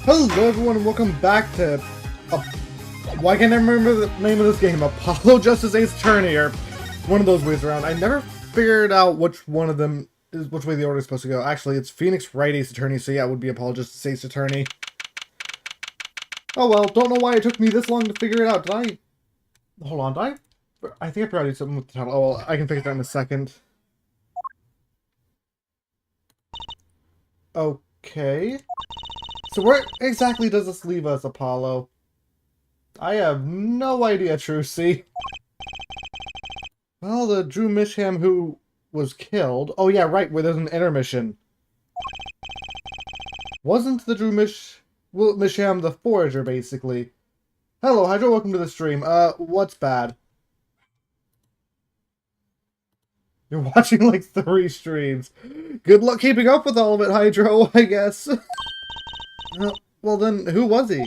Hello everyone and welcome back to... why can't I remember the name of this game? Apollo Justice Ace Attorney, or one of those ways around. I never figured out which one of them is, which way the order is supposed to go. Actually, it's Phoenix Wright Ace Attorney, so yeah, it would be Apollo Justice Ace Attorney. Oh well, don't know why it took me this long to figure it out. Did I... hold on, did I think I probably did something with the title. Oh well, I can figure it out in a second. Okay. So where exactly does this leave us, Apollo? I have no idea, Trucy. Well, the Drew Misham who was killed... oh yeah, right, where there's an intermission. Wasn't the Drew Misham the forager, basically? Hello, Hydro, welcome to the stream. What's bad? You're watching like 3 streams. Good luck keeping up with all of it, Hydro, I guess. Well then, who was he?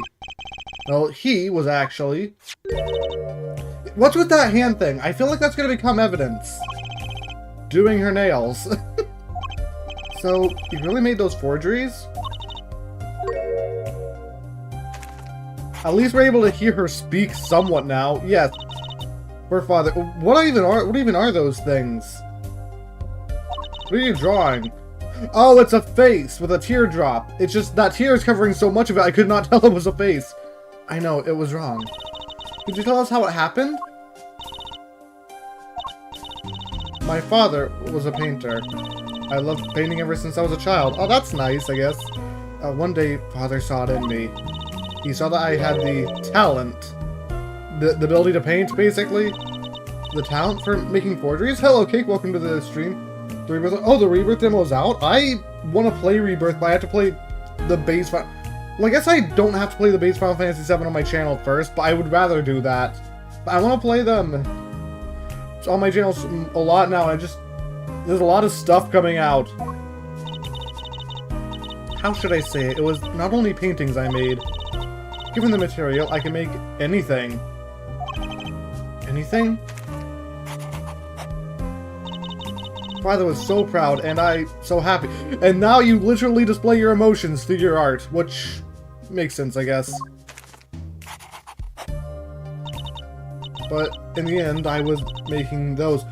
Well, he was actually... what's with that hand thing? I feel like that's gonna become evidence. Doing her nails. So, you really made those forgeries? At least we're able to hear her speak somewhat now. Yes. Her father... What even are those things? What are you drawing? Oh, it's a face with a teardrop. It's just that tear is covering so much of it, I could not tell it was a face. I know, it was wrong. Could you tell us how it happened? My father was a painter. I loved painting ever since I was a child. Oh, that's nice, I guess. One day, Father saw it in me. He saw that I had the talent. The ability to paint, basically. The talent for making forgeries. Hello, Cake, welcome to the stream. The Rebirth... oh, the Rebirth demo's out? I want to play Rebirth, but I have to play the base... well, I guess I don't have to play the base Final Fantasy VII on my channel first, but I would rather do that. But I want to play them. It's on my channel a lot now, and there's a lot of stuff coming out. How should I say it? It was not only paintings I made. Given the material, I can make anything. Anything? Father was so proud, and I so happy. And now you literally display your emotions through your art, which makes sense, I guess. But in the end, I was making those.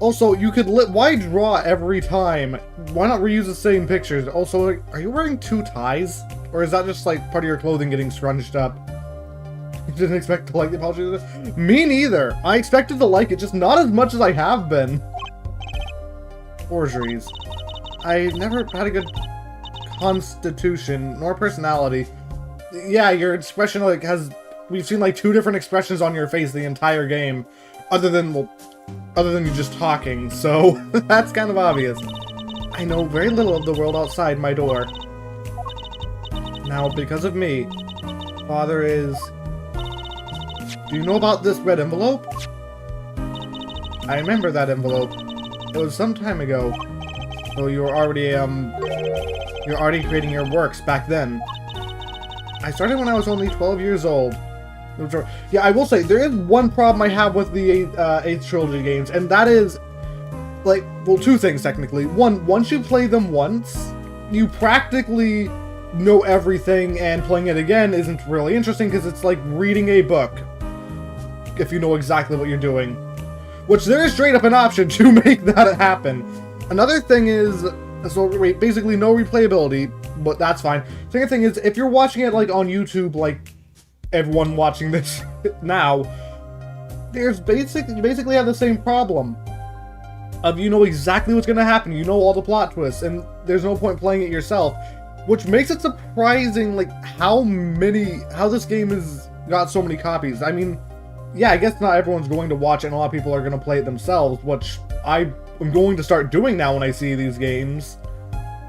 Also, you could why draw every time? Why not reuse the same pictures? Also, like, are you wearing 2 ties? Or is that just like part of your clothing getting scrunched up? You didn't expect to like the apology? Me neither. I expected to like it, just not as much as I have been. Forgeries. I never had a good constitution, nor personality. Yeah, your expression, like, we've seen, like, 2 different expressions on your face the entire game. Other than you just talking, so that's kind of obvious. I know very little of the world outside my door. Now, because of me, Father is... do you know about this red envelope? I remember that envelope. It was some time ago, so you're already creating your works back then. I started when I was only 12 years old. Yeah, I will say, there is one problem I have with the 8th Trilogy games, and that is, like, well, 2 things, technically. One, once you play them once, you practically know everything, and playing it again isn't really interesting, because it's like reading a book, if you know exactly what you're doing. Which there is straight up an option to make that happen. Another thing is, so basically no replayability, but that's fine. Second thing is, if you're watching it like on YouTube, like everyone watching this now, you basically have the same problem. Of you know exactly what's gonna happen, you know all the plot twists, and there's no point playing it yourself. Which makes it surprising, like, how this game has got so many copies. I mean, yeah, I guess not everyone's going to watch it, and a lot of people are going to play it themselves, which I am going to start doing now when I see these games.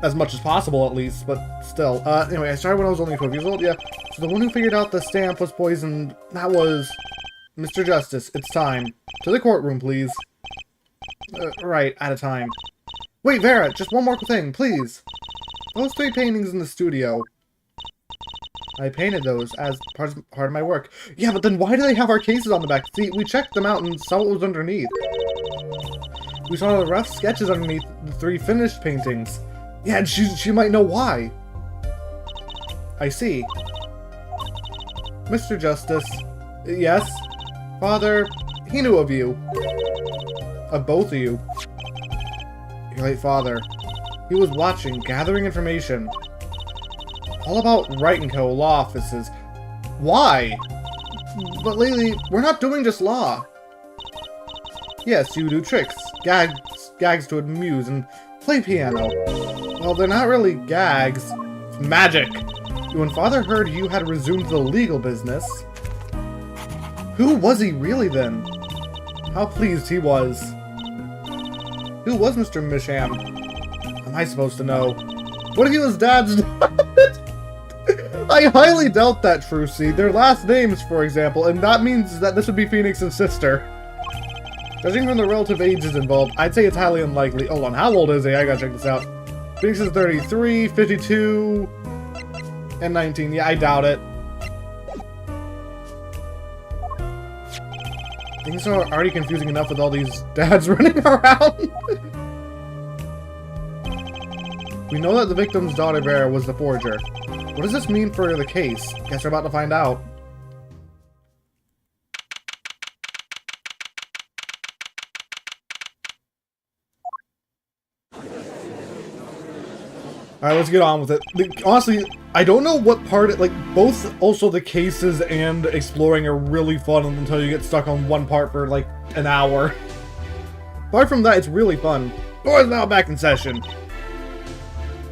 As much as possible, at least, but still. Anyway, I started when I was only 12 years old, yeah. So the one who figured out the stamp was poisoned, that was... Mr. Justice, it's time. To the courtroom, please. Right, at a time. Wait, Vera, just one more thing, please. Those 3 paintings in the studio. I painted those as part of my work. Yeah, but then why do they have our cases on the back? See, we checked them out and saw what was underneath. We saw the rough sketches underneath the 3 finished paintings. Yeah, and she might know why. I see. Mr. Justice. Yes? Father, he knew of you. Of both of you. Your late father. He was watching, gathering information. All about Wright & Co. law offices. Why? But lately, we're not doing just law. Yes, you do tricks, gags to amuse, and play piano. Well, they're not really gags. It's magic. When Father heard you had resumed the legal business... Who was he really then? How pleased he was. Who was Mr. Misham? Am I supposed to know? What if he was Dad's... I highly doubt that, Trucy. Their last names, for example, and that means that this would be Phoenix's sister. Judging from the relative ages involved, I'd say it's highly unlikely. Hold on, how old is he? I gotta check this out. Phoenix is 33, 52, and 19. Yeah, I doubt it. Things are already confusing enough with all these dads running around. We know that the victim's daughter, Vera, was the forger. What does this mean for the case? Guess we're about to find out. Alright, let's get on with it. Honestly, I don't know what part, like, both also the cases and exploring are really fun until you get stuck on one part for, like, an hour. Apart from that, it's really fun. Door's now back in session.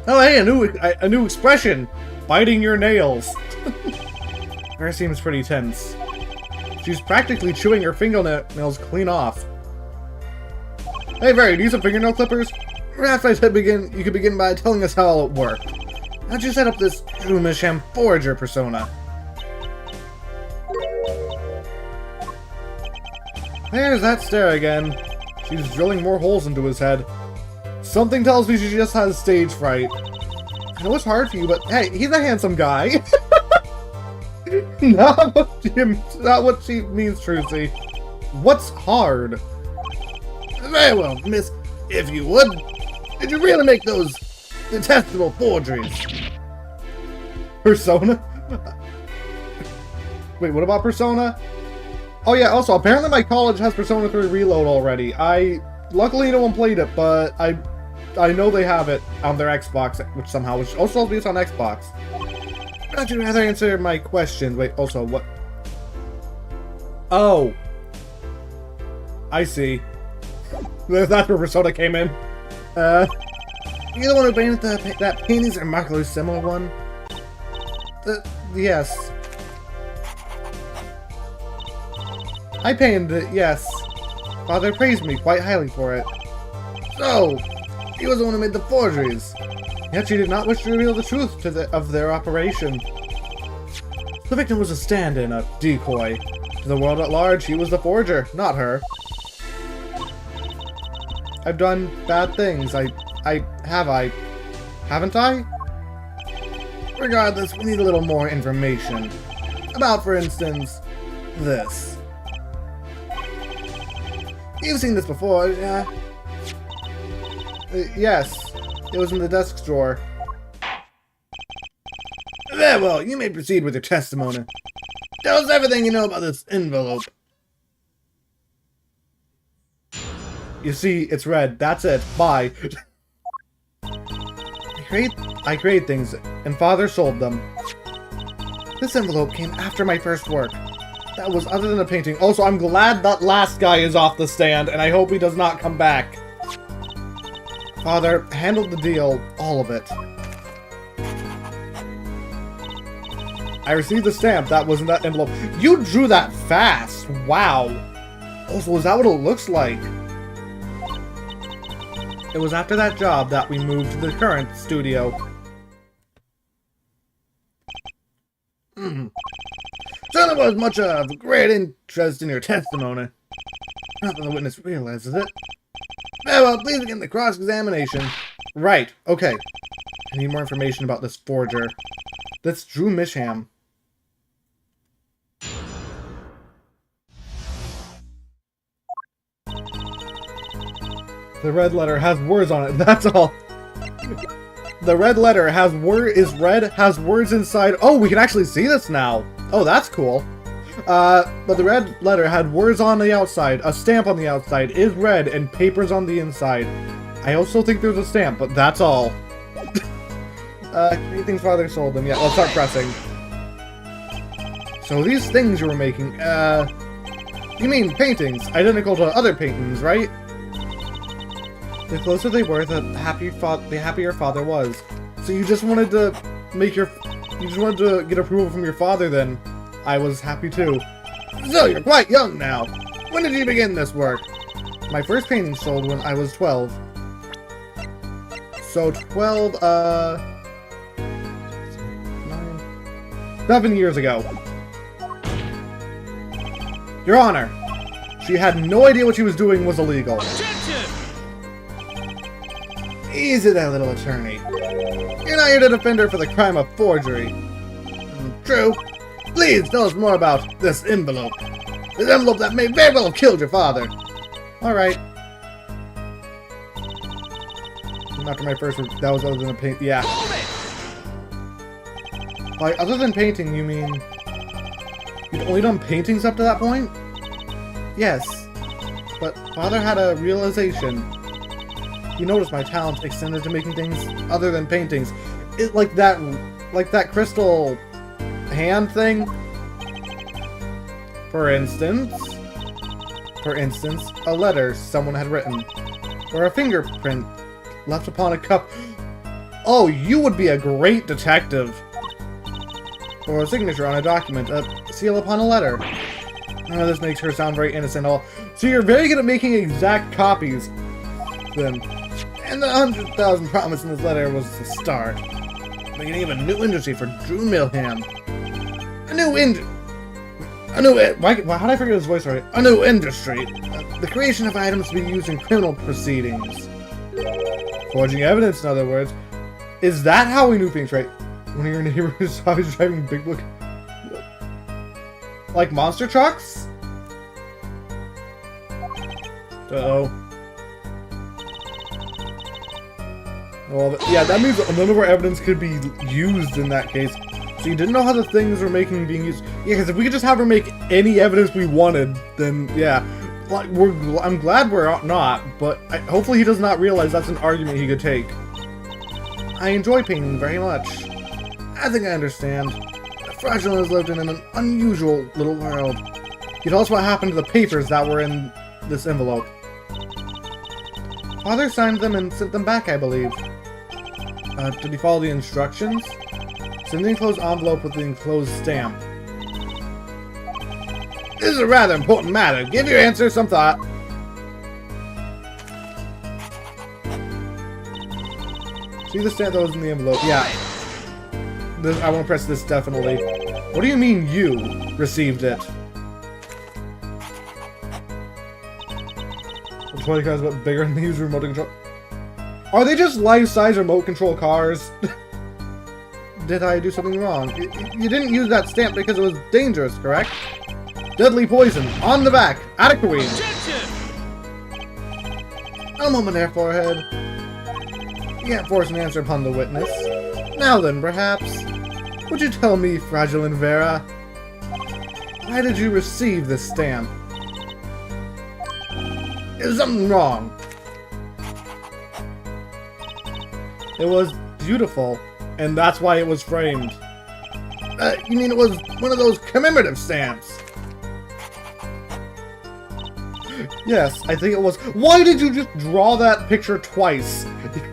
Oh, hey, a new expression! Biting your nails. Her seems pretty tense. She's practically chewing her fingernails clean off. Hey, Very, do you need some fingernail clippers? Perhaps you could begin by telling us how it worked. How'd you set up this Drew Misham Forager persona? There's that stare again. She's drilling more holes into his head. Something tells me she just has stage fright. I know it's hard for you, but hey, he's a handsome guy. Not what she means, Trucy. What's hard? Very well, miss. If you would, did you really make those detestable forgeries? Persona? Wait, what about Persona? Oh yeah, also, apparently my college has Persona 3 Reload already. Luckily no one played it, but I know they have it on their Xbox, which also is on Xbox. Would you rather answer my questions? Wait, also, what? Oh. I see. That's where Persona came in. You the one who painted that painting's a remarkably similar one? Yes. I painted it, yes. Father praised me quite highly for it. So, he was the one who made the forgeries. Yet she did not wish to reveal the truth of their operation. The victim was a stand-in, a decoy. To the world at large, he was the forger, not her. I've done bad things. Haven't I? Regardless, we need a little more information. About, for instance, this. You've seen this before, yeah? Yes. It was in the desk drawer. Very well, you may proceed with your testimony. Tell us everything you know about this envelope. You see, it's red. That's it. Bye. I create things, and Father sold them. This envelope came after my first work. That was other than a painting. Also, I'm glad that last guy is off the stand, and I hope he does not come back. Father handled the deal, all of it. I received the stamp that was in that envelope. You drew that fast! Wow! Also, is that what it looks like? It was after that job that we moved to the current studio. So there was much of great interest in your testimony. Not that the witness realizes it. Very well, please begin the cross-examination. Right, okay. I need more information about this forger. That's Drew Misham. The red letter has words on it, that's all. The red letter has has words inside. Oh, we can actually see this now. Oh, that's cool. But the red letter had words on the outside, a stamp on the outside, is red, and papers on the inside. I also think there's a stamp, but that's all. Anything father sold them. Yeah, let's start pressing. So these things you were making, you mean paintings, identical to other paintings, right? The closer they were, the happier father was. So you just wanted to get approval from your father then. I was happy too. So you're quite young now. When did you begin this work? My first painting sold when I was 12. So 7 years ago. Your Honor, she had no idea what she was doing was illegal. Easy there, little attorney. You're not here to defend her for the crime of forgery. True. Please tell us more about this envelope. This envelope that may very well have killed your father. Alright. After my first... That was other than a paint... Yeah. By other than painting, you mean... You'd only done paintings up to that point? Yes. But Father had a realization. He noticed my talent extended to making things other than paintings. Like that crystal hand thing. For instance, a letter someone had written. Or a fingerprint left upon a cup. Oh, you would be a great detective. Or a signature on a document, a seal upon a letter. Oh, this makes her sound very innocent. So you're very good at making exact copies, then. And the 100,000 promised in this letter was the start. Beginning of a new industry for Drew Milham. How did I forget his voice already? A new industry. The creation of items to be used in criminal proceedings. Forging evidence, in other words. Is that how we knew things, right? When your neighbor was always driving big book... Like monster trucks? Uh-oh. Well, yeah, that means none of our evidence could be used in that case. So you didn't know how the things we're making being used. Yeah, because if we could just have her make any evidence we wanted, then yeah. Like, I'm glad we're not, but hopefully he does not realize that's an argument he could take. I enjoy painting very much. I think I understand. Fraudulent has lived in an unusual little world. Can you tell us what happened to the papers that were in this envelope? Father signed them and sent them back, I believe. Did he follow the instructions? Send the enclosed envelope with the enclosed stamp. This is a rather important matter. Give your answer some thought. See the stamp that was in the envelope? Yeah. I want to press this definitely. What do you mean you received it? The toy car's a bit bigger than the usual remote control. Are they just life-size remote control cars? Did I do something wrong? You didn't use that stamp because it was dangerous, correct? Deadly poison on the back. Adequate. A moment there, forehead. You can't force an answer upon the witness. Now then, perhaps, would you tell me, Fraudulent Vera, why did you receive this stamp? Is something wrong? It was beautiful, and that's why it was framed. You mean it was one of those commemorative stamps? Yes, I think it was. Why did you just draw that picture twice?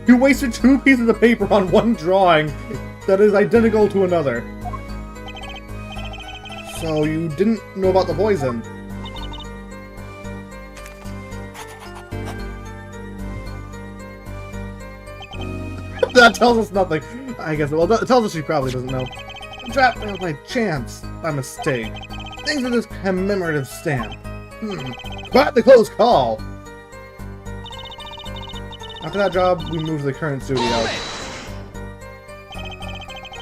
You wasted 2 pieces of paper on one drawing that is identical to another. So you didn't know about the poison? That tells us nothing. I guess, well, it tells us she probably doesn't know. Trapped failed by chance, by mistake. Thanks for this commemorative stamp. Quite the close call. After that job, we moved to the current studio.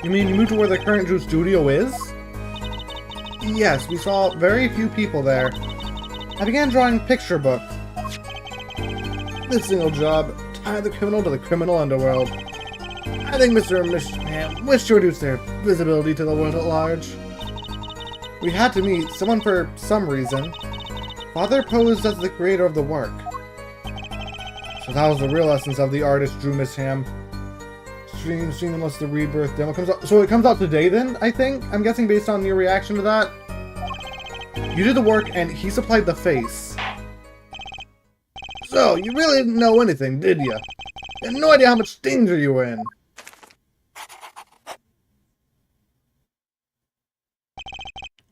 You mean you moved to where the current studio is? Yes, we saw very few people there. I began drawing picture books. This single job tied the criminal to the criminal underworld. I think Mr. and Miss Ham wish to reduce their visibility to the world at large. We had to meet someone for some reason. Father posed as the creator of the work. So that was the real essence of the artist drew Miss Ham. Stream unless the rebirth demo comes out. So it comes out today then, I think? I'm guessing based on your reaction to that. You did the work and he supplied the face. So, you really didn't know anything, did you? You had no idea how much danger you were in.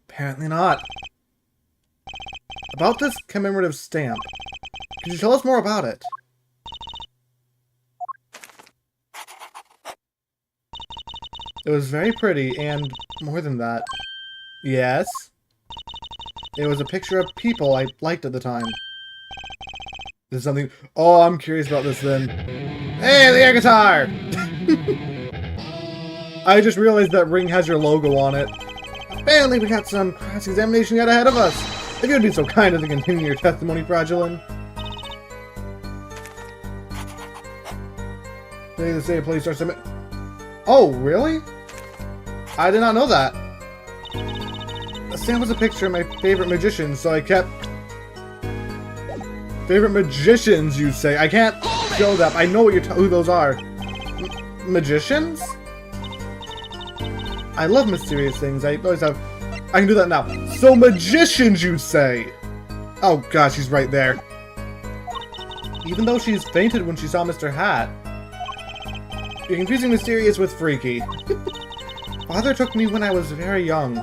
Apparently not. About this commemorative stamp, could you tell us more about it? It was very pretty, and more than that. Yes? It was a picture of people I liked at the time. There's something... Oh, I'm curious about this then. Hey, the air guitar! I just realized that ring has your logo on it. Apparently we got some cross-examination yet ahead of us. If you'd be so kind as to continue your testimony, Fragilin. They say a place or submit... Oh, really? I did not know that. The stamp was a picture of my favorite magicians, so I kept... Favorite magicians, you say? I can't show that. I know what you're who those are. Magicians? I love mysterious things. I always have... I can do that now. So magicians, you say? Oh gosh, she's right there. Even though she's fainted when she saw Mr. Hat. You're confusing mysterious with freaky. Father took me when I was very young.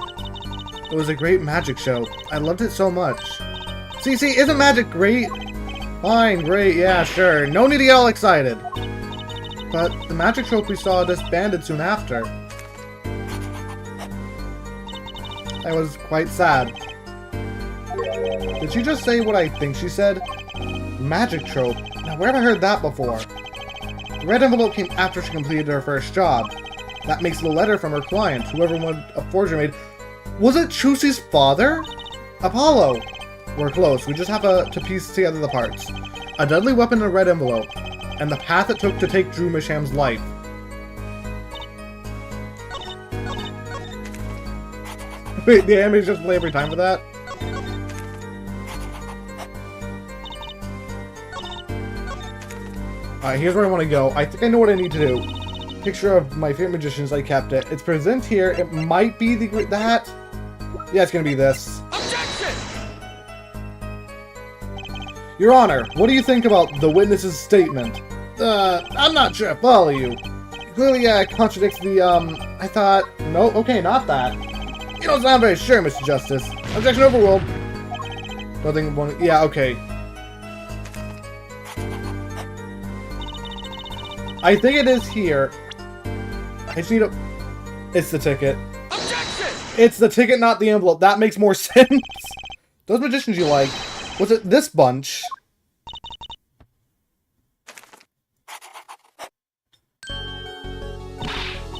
It was a great magic show. I loved it so much. See, isn't magic great? Fine, great, yeah, sure. No need to get all excited. But the magic trope we saw disbanded soon after. I was quite sad. Did she just say what I think she said? Magic trope. Now, where have I heard that before? The red envelope came after she completed her first job. That makes the letter from her client, whoever a forger made. Was it Chusi's father? Apollo! We're close. We just have to piece together the parts. A deadly weapon in a red envelope, and the path it took to take Drew Misham's life. Wait, the animes just play every time for that? Alright, here's where I want to go. I think I know what I need to do. Picture of my favorite magicians, I kept it. It's present here. It might be the hat. Yeah, it's gonna be this. Objection! Your Honor, what do you think about the witness's statement? I'm not sure I follow you. Clearly, contradicts the, I thought... No, okay, not that. You don't sound very sure, Mr. Justice. Objection overruled. Nothing one... Yeah, okay. I think it is here. I just need a... It's the ticket. Objection! It's the ticket, not the envelope. That makes more sense. Those magicians you like. Was it this bunch?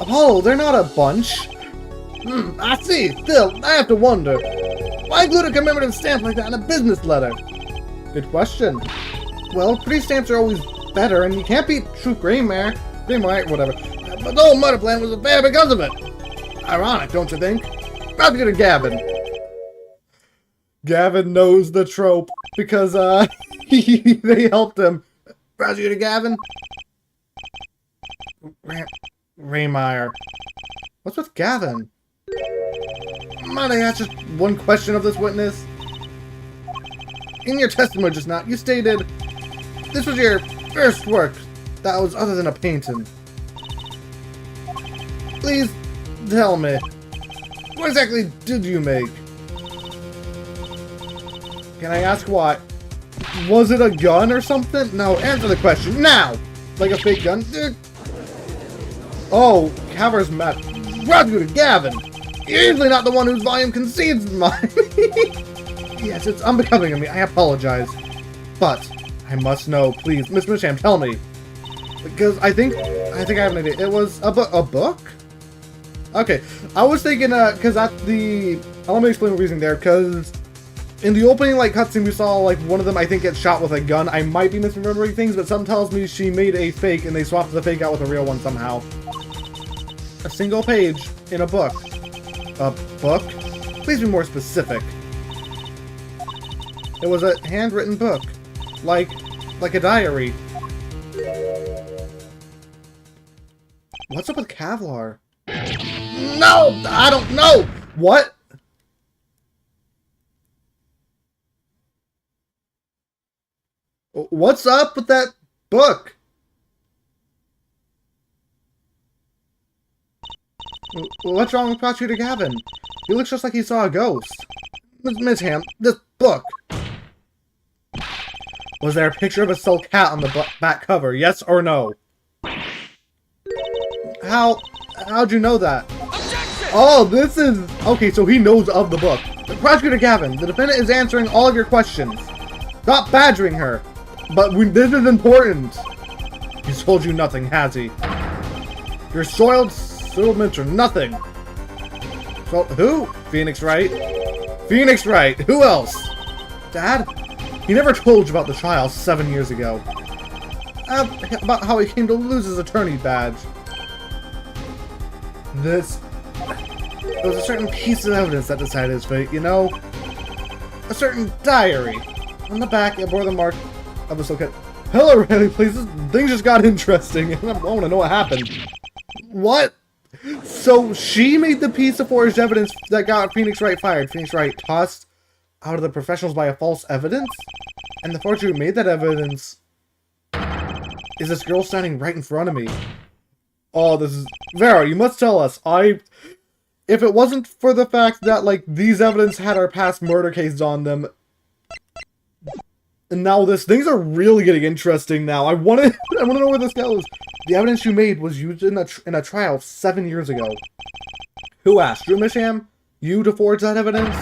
Apollo, they're not a bunch. I see. Still, I have to wonder. Why include a commemorative stamp like that in a business letter? Good question. Well, pretty stamps are always better, and you can't beat true Greymaire, whatever. But the whole murder plan was a fair because of it. Ironic, don't you think? Prosecutor Gavin. Gavin knows the trope because they helped him. Prosecutor Gavin. Greymaire. What's with Gavin? Might I ask just one question of this witness? In your testimony just now, you stated this was your first work that was other than a painting. Please tell me, what exactly did you make? Can I ask why? Was it a gun or something? No, answer the question now! Like a fake gun? Oh, Caver's mad. Prosecutor Gavin! You're usually not the one whose volume concedes mine. Yes, it's unbecoming of me. I apologize. But I must know, please. Miss Misham, tell me. Because I think I have an idea. It was a book? Okay. I was thinking, because at the... Let me explain the reasoning there, because In the opening, like, cutscene, we saw, like, one of them, I think, get shot with a gun. I might be misremembering things, but something tells me she made a fake, and they swapped the fake out with a real one somehow. A single page in a book. A book? Please be more specific. It was a handwritten book. Like a diary. What's up with Kevlar? No! I don't know! What? What's up with that book? What's wrong with Prosecutor Gavin? He looks just like he saw a ghost. Miss Ham, this book. Was there a picture of a silk hat on the back cover? Yes or no? How'd you know that? Objection! Oh, this is... Okay, so he knows of the book. Prosecutor Gavin, the defendant is answering all of your questions. Stop badgering her. But this is important. He's told you nothing, has he? Your soiled settlements are nothing. So, who? Phoenix Wright. Phoenix Wright. Who else? Dad? He never told you about the trial 7 years ago. About how he came to lose his attorney badge. There was a certain piece of evidence that decided his fate, you know? A certain diary. On the back, it bore the mark of a silk. Hello, Riley, please. Things just got interesting, and I want to know what happened. What? So she made the piece of forged evidence that got Phoenix Wright fired. Phoenix Wright tossed out of the professionals by a false evidence? And the forger who made that evidence is this girl standing right in front of me. Oh, this is... Vera, you must tell us. If it wasn't for the fact that, like, these evidence had our past murder cases on them, and now things are really getting interesting now. I want to know where this goes. The evidence you made was used in a trial 7 years ago. Who asked? You, Misham? You to forge that evidence?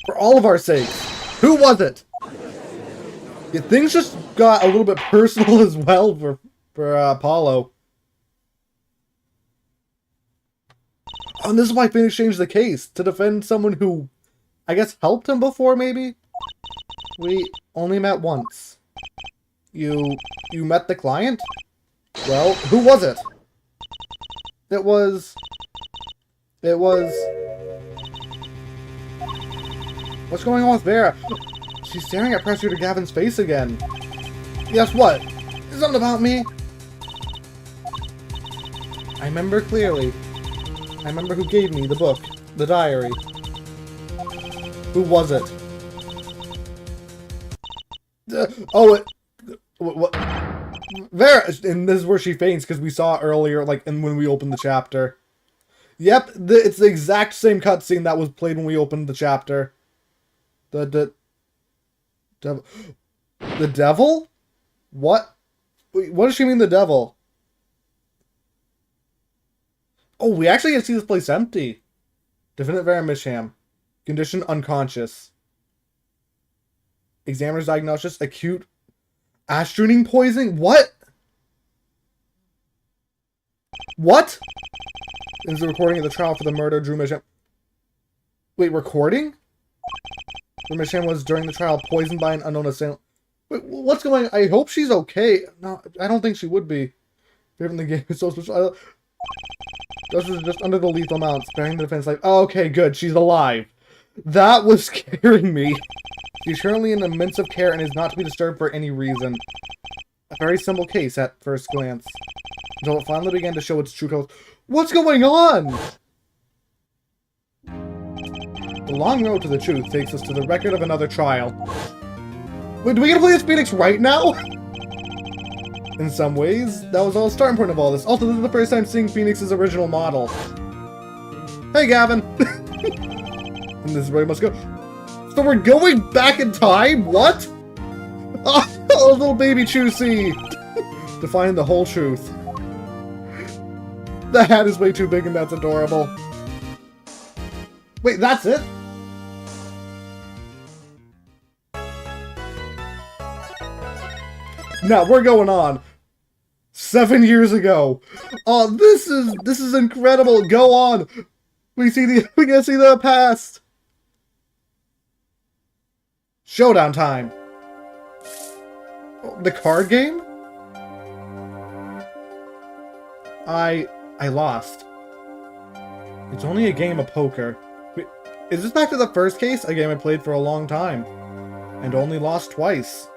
For all of our sakes. Who was it? Yeah, things just got a little bit personal as well for Apollo. Oh, and this is why Phoenix changed the case. To defend someone who, I guess, helped him before, maybe? We only met once. You met the client? Well, who was it? It was... What's going on with Vera? She's staring at Prosecutor Gavin's face again. Yes, what? Is something about me? I remember clearly. I remember who gave me the book. The diary. Who was it? What? Vera! And this is where she faints, because we saw earlier, like, when we opened the chapter. Yep, it's the exact same cutscene that was played when we opened the chapter. The devil? What? Wait, what does she mean, the devil? Oh, we actually get to see this place empty. Defendant Vera Misham. Condition unconscious. Examiner's diagnosis, acute astraine poisoning? What? What? This is a recording of the trial for the murder of Drew Misham. Wait, recording? Drew Misham was, during the trial, poisoned by an unknown assailant. Wait, what's going on? I hope she's okay. No, I don't think she would be. Given the game is so special. This was just under the lethal amount, sparing the defense life. Oh, okay, good. She's alive. That was scaring me. She's currently in immense care and is not to be disturbed for any reason. A very simple case at first glance. Until it finally began to show its true colors. What's going on? The long road to the truth takes us to the record of another trial. Wait, do we get to play as Phoenix right now? In some ways, that was all the starting point of all this. Also, this is the first time seeing Phoenix's original model. Hey, Gavin! And this is where we must go. So we're going back in time? What? Oh, little baby Chusey! To find the whole truth. The hat is way too big and that's adorable. Wait, that's it? Now we're going on. 7 years ago. Oh, this is incredible. Go on. We can see the past. Showdown time! The card game? I lost. It's only a game of poker. Wait, is this back to the first case? A game I played for a long time. And only lost twice.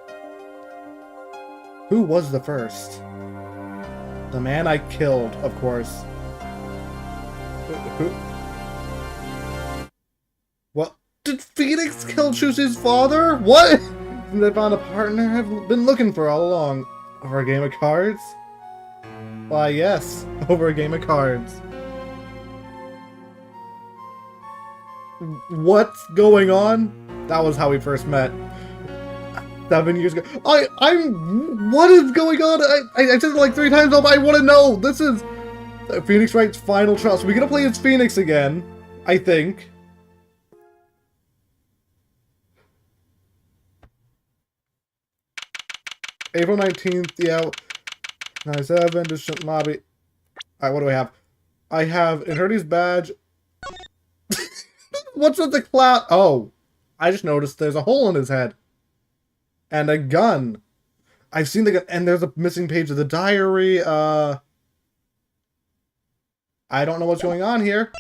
Who was the first? The man I killed, of course. Who? What? Did Phoenix kill Chushi's father? What? They found a partner I've been looking for all along. Over a game of cards? Why, yes. Over a game of cards. What's going on? That was how we first met. 7 years ago. What is going on? I said it like 3 times, but I want to know. This is Phoenix Wright's final trial. So we're gonna play as Phoenix again, I think. April 19th, yeah. 97, distant lobby. Alright, what do I have? I have Inherdi's badge. What's with the cloud? Oh, I just noticed there's a hole in his head. And a gun. I've seen the gun, and there's a missing page of the diary. I don't know what's going on here.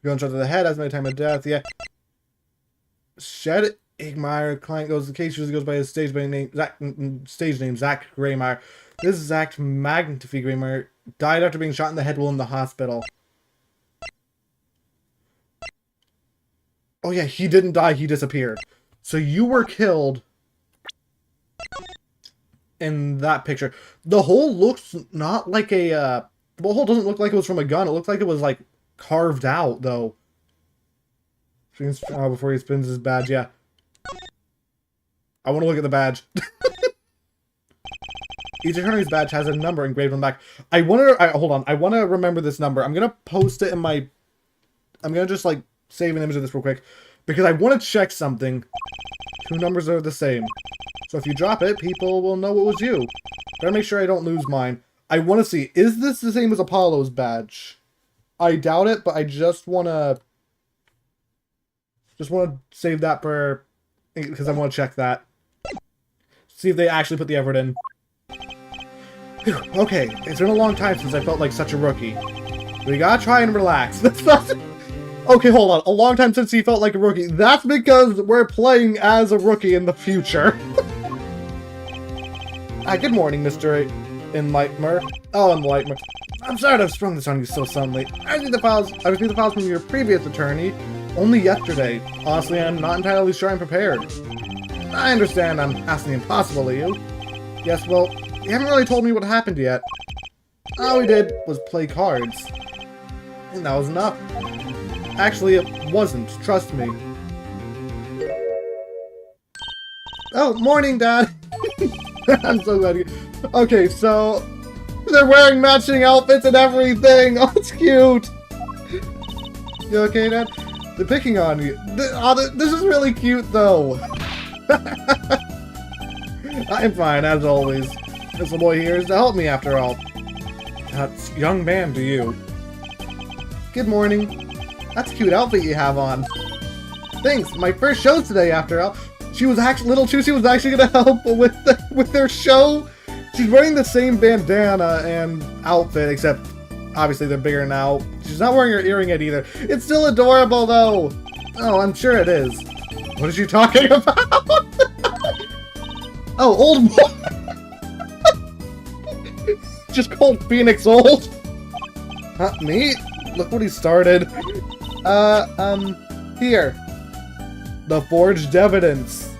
Gunshot to the head, as many time of death, yeah. Shed Igmeyer, client goes to the case, usually goes by his stage name, Zach Graymeyer. This is Zach Magnify Graymeyer. Died after being shot in the head while in the hospital. Oh yeah, he didn't die, he disappeared. So you were killed in that picture. The hole looks not like a, the hole doesn't look like it was from a gun. It looked like it was, like, carved out, though. Before he spins his badge, yeah. I want to look at the badge. Each attorney's badge has a number engraved on the back. I want to, hold on. I want to remember this number. I'm going to post it in my, I'm going to just, like, save an image of this real quick. Because I want to check something. 2 numbers are the same. So if you drop it, people will know it was you. Gotta make sure I don't lose mine. I want to see, is this the same as Apollo's badge? I doubt it, but I just want to save that for, because I want to check that. See if they actually put the effort in. Whew, okay, it's been a long time since I felt like such a rookie. We gotta try and relax. That's not... Okay, hold on. A long time since he felt like a rookie. That's because we're playing as a rookie in the future. Good morning, Mr. Enlightmer. Oh, Enlightmer. I'm sorry to have sprung this on you so suddenly. I received the files from your previous attorney only yesterday. Honestly, I'm not entirely sure I'm prepared. I understand I'm asking the impossible of you. Yes, well, you haven't really told me what happened yet. All we did was play cards. And that was enough. Actually, it wasn't. Trust me. Oh, morning, Dad! I'm so glad you... Okay, so... They're wearing matching outfits and everything! Oh, it's cute! You okay, Dad? They're picking on you. This is really cute, though. I'm fine, as always. This little boy here is to help me, after all. That's young man to you. Good morning. That's a cute outfit you have on. Thanks, my first show today, after all. She was actually, little Chusi was actually gonna help with their show. She's wearing the same bandana and outfit, except obviously they're bigger now. She's not wearing her earring yet either. It's still adorable, though. Oh, I'm sure it is. What is she talking about? Oh, old boy. Just called Phoenix old. Huh, me? Look what he started. Here. The forged evidence.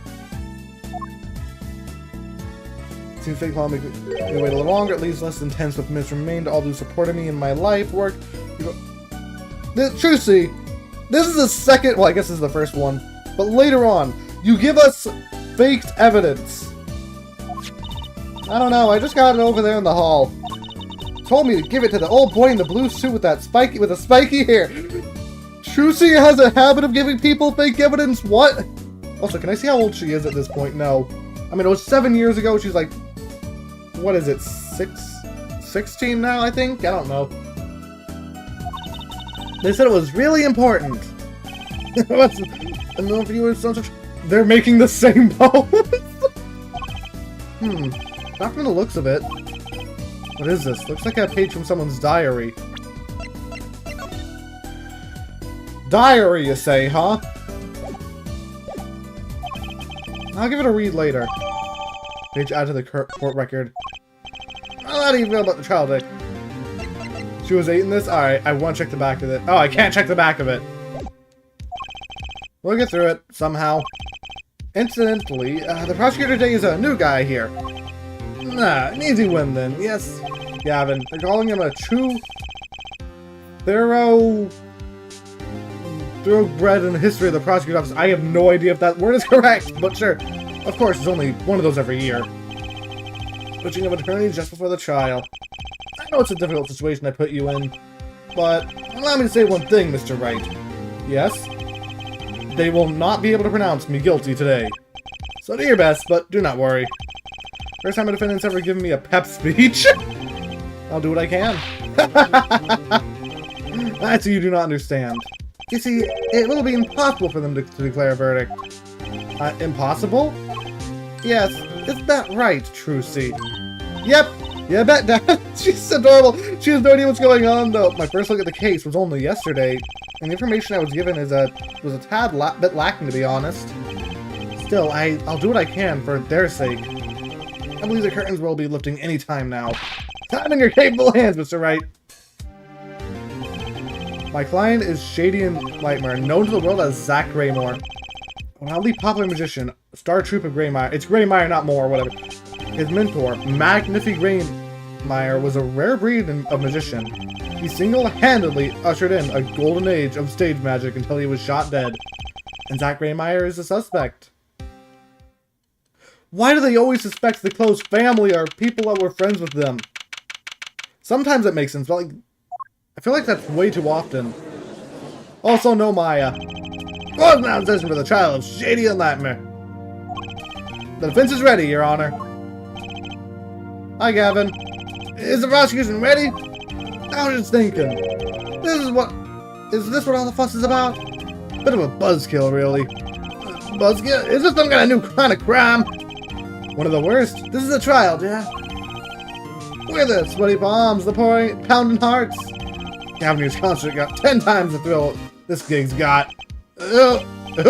Seems fake law make me wait a little longer, at least less than 10 swift minutes remain to all who supported me in my life work. Trucy, this is the second, well, I guess this is the first one, but later on, you give us faked evidence. I don't know, I just got it over there in the hall. Told me to give it to the old boy in the blue suit with that spiky hair. Trucy has a habit of giving people fake evidence. What? Also, can I see how old she is at this point? No. I mean, it was 7 years ago. She's like, what is it? 16 now, I think? I don't know. They said it was really important. And no viewers, such. They're making the same pose! Not from the looks of it. What is this? Looks like a page from someone's diary. Diary, you say, huh? I'll give it a read later. Page add to the court record. How do you feel about the trial day? She was 8 in this? Alright, I want to check the back of it. Oh, I can't check the back of it. We'll get through it, somehow. Incidentally, the prosecutor today is a new guy here. Nah, an easy win then. Yes, Gavin. They're calling him a true... thoroughbred in the history of the prosecutor's office. I have no idea if that word is correct, but sure. Of course, there's only one of those every year. Switching of attorneys just before the trial. I know it's a difficult situation I put you in, but allow me to say one thing, Mr. Wright. Yes? They will not be able to pronounce me guilty today. So do your best, but do not worry. First time a defendant's ever given me a pep speech. I'll do what I can. That's what you do not understand. You see, it will be impossible for them to declare a verdict. Impossible? Yes, is that right, Trucy? Yep, yeah, bet that. She's adorable. She has no idea what's going on, though. My first look at the case was only yesterday, and the information I was given was a tad bit lacking, to be honest. Still, I'll do what I can for their sake. I believe the curtains will be lifting any time now. Time in your capable hands, Mr. Wright. My client is Shady and Lightmare, known to the world as Zach Graymore. A wildly popular magician, Star Troop of Graymire. It's Graymire, not Moore, whatever. His mentor, Magnific Graymire, was a rare breed of magician. He single-handedly ushered in a golden age of stage magic until he was shot dead. And Zach Graymire is the suspect. Why do they always suspect the close family or people that were friends with them? Sometimes it makes sense, but like, I feel like that's way too often. Also, no Maya. Close now in session for the trial of Shady and Lightmare. The defense is ready, Your Honor. Hi, Gavin. Is the prosecution ready? I was just thinking. Is this what all the fuss is about? Bit of a buzzkill, really. Buzzkill? Is this some kind of new kind of crime? One of the worst. This is a trial, yeah? We're the sweaty palms, the pounding hearts. Gavin's concert got 10 times the thrill this gig's got. Who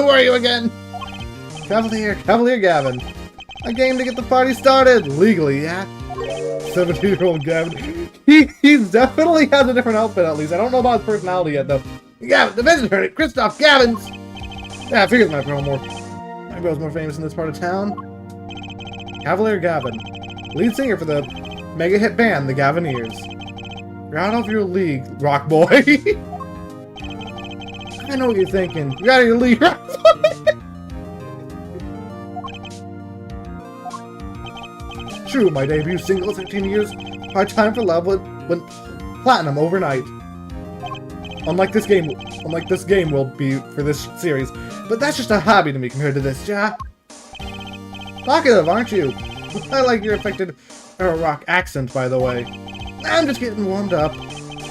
are you again? Cavalier Gavin. A game to get the party started. Legally, yeah? 17-year-old Gavin. He definitely has a different outfit, at least. I don't know about his personality yet, though. Gavin, the visitor, Christoph Gavins. Yeah, I figured my bro's more famous in this part of town. Cavalier Gavin. Lead singer for the mega hit band, the Gavineers. You're out of your league, rock boy. I know what you're thinking. You're out of your league, rock boy. True, my debut single 13 years, Hard Time for Love went platinum overnight. Unlike this game will be for this series, but that's just a hobby to me compared to this, yeah? Talkative, aren't you? I like your affected rock accent, by the way. I'm just getting warmed up.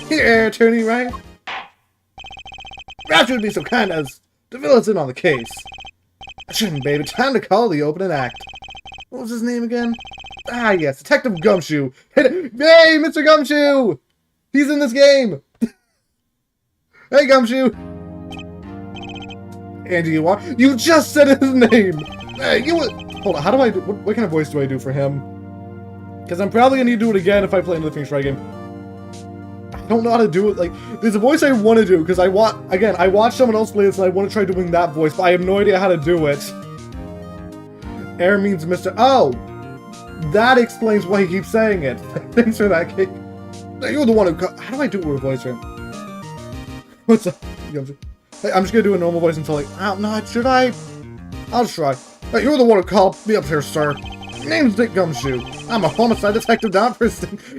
Here, attorney, right? Perhaps you would be so kind as to fill us in on the case. I shouldn't, baby. Time to call the opening act. What was his name again? Ah, yes, Detective Gumshoe. Hey, Mr. Gumshoe! He's in this game! Hey, Gumshoe! Andy, you just said his name! Hey, hold on, how do I do... What kind of voice do I do for him? Because I'm probably going to need to do it again if I play another Phoenix Wright game. I don't know how to do it. Like, there's a voice I want to do, because I watched someone else play this and I want to try doing that voice, but I have no idea how to do it. Air means Mr. Oh! That explains why he keeps saying it. Thanks for that, Kate. You're the one who... How do I do it with a voice for him? What's up? Hey, I'm just going to do a normal voice until like... Oh, no, should I? I'll try. Hey, you're the one who called me up here, sir. Name's Dick Gumshoe. I'm a homicide detective down for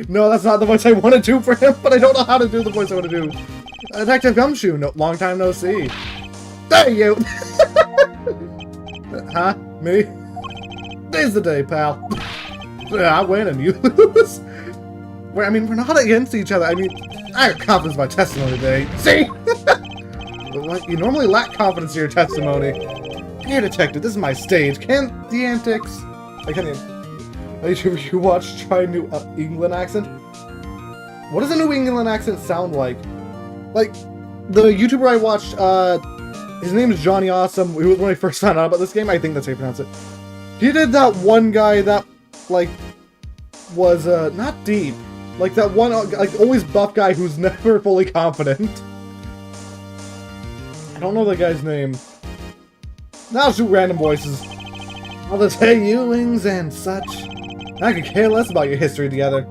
No, that's not the voice I want to do for him, but I don't know how to do the voice I want to do. Detective Gumshoe, long time no see. There you! Huh? Me? Today's the day, pal. I win and you lose. I mean, we're not against each other. I mean, I got confidence in my testimony today. See? But what? You normally lack confidence in your testimony. Here, detective, this is my stage. Can't the antics... I can't even... You watch try new England accent? What does a New England accent sound like? Like, the YouTuber I watched, his name is Johnny Awesome. He was when I first found out about this game. I think that's how you pronounce it. He did that one guy that, like, was, not deep. Like, that one, like, always buff guy who's never fully confident. I don't know the guy's name. Now let's do random voices. All this hey Ewings and such. I could care less about your history together.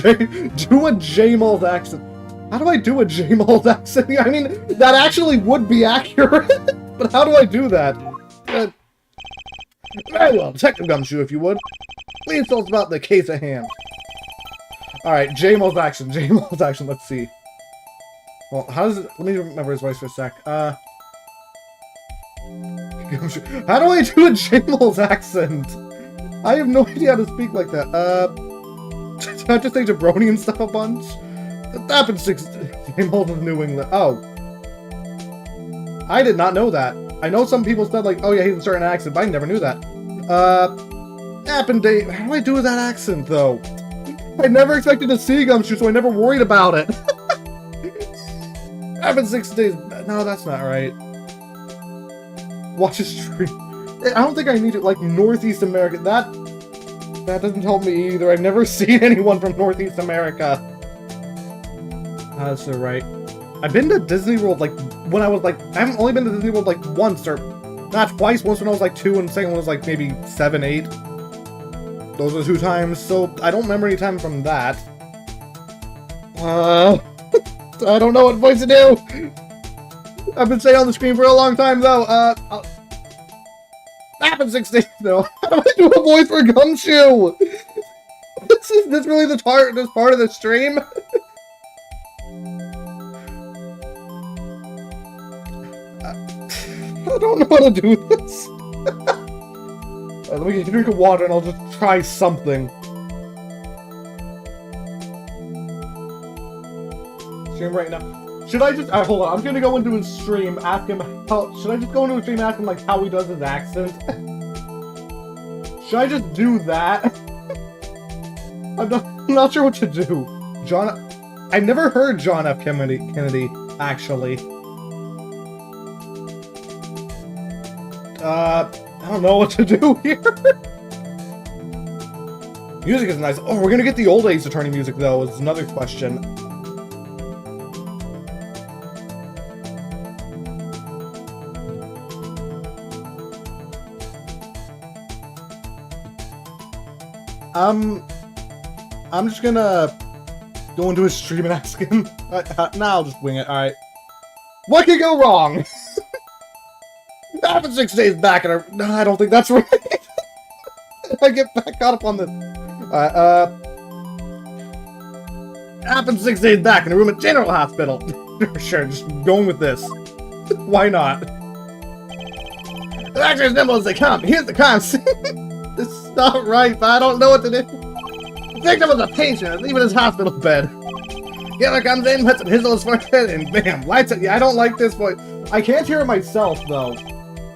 Do a J-Mold accent. How do I do a J-Mold accent? I mean, that actually would be accurate. But how do I do that? Very well, Detective Gumshoe, if you would. Please tell us about the case at hand. Alright, J-Mold action, J-Mold action, let's see. Well, how does it... Let me remember his voice for a sec. How do I do a J-Mold accent? I have no idea how to speak like that. Did I just say jabroni and stuff a bunch? That happened 6 J-Mold of New England. Oh. I did not know that. I know some people said like, oh yeah, he's a certain accent, but I never knew that. Happened day. How do I do that accent though? I never expected to see Gumshoe, so I never worried about it. Happened 6 days. No, that's not right. Watch a stream. I don't think I need it, like, Northeast America. That doesn't help me either. I've never seen anyone from Northeast America. That's right. I've been to Disney World, like, when I was, like, I haven't only been to Disney World, like, once, or not twice. Once when I was, like, 2, and the second one was, like, maybe 7, 8. Those are 2 times, so I don't remember any time from that. I don't know what voice to do! I've been saying on the screen for a long time, though. Happened 6 days, though. How do I do a voice for Gumshoe? Is this really this part of the stream? I don't know how to do this. Let me get a drink of water and I'll just try something. Stream right now. Should I just... hold on. I'm gonna go into his stream, ask him how... Should I just go into his stream and ask him, like, how he does his accent? Should I just do that? I'm not sure what to do. I've never heard John F. Kennedy, actually. I don't know what to do here. Music is nice. Oh, we're gonna get the old Ace Attorney music, though, is another question. I'm just gonna go into his stream and ask him. Nah, I'll just wing it. Alright. What could go wrong? Happened 6 days back and no, I don't think that's right. I get back caught up on this. Happened 6 days back in a room at General Hospital. Sure, just going with this. Why not? They're actually as nimble as they come. Here's the crime scene. This is not right, but I don't know what to do. The victim was a patient, leaving his hospital bed. The other comes in, puts a pistol in his forehead, and bam, lights it. Yeah, I don't like this voice. I can't hear it myself, though.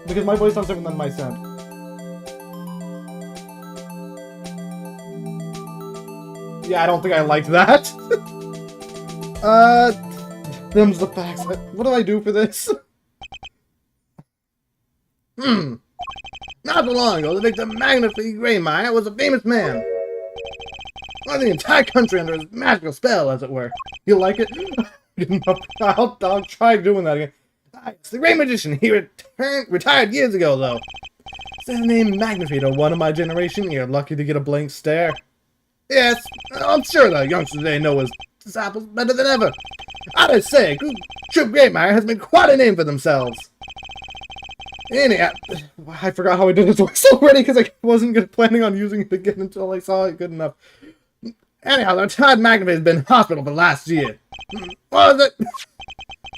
Because my voice sounds different than my sound. Yeah, I don't think I liked that. Them's the facts. What do I do for this? Not too long ago, the victim, Magnus Greymeyer, was a famous man. Brought the entire country under his magical spell, as it were. You like it? I'll try doing that again. It's the great magician. He retired years ago, though. It's the name Magnifico, one of my generation. You're lucky to get a blank stare. Yes, I'm sure the youngsters today know his disciples better than ever. I say, Troop Greymeyer has made quite a name for themselves. Anyhow, I forgot how I did his voice already because I wasn't planning on using it again until I saw it good enough. Anyhow, the retired Magnifico has been in hospital for the last year. What was it?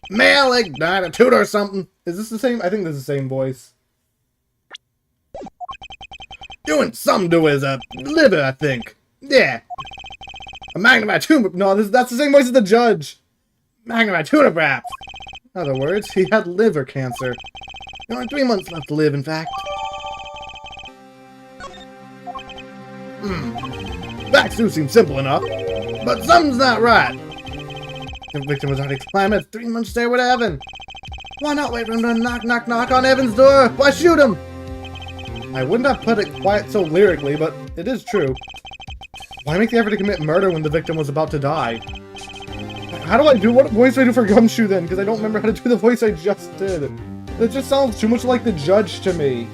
Male, like, died a tutor or something. Is this the same? I think this is the same voice. Doing something to his liver, I think. Yeah. A magnified tumor. No, that's the same voice as the judge. Magnified tumor, perhaps. In other words, he had liver cancer. Only 3 months left to live, in fact. Facts do seem simple enough, but something's not right. The victim was already climbing a 3 month stairway to heaven. Why not wait for him to knock, knock, knock on Evan's door? Why shoot him? I wouldn't have put it quite so lyrically, but it is true. Why make the effort to commit murder when the victim was about to die? How do I do, what voice do I do for Gumshoe then? Because I don't remember how to do the voice I just did. It just sounds too much like the judge to me.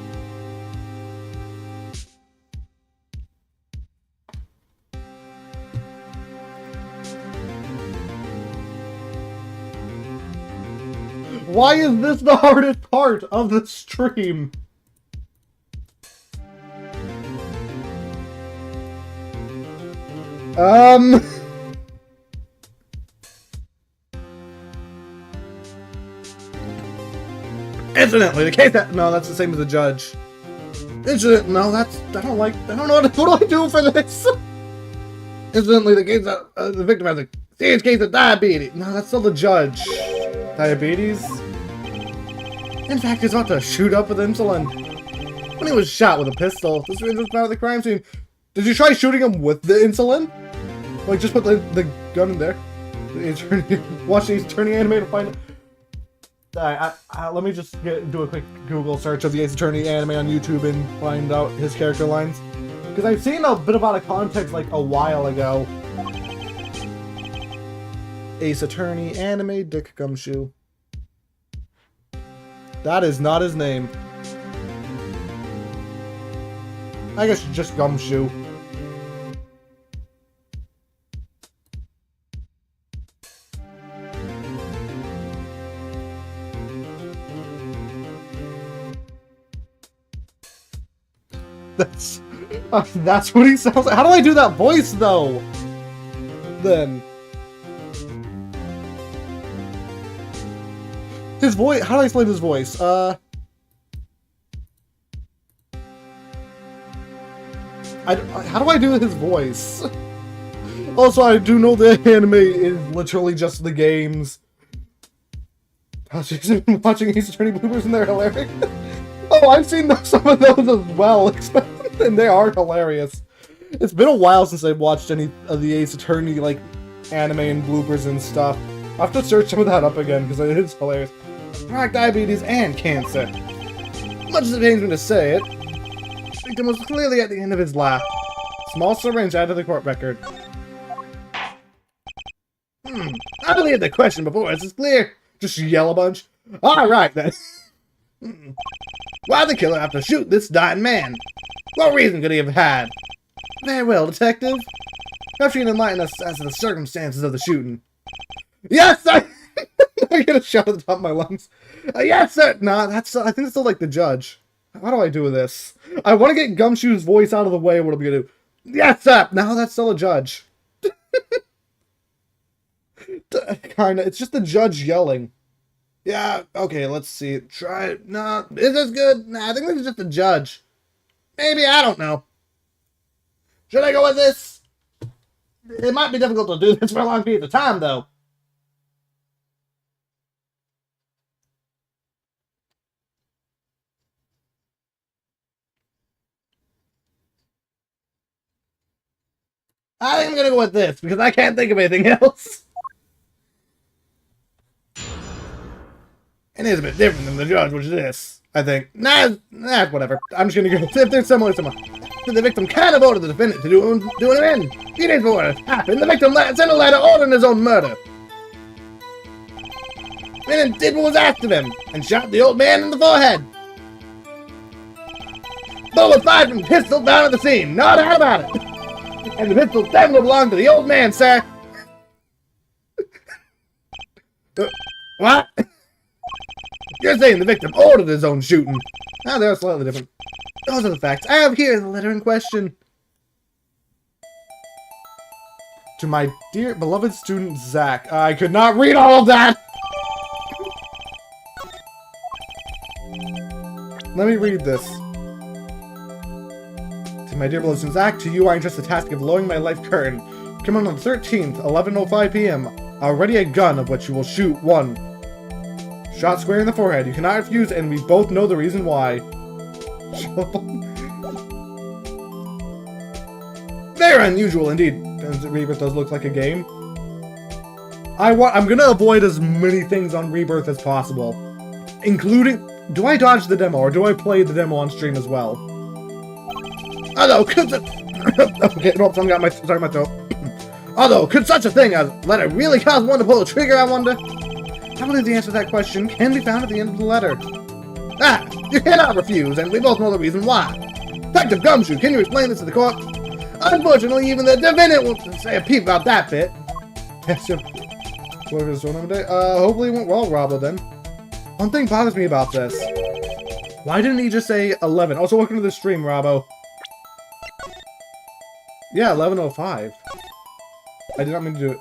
Why is this the hardest part of the stream? Incidentally, the case that... No, that's the same as the judge. No, that's... I don't know what do I do for this? Incidentally, the case that... the victim has a serious case of diabetes. No, that's still the judge. Diabetes? In fact, he's about to shoot up with insulin. When he was shot with a pistol, this was part of the crime scene. Did you try shooting him with the insulin? Like, just put the gun in there. Watch the Ace Attorney anime to find it. Let me just do a quick Google search of the Ace Attorney anime on YouTube and find out his character lines. Because I've seen a bit of out of context like a while ago. Ace Attorney anime Dick Gumshoe. That is not his name. I guess just Gumshoe. That's what he sounds like. How do I do that voice though? Then his voice. How do I explain his voice? How do I do his voice? Also, I do know the anime is literally just the games. Watching Ace Attorney bloopers and they're hilarious. Oh, I've seen some of those as well, and they are hilarious. It's been a while since I've watched any of the Ace Attorney, like, anime and bloopers and stuff. I'll have to search some of that up again, because it is hilarious. Chronic diabetes and cancer. Much as it pains me to say it, the victim was clearly at the end of his life. Small syringe added to the court record. I believe the question before us is clear. Just yell a bunch. Alright then. Why the killer have to shoot this dying man? What reason could he have had? Very well, detective. Perhaps you can enlighten us as to the circumstances of the shooting. Yes, I get a shot at the top of my lungs. Yes, sir. Nah, that's. I think it's still like the judge. How do I do this? I want to get Gumshoe's voice out of the way. What am I gonna do? Yes, sir. No, that's still a judge. Kinda. It's just the judge yelling. Yeah, okay, let's see. Try it. No, is this good? Nah, I think this is just a judge. Maybe, I don't know. Should I go with this? It might be difficult to do this for a long period of time, though. I think I'm gonna go with this, because I can't think of anything else. And it's a bit different than the judge, which is this, I think. Nah, whatever. I'm just gonna go. If they're similar, the victim kind of ordered the defendant to do an end. Few days before it happened, the victim sent a letter ordering his own murder. And then did what was asked of him, and shot the old man in the forehead. Bullet was fired from a pistol down at the scene, no doubt about it. And the pistol definitely belonged to the old man, sir. What? You're saying the victim ordered his own shooting. Now they're slightly different. Those are the facts. I have here the letter in question. To my dear beloved student Zach. I could not read all of that! Let me read this. To my dear beloved student Zach, to you I entrust the task of lowering my life curtain. Come on the 13th, 11:05 p.m. Already a gun of which you will shoot one. Shot square in the forehead. You cannot refuse, and we both know the reason why. Very unusual indeed. Rebirth does look like a game. I'm gonna avoid as many things on Rebirth as possible. Including... Do I dodge the demo, or do I play the demo on stream as well? Although, could... okay, nope, something got my... Sorry, my throat. Although, could such a thing as letter really cause one to pull a trigger, I wonder? I believe the answer to that question can be found at the end of the letter. Ah! You cannot refuse, and we both know the reason why. Detective Gumshoe, can you explain this to the court? Unfortunately, even the defendant won't say a peep about that bit. Yes, sir. What is your name today? Hopefully it went well, Robbo, then. One thing bothers me about this. Why didn't he just say 11? Also, welcome to the stream, Robbo. Yeah, 11:05. I did not mean to do it.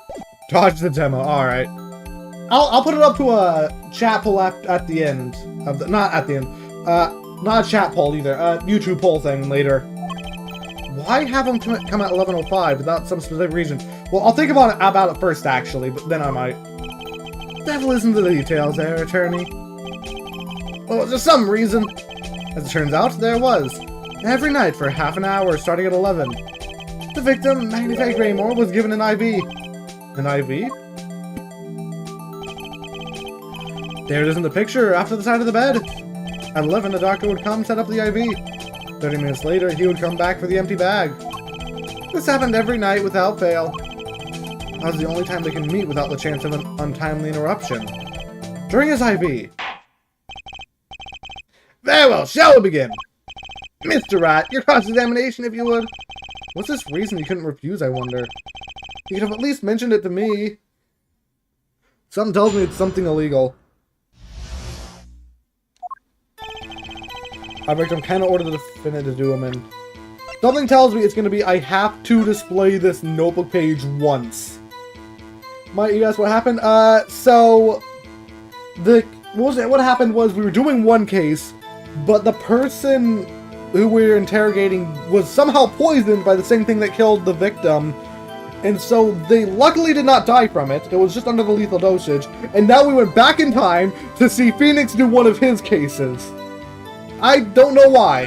Dodge the demo. Alright. I'll put it up to a chat poll at the end. Of the, not at the end. Not a chat poll either. YouTube poll thing later. Why have them come at 11:05 without some specific reason? Well, I'll think about it first, actually, but then I might. Devil isn't the details there, attorney. Well, there's some reason. As it turns out, there was. Every night for half an hour, starting at 11. The victim, Magnified Greymore, was given an IV. An IV? There it is in the picture, off to the side of the bed. At 11, the doctor would come set up the IV. 30 minutes later, he would come back for the empty bag. This happened every night without fail. That was the only time they can meet without the chance of an untimely interruption. During his IV. Very well, shall we begin? Mr. Rat, your cross-examination, if you would. What's this reason you couldn't refuse, I wonder? You could have at least mentioned it to me. Something tells me it's something illegal. Our victim kind of ordered the defendant to do him in. Something tells me it's going to be I have to display this notebook page once. Might you ask what happened? So... What happened was we were doing one case, but the person who we were interrogating was somehow poisoned by the same thing that killed the victim. And so they luckily did not die from it. It was just under the lethal dosage. And now we went back in time to see Phoenix do one of his cases. I don't know why.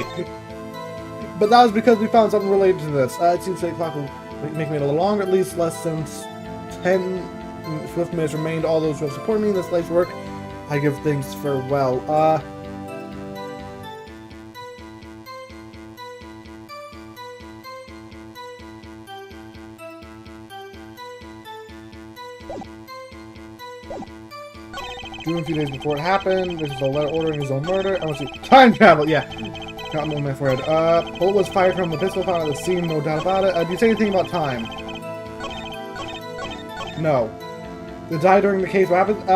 But that was because we found something related to this. It seems like the clock will make me a little longer, at least less than 10 swift minutes remained. All those who have supported me in this life's work, I give thanks farewell. A few days before it happened, this is a letter ordering his own murder. I want to see time travel. Yeah, got me on my forehead. Bullet was fired from the pistol found at the scene, no doubt about it. Do you say anything about time? No. They died during the case. What happened?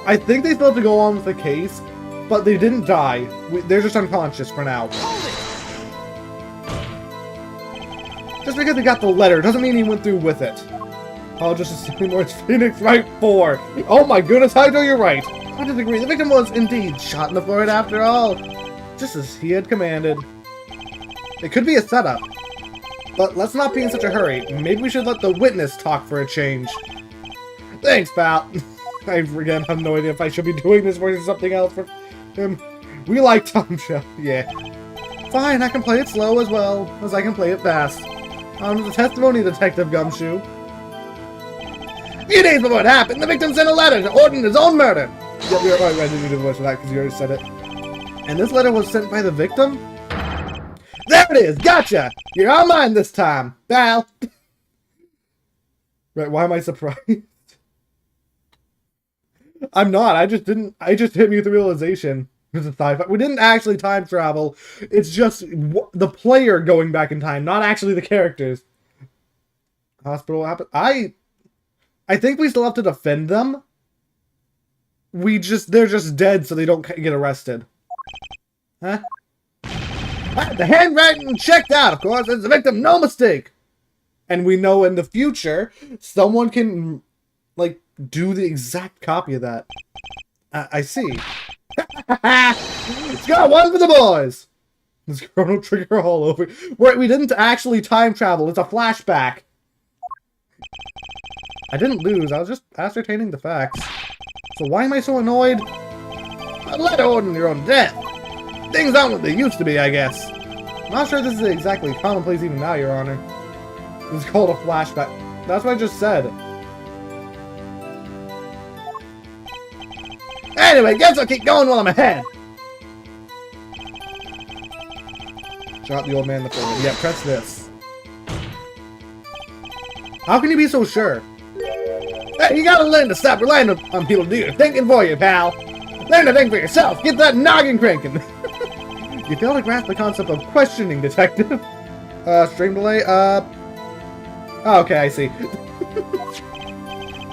I think they still have to go on with the case, but they didn't die. They're just unconscious for now. Just because they got the letter doesn't mean he went through with it. I'll just assume it's Phoenix Right 4. Oh my goodness, I know you're right. I disagree. The victim was indeed shot in the forehead after all. Just as he had commanded. It could be a setup. But let's not be in such a hurry. Maybe we should let the witness talk for a change. Thanks, pal. I again have no idea if I should be doing this versus something else for him. We like Tom Show. Yeah. Fine, I can play it slow as well as I can play it fast. On to the testimony, Detective Gumshoe. A few days before it happened, the victim sent a letter to ordering his own murder. Yep, you're right. I didn't do the voice for that because you already said it. And this letter was sent by the victim? There it is! Gotcha! You're on mine this time, pal! Right, why am I surprised? I'm not. I just hit me with the realization. It's a sci-fi. We didn't actually time travel. It's just the player going back in time, not actually the characters. Hospital happened. I think we still have to defend them. They're just dead so they don't get arrested. Huh? The handwriting checked out, of course. It's the victim, no mistake. And we know in the future, someone can, like, do the exact copy of that. I see. It's got one for the boys. There's Chrono Trigger all over. We didn't actually time travel. It's a flashback. I didn't lose. I was just ascertaining the facts. So why am I so annoyed? Let on your own death. Things aren't what they used to be, I guess. I'm not sure this is exactly commonplace even now, Your Honor. This is called a flashback. That's what I just said. Anyway, guess I'll keep going while I'm ahead. Shot the old man in the forehead. Yeah, press this. How can you be so sure? Hey, you gotta learn to stop relying on people to do your thinking for you, pal. Learn to think for yourself. Get that noggin cranking. You fail to grasp the concept of questioning, detective. Stream delay. Okay, I see.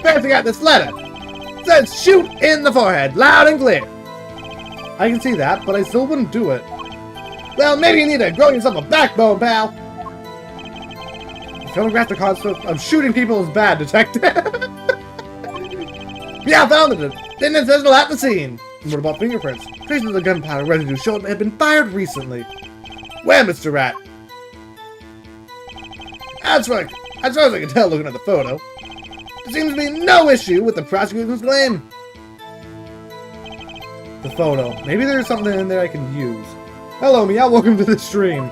First, I got this letter. It says shoot in the forehead, loud and clear. I can see that, but I still wouldn't do it. Well, maybe you need to grow yourself a backbone, pal. You fail to grasp the concept of shooting people is bad, detective. Yeah, I found it. Didn't sizzle at the scene. And what about fingerprints? Traces of the gunpowder residue showed it had been fired recently. Where, Mr. Rat? As far as I can tell looking at the photo, there seems to be no issue with the prosecution's claim. The photo. Maybe there's something in there I can use. Hello, Meow. Welcome to the stream.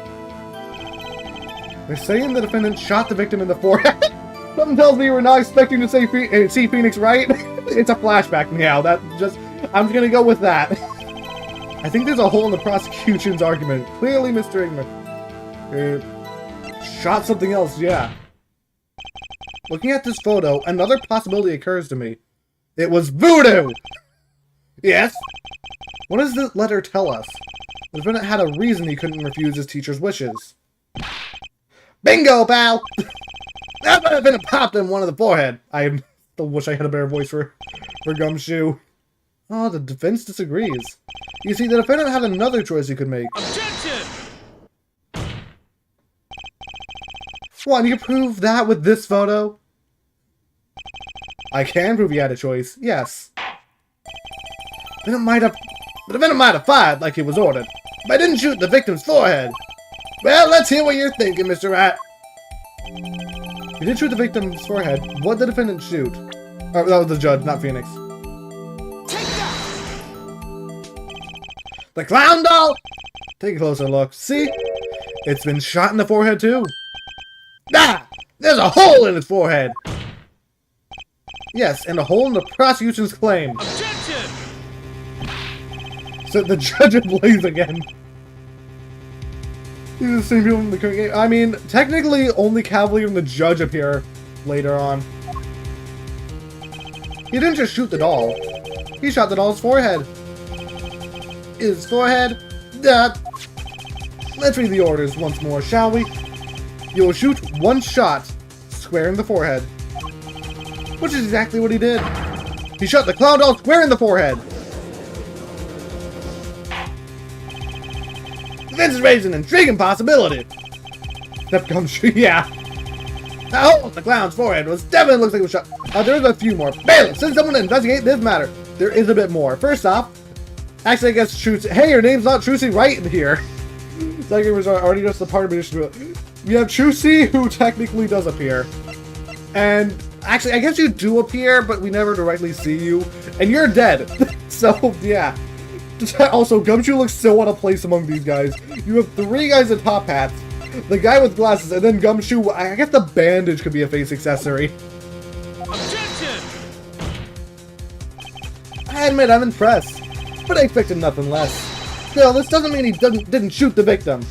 They're saying the defendant shot the victim in the forehead. Something tells me we're not expecting to see Phoenix, right? It's a flashback, Meow. I'm just gonna go with that. I think there's a hole in the prosecution's argument. Clearly, Mr. Ignorant. Shot something else, yeah. Looking at this photo, another possibility occurs to me. It was voodoo! Yes? What does this letter tell us? The defendant had a reason he couldn't refuse his teacher's wishes. Bingo, pal! That might have been a popped in one of the forehead. I still wish I had a better voice for Gumshoe. Oh, the defense disagrees. You see, the defendant had another choice he could make. Objection! What, you can prove that with this photo? I can prove he had a choice, yes. The defendant might have fired like he was ordered, but I didn't shoot the victim's forehead. Well, let's hear what you're thinking, Mr. Rat. He did shoot the victim's forehead. What did the defendant shoot? Oh, that was the judge, not Phoenix. Take that! The clown doll? Take a closer look. See? It's been shot in the forehead, too. Ah! There's a hole in his forehead! Yes, and a hole in the prosecution's claim. Objection! So the judge ablaze again. These are the same people in the current game. I mean, technically, only Cavalier and the judge appear later on. He didn't just shoot the doll. He shot the doll's forehead. His forehead? Let's read the orders once more, shall we? You will shoot one shot, square in the forehead. Which is exactly what he did. He shot the clown doll square in the forehead. This is raising an intriguing possibility. Step Gumshoe, yeah. That hole in the clown's forehead definitely looks like it was shot. There's a few more. Bailiff, send someone to investigate this matter. There is a bit more. First off, actually, I guess Trucy. Hey, your name's not Trucy right in here. Second was already just the part of it. We have Trucy, who technically does appear. And actually, I guess you do appear, but we never directly see you. And you're dead. So, yeah. Also, Gumshoe looks so out of place among these guys. You have three guys in top hats, the guy with glasses, and then Gumshoe. I guess the bandage could be a face accessory. Objection! I admit I'm impressed, but I expected nothing less. Still, this doesn't mean he didn't shoot the victim.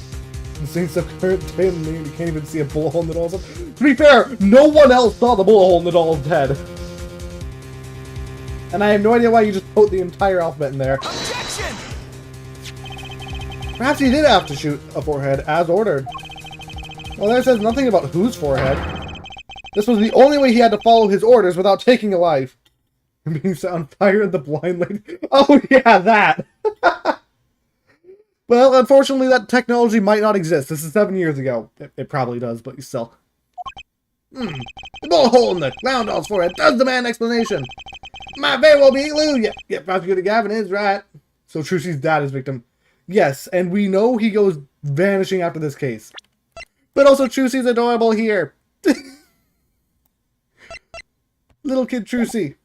Since the current day in the name, you can't even see a bullet hole in the doll's head. To be fair, no one else saw the bullet hole in the doll's head. And I have no idea why you just put the entire alphabet in there. Objection! Perhaps he did have to shoot a forehead, as ordered. Well, that says nothing about whose forehead. This was the only way he had to follow his orders without taking a life. Being set on fire in the blind lady. Oh yeah, that! Well, unfortunately, that technology might not exist. This is 7 years ago. It probably does, but still. The bullet hole in the clown doll's forehead does demand an explanation. Might very well be a clue. Yeah, Prosecutor Gavin is right. So Trucy's dad is victim. Yes, and we know he goes vanishing after this case. But also Trucy's adorable here. Little kid Trucy.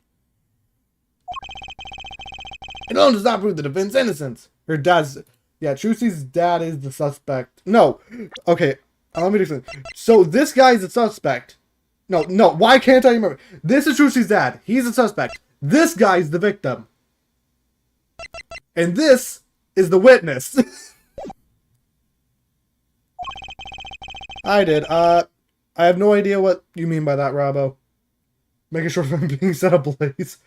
It alone does not prove the defendant's innocence. Her dad's... Yeah, Trucy's dad is the suspect. No. Okay, let me explain. So this guy's the suspect. No, why can't I remember? This is Trucy's dad. He's the suspect. This guy's the victim. And this is the witness. I did. I have no idea what you mean by that, Robbo. Making sure I'm being set ablaze.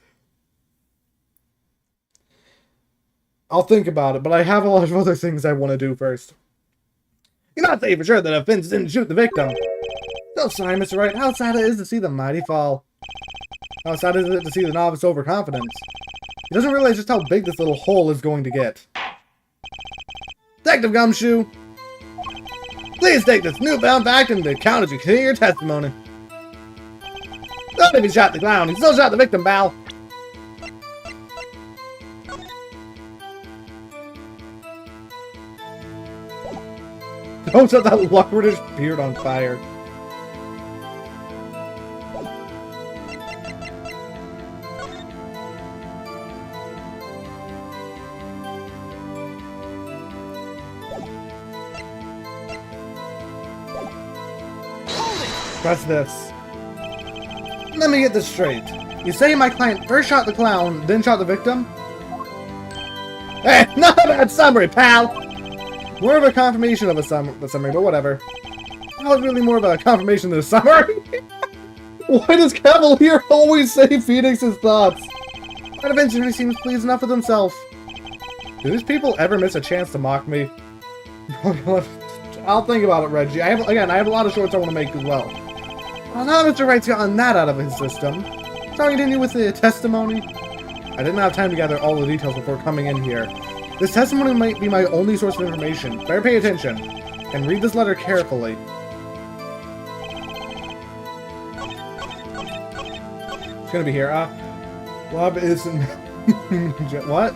I'll think about it, but I have a lot of other things I want to do first. You're not saying for sure that the offense didn't shoot the victim. So sorry, Mr. Wright. How sad it is to see the mighty fall. How sad is it to see the novice overconfidence. He doesn't realize just how big this little hole is going to get. Detective Gumshoe! Please take this newfound fact into account as you hear your testimony. Not if he shot the clown, he still shot the victim, pal. Don't set that Luckredish beard on fire. Press this. Let me get this straight. You say my client first shot the clown, then shot the victim? Eh, not a bad summary, pal! More of a confirmation of a summary, but whatever. That was really more of a confirmation than a summary. Why does Cavalier always say Phoenix's thoughts? That eventually seems pleased enough with himself. Do these people ever miss a chance to mock me? I'll think about it, Reggie. I have a lot of shorts I want to make as well. Well, now Mr. Wright's gotten that out of his system. Shall we continue with the testimony? I didn't have time to gather all the details before coming in here. This testimony might be my only source of information. Better pay attention. And read this letter carefully. It's gonna be here. Love isn't... What?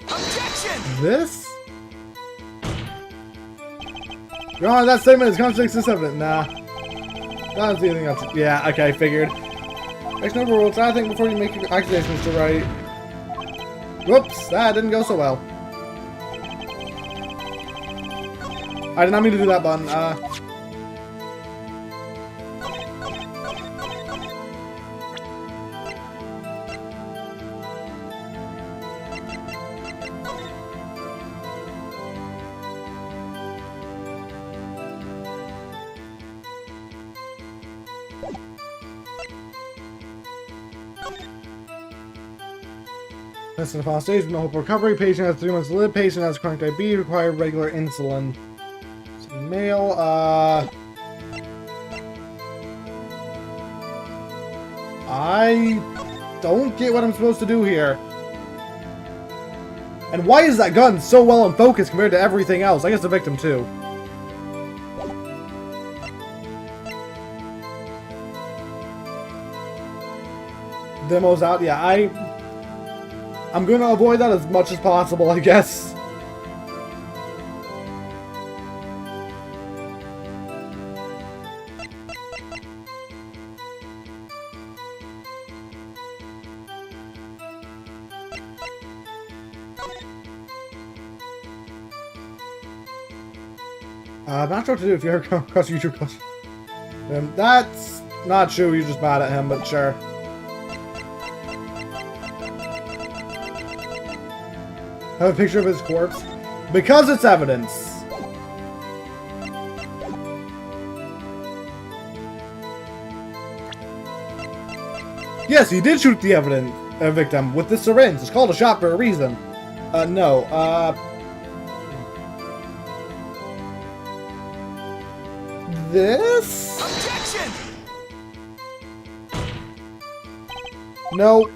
Objection! This? Your Honor, that statement is contradicts this evidence. Nah. I don't see anything else. Yeah, okay, figured. Next number rules. I think before you make your accusation, Mr. Wright. Whoops, that didn't go so well. I did not mean to do that button. Listen, upon stage with no hope of recovery. Patient has 3 months to live. Patient has chronic diabetes. Require regular insulin. So male, I don't get what I'm supposed to do here. And why is that gun so well in focus compared to everything else? I guess the victim too. Demo's out. Yeah, I'm going to avoid that as much as possible, I guess. I'm not sure what to do if you ever come across YouTube clips. That's not true, you're just mad at him, but sure. Have a picture of his corpse? Because it's evidence. Yes, he did shoot the victim with this syringe. It's called a shot for a reason. No, This? Objection! No.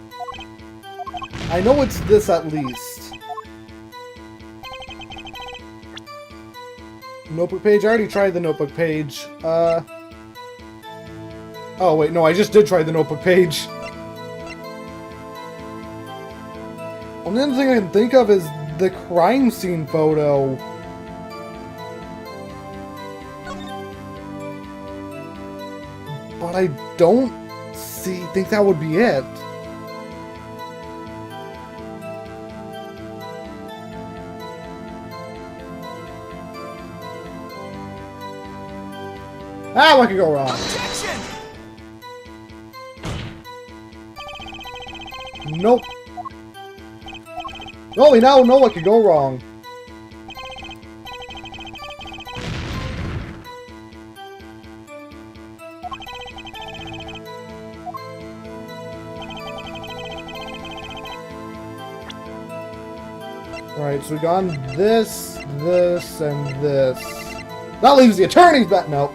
I know it's this at least. Notebook page? I already tried the notebook page. Oh wait, no, I just did try the notebook page. Only other thing I can think of is the crime scene photo. But I don't think that would be it. Ah, what could go wrong? Objection! Nope. Oh, we now know what could go wrong. Alright, so we got this, this, and this. That leaves the attorney's bet. Nope.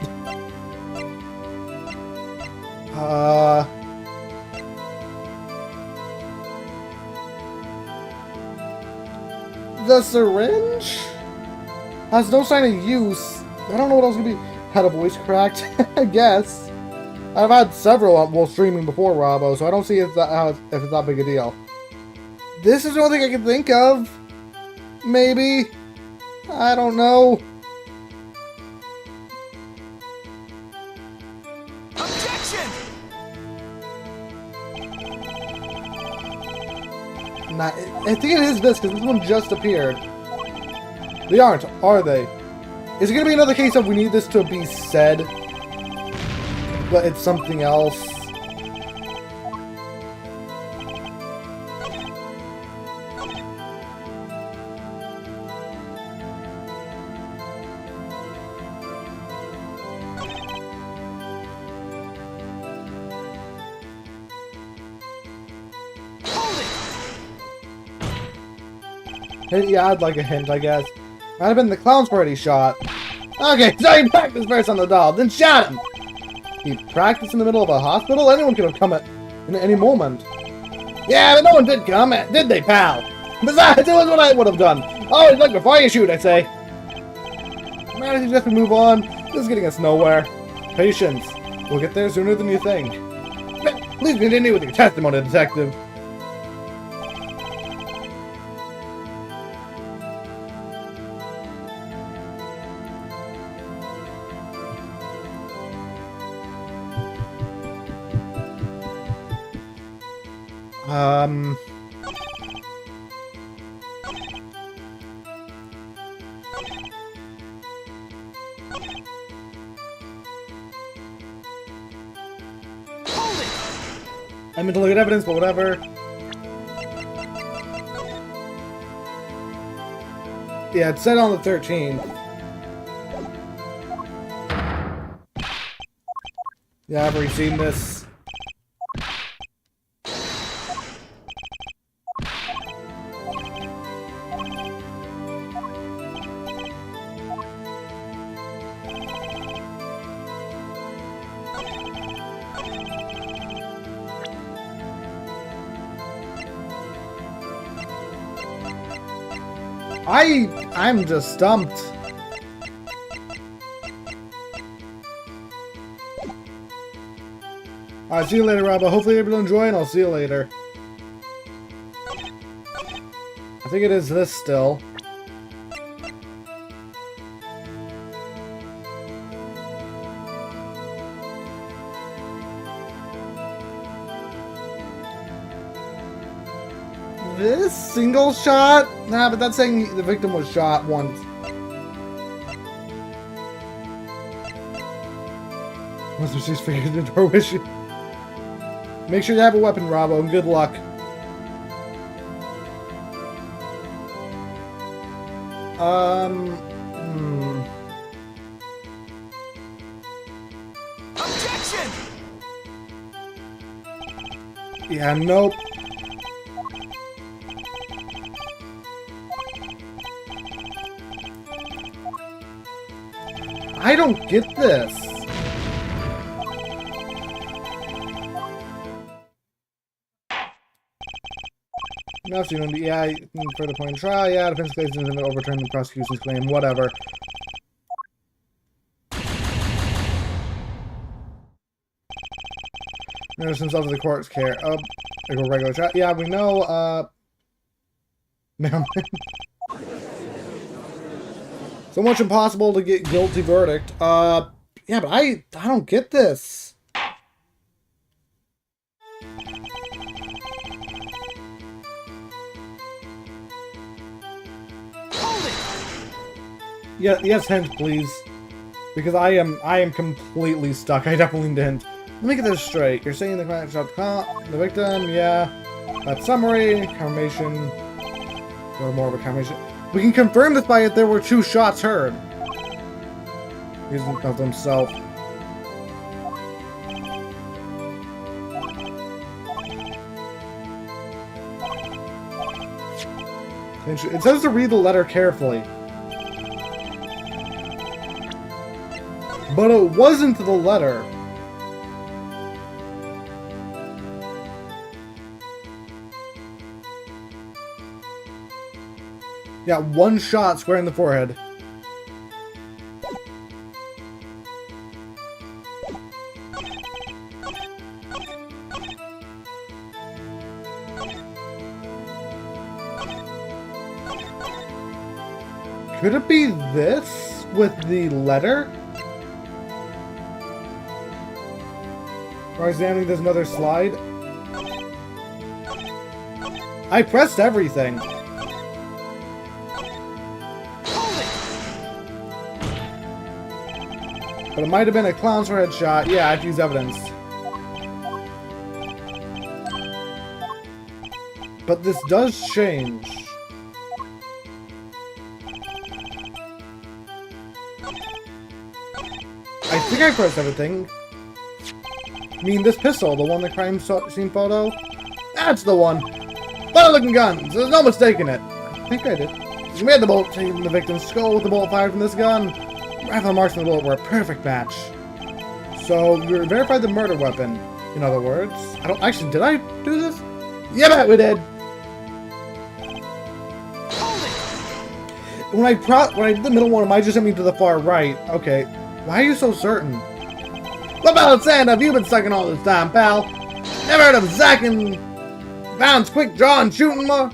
The syringe has no sign of use. I don't know what else could be. Had a voice cracked, I guess. I've had several while streaming before, Robbo, so I don't see if it's that big a deal. This is the only thing I can think of. Maybe. I don't know. Objection! Nah, I think it is this, because this one just appeared. They aren't, are they? Is it going to be another case of we need this to be said, but it's something else? Yeah, I'd like a hint, I guess. Might have been the clown's party shot. Okay, so he practiced first on the doll, then shot him! He practiced in the middle of a hospital? Anyone could have come at in any moment. Yeah, but no one did come, did they, pal? Besides, it was what I would have done. Always look before you shoot, I say. Man, you just have to move on. This is getting us nowhere. Patience. We'll get there sooner than you think. Please continue with your testimony, detective. I meant to look at evidence, but whatever. Yeah, it said on the 13th. Yeah, I've already seen this. I'm just stumped. Alright, see you later, Rob. Hopefully you're able to enjoy, and I'll see you later. I think it is this still. This single shot? Nah, but that's saying the victim was shot once. Must have just figured the door with you. Make sure you have a weapon, Robbo, and good luck. Objection! Yeah, nope. I don't get this. No, so you don't. Yeah, for the point of trial. Yeah, defense case doesn't overturn the prosecution's claim. Whatever. Notice himself to the court's care. They go regular trial. Yeah, we know. Man. So much impossible to get guilty verdict. Yeah, but I don't get this. Hold it! Yeah, yes, hint, please. Because I am completely stuck. I definitely didn't. Let me get this straight. You're saying the client shot the victim, yeah. That summary, confirmation. Or more of a confirmation. We can confirm this by if there were 2 shots heard. Using of himself. It says to read the letter carefully. But it wasn't the letter. Yeah, 1 shot square in the forehead. Could it be this with the letter? Or examining there's another slide? I pressed everything. But it might have been a clown's forehead shot. Yeah, I have to use evidence. But this does change. I think I pressed everything. I mean, this pistol, the one in the crime scene photo? That's the one! Better-looking guns! There's no mistaking it! I think I did. We made the bullet taken from the victim's skull with the bullet fired from this gun. Rifle marks on the bullet were a perfect match. So, we verified the murder weapon. In other words, I don't actually, did I do this? Yeah, bet we did! When I did the middle one, it might just send me to the far right. Okay. Why are you so certain? What about Santa? Have you been sucking all this time, pal? Never heard of Zack and Bounce quick draw and shooting more?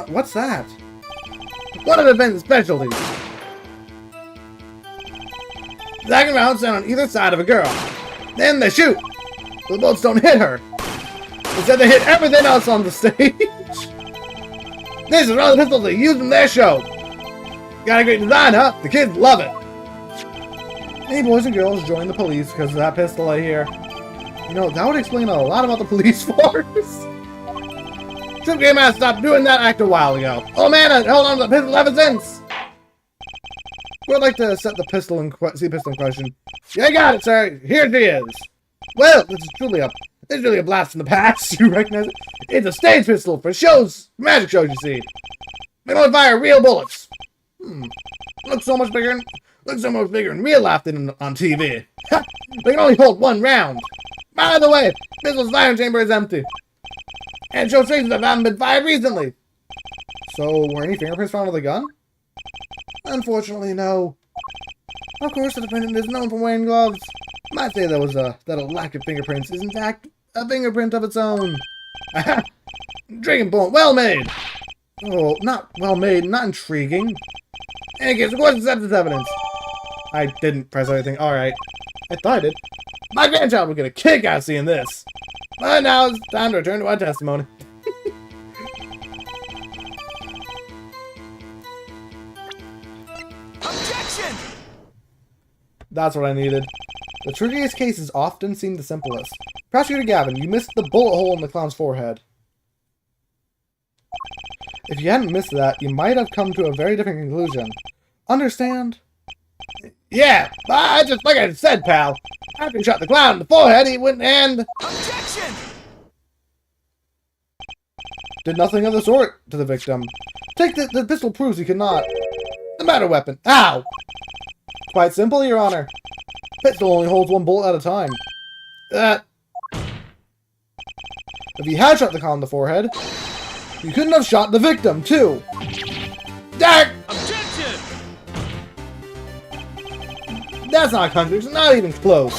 What's that? What are the Ben's specialties? Zack and Bounce stand on either side of a girl. Then they shoot. The bullets don't hit her. Instead they hit everything else on the stage. These are all the pistols they use in their show. Got a great design, huh? The kids love it. Many boys and girls join the police because of that pistol I hear. You know, that would explain a lot about the police force. Some game man stopped doing that act a while ago. Oh man, I held on to the pistol ever since. Would like to set the pistol in question. Yeah, I got it, sir. Here she is. Well, this is truly a blast from the past. You recognize it? It's a stage pistol for shows, magic shows, you see. They don't fire real bullets. Looks so much bigger in real life than on TV. They can only hold 1 round. By the way, pistol's firing chamber is empty. And shows traces that haven't been fired recently. So, were any fingerprints found on the gun? Unfortunately, no. Of course, the defendant is known for wearing gloves. Might say that a lack of fingerprints is in fact a fingerprint of its own. Dragon point, well made. Oh, not well made, not intriguing. In any case, of course, accept this evidence. I didn't press anything. Alright. I thought I did. My grandchild will get a kick out of seeing this. But now it's time to return to our testimony. Objection! That's what I needed. The trickiest cases often seem the simplest. Prosecutor Gavin, you missed the bullet hole in the clown's forehead. If you hadn't missed that, you might have come to a very different conclusion. Understand? Yeah, I just like I said, pal. After he shot the clown in the forehead, he went and... Objection! Did nothing of the sort to the victim. Take the pistol proves he cannot. The matter weapon. Ow! Quite simple, Your Honor. Pistol only holds 1 bullet at a time. If he had shot the clown in the forehead, you couldn't have shot the victim, too. Dark! Objection! That's not a contradiction, not even close.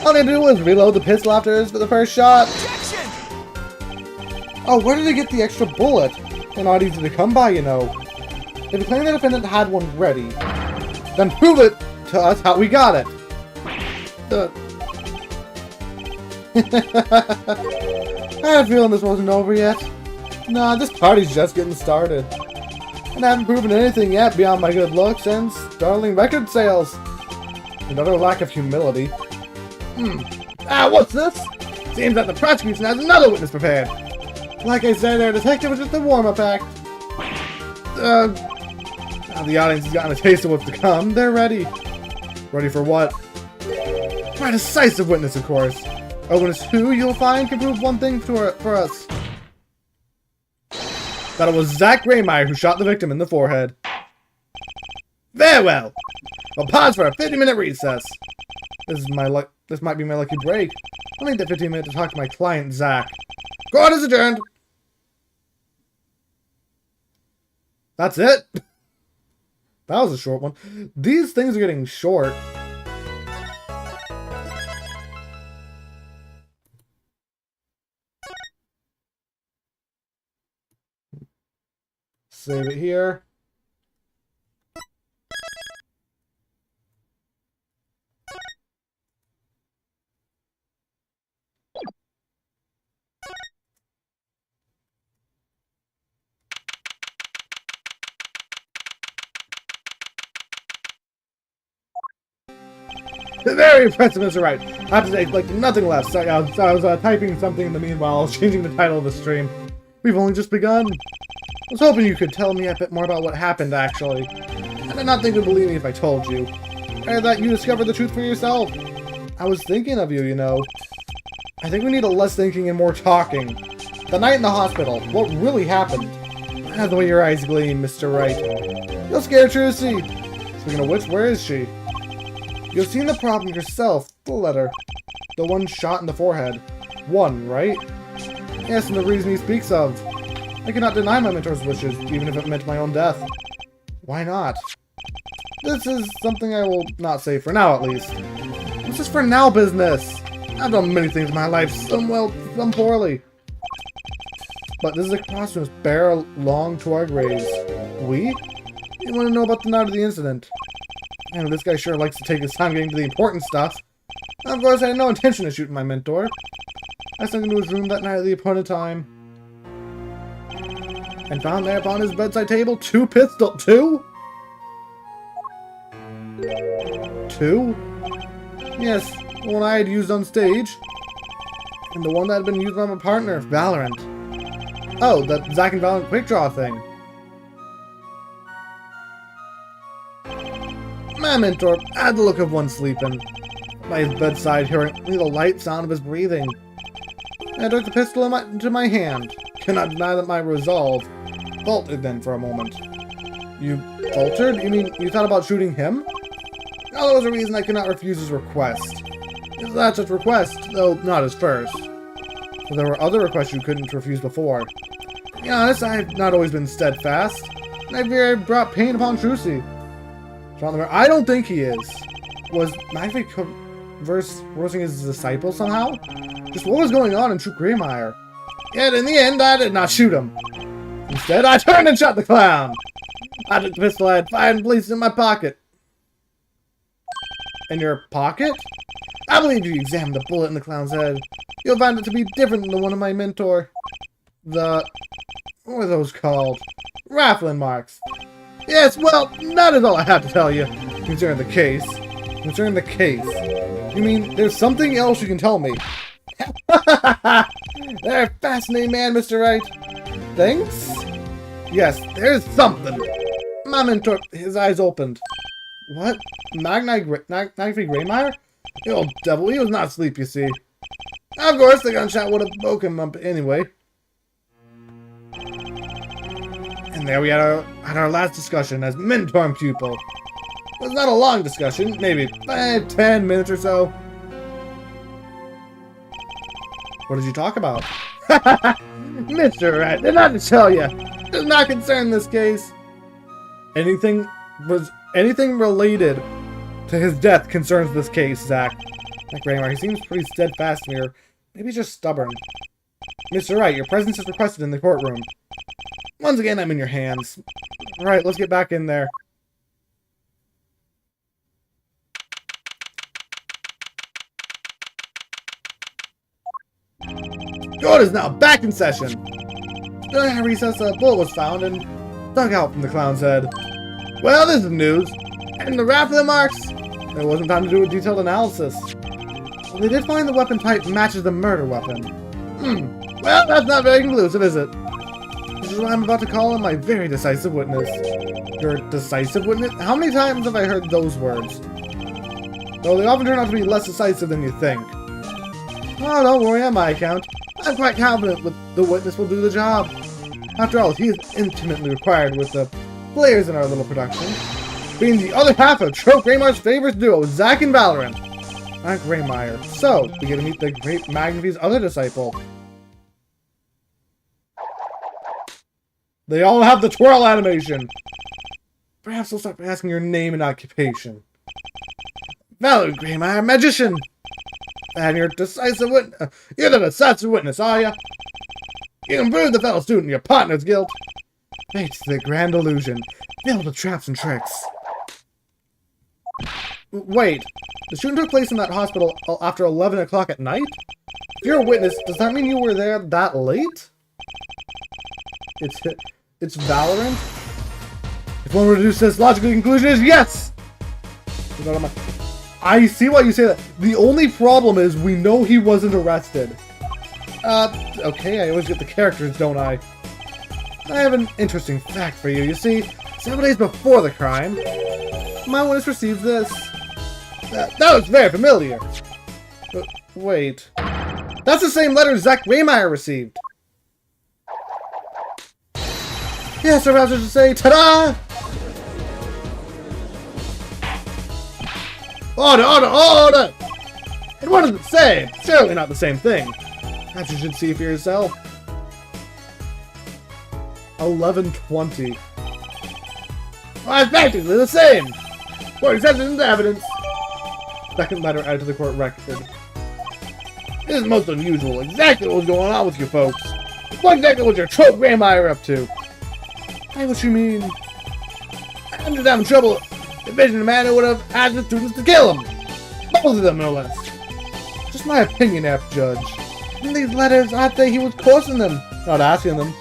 All they had to do was reload the pistol after the first shot. Objection! Oh, where did they get the extra bullet? They're not easy to come by, you know. If you claim the defendant had one ready, then prove it to us how we got it. I have a feeling this wasn't over yet. Nah, this party's just getting started. And I haven't proven anything yet beyond my good looks and startling record sales. Another lack of humility. What's this? Seems that the prosecution has another witness prepared. Like I said, our detective was just a warm-up act. Now the audience has gotten a taste of what's to come. They're ready. Ready for what? For a decisive witness, of course. A witness who, you'll find, can prove one thing for us. That it was Zach Graymeyer who shot the victim in the forehead. Very well. We'll pause for a 50-minute recess. This might be my lucky break. I'll need that 15 minutes to talk to my client, Zach. Court is adjourned. That's it? That was a short one. These things are getting short. Save it here. Very impressive, Mr. Wright. I have to say, like, nothing left. Sorry, I was typing something in the meanwhile. I was changing the title of the stream. We've only just begun. I was hoping you could tell me a bit more about what happened, actually. I did not think you'd believe me if I told you. I thought you discovered the truth for yourself. I was thinking of you, you know. I think we need a less thinking and more talking. The night in the hospital, what really happened? The way your eyes gleam, Mr. Wright. You'll scare Trucy. Speaking of which, where is she? You've seen the problem yourself, the letter. The one shot in the forehead. One, right? Yes, and the reason he speaks of. I cannot deny my mentor's wishes, even if it meant my own death. Why not? This is something I will not say for now, at least. It's just for now business. I've done many things in my life, some well, some poorly. But this is a cross we must bear along to our graves. We? You want to know about the night of the incident? Man, this guy sure likes to take his time getting to the important stuff. Of course, I had no intention of shooting my mentor. I snuck into his room that night at the appointed time. And found there upon his bedside table two? Two? Yes, the one I had used on stage. And the one that had been used by my partner, Valorant. Oh, that Zack and Valorant quick draw thing. My mentor had the look of one sleeping. By his bedside, hearing only the light sound of his breathing. I took the pistol into my hand. Cannot deny that my resolve faltered then for a moment. You faltered? You mean you thought about shooting him? No, there was a reason I could not refuse his request. His last such request, though not his first. But there were other requests you couldn't refuse before. To be honest, I have not always been steadfast, and I fear I brought pain upon Trucy. I don't think he is. Was Magnific conversing his disciple somehow? Just what was going on in True Graymeyer? Yet in the end, I did not shoot him. Instead, I turned and shot the clown. I took the pistol I had fired and placed it in my pocket. In your pocket? I believe if you examine the bullet in the clown's head, you'll find it to be different than the one of my mentor. What are those called? Raffling marks. Yes, well, that is all I have to tell you concerning the case. Concerning the case. You mean there's something else you can tell me? They're a fascinating man, Mr. Wright. Thanks? Yes, there's something. My mentor, his eyes opened. What? Magnific Graymeyer? The old devil, he was not asleep, you see. Of course, the gunshot would have woken him up anyway. And there we had our last discussion as mentor and pupil. It was not a long discussion, maybe 5-10 minutes or so. What did you talk about? Mr. Wright, did not tell you. Does not concern this case. Anything related to his death concerns this case, Zach. Like Graymeyer, he seems pretty steadfast here. Maybe he's just stubborn. Mr. Wright, your presence is requested in the courtroom. Once again, I'm in your hands. Right, let's get back in there. Court is now back in session. During a recess, a bullet was found and dug out from the clown's head. Well, this is news. And the raft of the marks. There wasn't time to do a detailed analysis. Well, they did find the weapon type matches the murder weapon. Well, that's not very conclusive, is it? This is why I'm about to call in my very decisive witness. Your decisive witness? How many times have I heard those words? Though they often turn out to be less decisive than you think. Oh, don't worry on my account. I'm quite confident the witness will do the job. After all, he is intimately required with the players in our little production, being the other half of Trope Graymire's favorite duo, Zack and Valorant. I'm Graymire. So, we get to meet the great Magnafy's other disciple. They all have the twirl animation. Perhaps we'll start by asking your name and occupation. Valorant Graymire, magician. And you're decisive witness. You're the decisive witness, are ya? You can prove the fellow student your partner's guilt. Fate's the grand illusion, filled with traps and tricks. Wait, the shooting took place in that hospital after 11 o'clock at night? If you're a witness, does that mean you were there that late? It's Valorant? If one were to reduce this, logical conclusion is yes! I see why you say that. The only problem is we know he wasn't arrested. Okay, I always get the characters, don't I? I have an interesting fact for you. You see, 7 days before the crime, my witness receives this. That was very familiar. Wait. That's the same letter Zack Raymire received. Yes, or rather to say, ta-da! Order, order, order! And what does it say? Certainly not the same thing. Perhaps you should see for yourself. 11:20. Well, it's practically the same. Court accepted into evidence. Second letter added to the court record. This is most unusual. Exactly what was going on with you folks. What exactly was your Trope Graymire up to? Hey, what you mean? I'm just having trouble envisioning a man who would have asked the students to kill him. Both of them, no less. Just my opinion, F. Judge. In these letters, aren't they? He was coercing them, not asking them.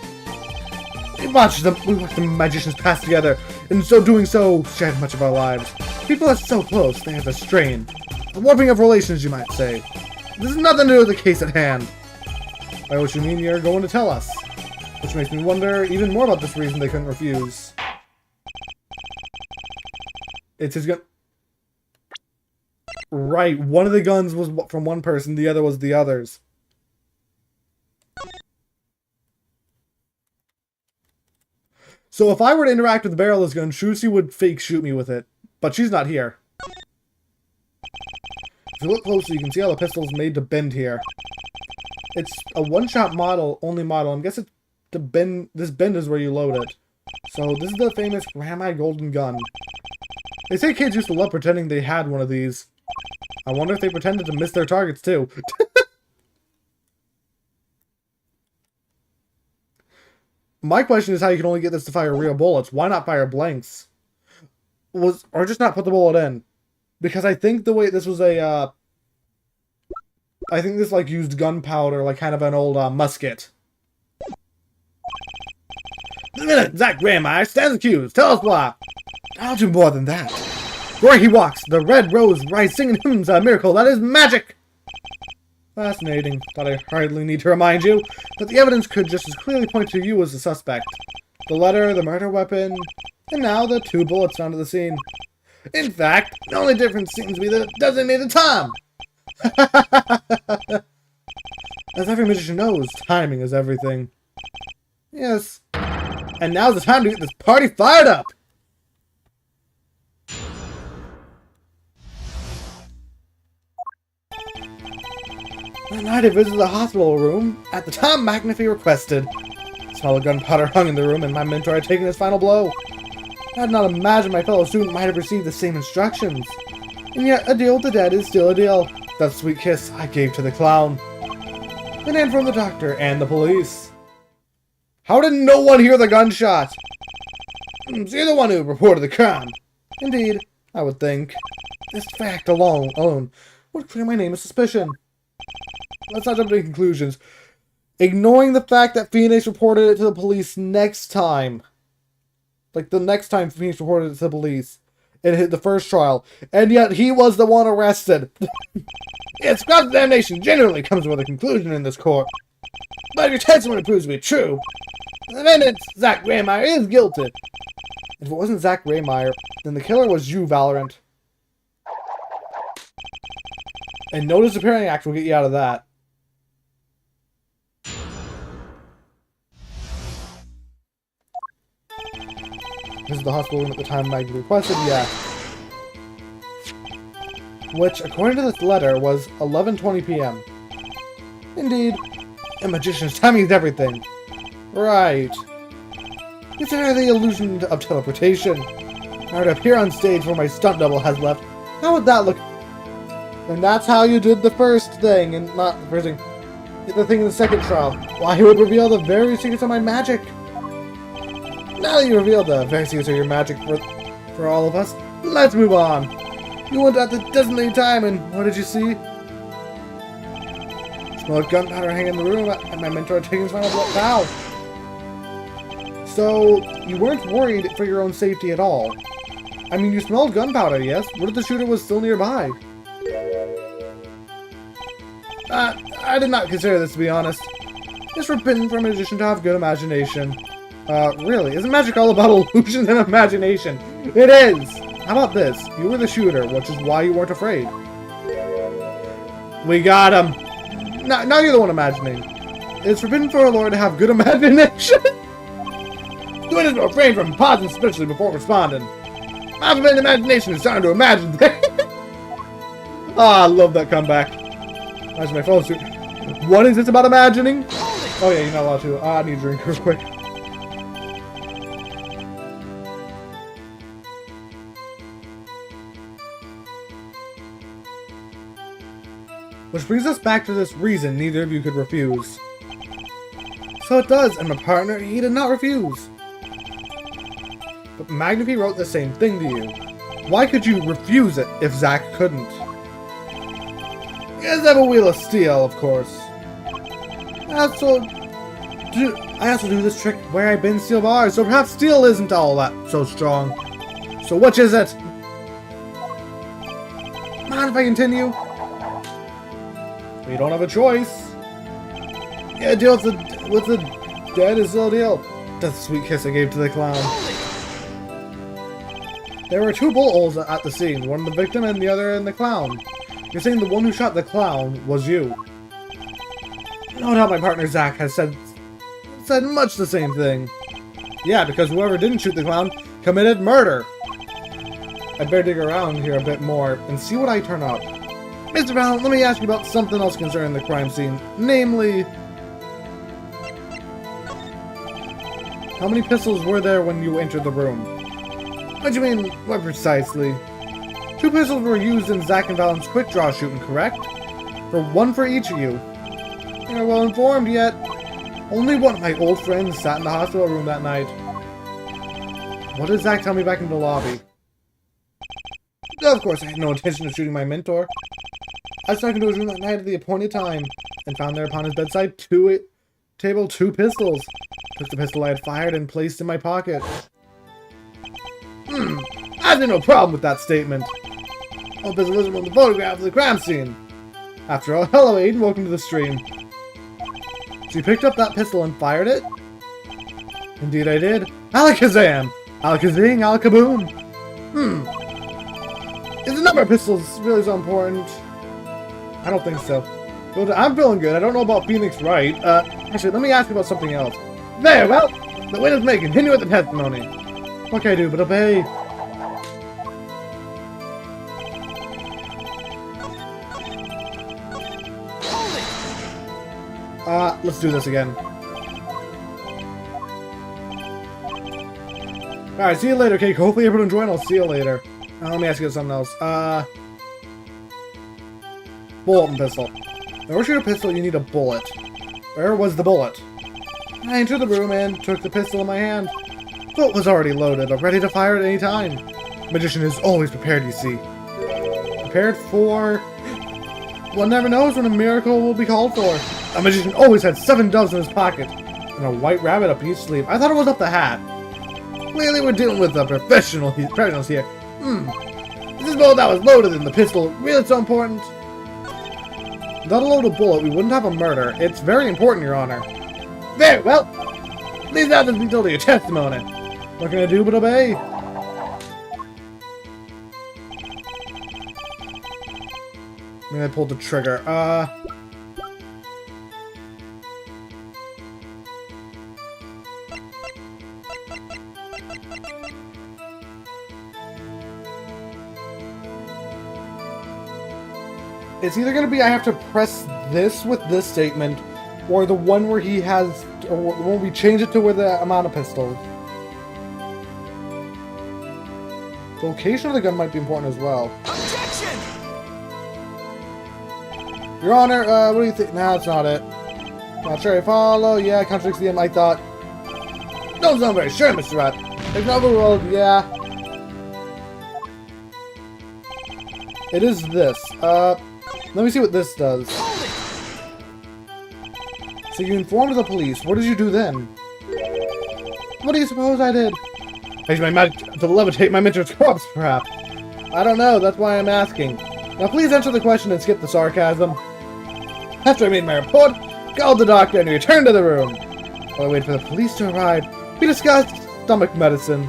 We watched the magicians pass together, and so doing so, shared much of our lives. People are so close, they have a strain. A warping of relations, you might say. This has nothing to do with the case at hand. By what you mean you're going to tell us. Which makes me wonder even more about this reason they couldn't refuse. It's his gun. Right, one of the guns was from one person, the other was the other's. So if I were to interact with the barrel of this gun, Shusi would fake shoot me with it. But she's not here. If you look closely, you can see how the pistol's made to bend here. It's a one-shot model, only model. I'm guessing to bend. This bend is where you load it. So this is the famous Ramai Golden Gun. They say kids used to love pretending they had one of these. I wonder if they pretended to miss their targets too. My question is how you can only get this to fire real bullets. Why not fire blanks? Or just not put the bullet in? Because I think the way this was a, I think this like used gunpowder, like kind of an old musket. The minute Zack Graymire stands accused. Tell us why. I'll do more than that. Where he walks, the red rose rise singing hymns a miracle that is magic. Fascinating. Thought I hardly need to remind you that the evidence could just as clearly point to you as the suspect. The letter, the murder weapon, and now the 2 bullets found at the scene. In fact, the only difference seems to be the designated time. As every magician knows, timing is everything. Yes. And now's the time to get this party fired up! That night I visited the hospital room at the time Magnafy requested. A smell of gunpowder hung in the room and my mentor had taken his final blow. I had not imagined my fellow student might have received the same instructions. And yet, a deal with the dead is still a deal. That sweet kiss I gave to the clown. And in from the doctor and the police. How did no one hear the gunshot? So you're the one who reported the crime. Indeed, I would think. This fact alone would clear my name of suspicion. Let's not jump to conclusions. Ignoring the fact that Phoenix reported it to the police next time. Like the next time Phoenix reported it to the police. It hit the first trial. And yet he was the one arrested. Yes, cross-examination generally comes with a conclusion in this court. But if your testimony proves to be true, the defendant, Zach Raymeyer, is guilty. If it wasn't Zach Raymeyer, then the killer was you, Valorant. And no disappearing act will get you out of that. This is the hospital room at the time Maggie requested, yeah. Which, according to this letter, was 11:20 p.m. Indeed. A magician's timing is everything. Right. Consider the illusion of teleportation. I would appear on stage where my stunt double has left. How would that look? And that's how you did the first thing, and not the first thing. The thing in the second trial. Why, it would reveal the very secrets of my magic. Now that you revealed the very secrets of your magic for all of us, let's move on. You went at the designated time, and what did you see? Smelled gunpowder hanging in the room, and my mentor taking his final bow. So, you weren't worried for your own safety at all. I mean, you smelled gunpowder, yes? What if the shooter was still nearby? I did not consider this, to be honest. It's forbidden for a magician to have good imagination. Really? Isn't magic all about illusions and imagination? It is! How about this? You were the shooter, which is why you weren't afraid. We got him! Now you're the one imagining. It's forbidden for a lawyer to have good imagination. Doing it to refrain from pausing especially before responding. My forbidden imagination is trying to imagine things. I love that comeback. That's my phone suit. What is this about imagining? Oh yeah, you're not allowed to. I need a drink real quick. Which brings us back to this reason neither of you could refuse. So it does, and my partner, he did not refuse. But Magnify wrote the same thing to you. Why could you refuse it if Zach couldn't? Because I have a wheel of steel, of course. I also do this trick where I bend steel bars, so perhaps steel isn't all that so strong. So which is it? Mind if I continue? We don't have a choice. Yeah, deal with the dead is still a deal. That's a sweet kiss I gave to the clown. There were two bullet holes at the scene, one in the victim and the other in the clown. You're saying the one who shot the clown was you. No doubt my partner Zach has said much the same thing. Yeah, because whoever didn't shoot the clown committed murder. I'd better dig around here a bit more and see what I turn up. Mr. Brown, let me ask you about something else concerning the crime scene. Namely, how many pistols were there when you entered the room? What do you mean, what precisely? 2 pistols were used in Zach and Valen's quick draw shooting, correct? One for each of you. You're well informed, yet only one of my old friends sat in the hospital room that night. What did Zach tell me back in the lobby? Of course, I had no intention of shooting my mentor. I snuck into his room that night at the appointed time, and found there upon his bedside 2 pistols. Took the pistol I had fired and placed in my pocket. I have no problem with that statement. All pistol is on the photograph of the crime scene. After all, hello Aiden, welcome to the stream. So you picked up that pistol and fired it? Indeed I did. Alakazam! Alakazing, Alakaboom! Is the number of pistols really so important? I don't think so. But I'm feeling good. I don't know about Phoenix Wright. Actually, let me ask you about something else. There, well, the witness may continue with the testimony. What can I do but obey? Let's do this again. Alright, see you later, Cake. Hopefully everyone enjoyed, and I'll see you later. Let me ask you something else. Bullet and pistol. In order to shoot a pistol, you need a bullet. Where was the bullet? I entered the room and took the pistol in my hand. Bolt was already loaded, but ready to fire at any time. Magician is always prepared, you see. Prepared for... One never knows when a miracle will be called for. A magician always had 7 doves in his pocket, and a white rabbit up each sleeve. I thought it was up the hat. Clearly we're dealing with a professionals here. This bolt that was loaded in the pistol, really so important? Without a loaded bullet, we wouldn't have a murder. It's very important, Your Honor. Very well. Please have this be told to your testimony. What can I do but obey? I pulled the trigger. It's either going to be I have to press this with this statement, or the one where he has, or when we change it to with the amount of pistols. The location of the gun might be important as well. Objection! Your Honor, what do you think? No, that's not it. Not sure I follow. Yeah, contradicts the end, I thought. Don't sound very sure, Mr. Rat. There's no overruled, yeah. It is this. Let me see what this does. So you informed the police. What did you do then? What do you suppose I did? I used my magic to levitate my mentor's corpse, perhaps. I don't know, that's why I'm asking. Now please answer the question and skip the sarcasm. After I made my report, called the doctor and returned to the room. While I waited for the police to arrive, we discussed stomach medicine.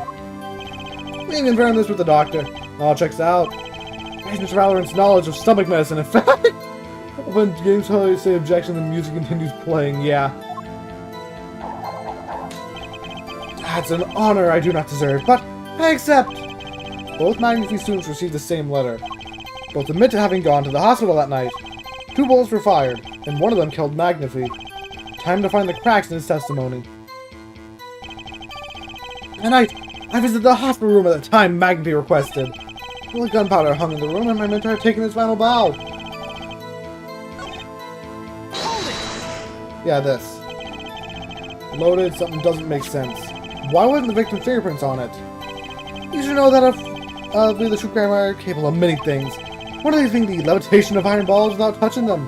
We confirmed this with the doctor. All checks out. Mr. Valorant's knowledge of stomach medicine, in fact. When games say objection, the music continues playing, yeah. That's an honor I do not deserve, but I accept. Both Magnifi students received the same letter. Both admit to having gone to the hospital that night. 2 bullets were fired, and one of them killed Magnifi. Time to find the cracks in his testimony. That night, I visited the hospital room at the time Magnifi requested. The gunpowder hung in the room, and my mentor had taken his final bow. Yeah, this. Loaded, something doesn't make sense. Why wasn't the victim's fingerprints on it? You should know that if the true crime are capable of many things. What do they think, the levitation of iron balls without touching them?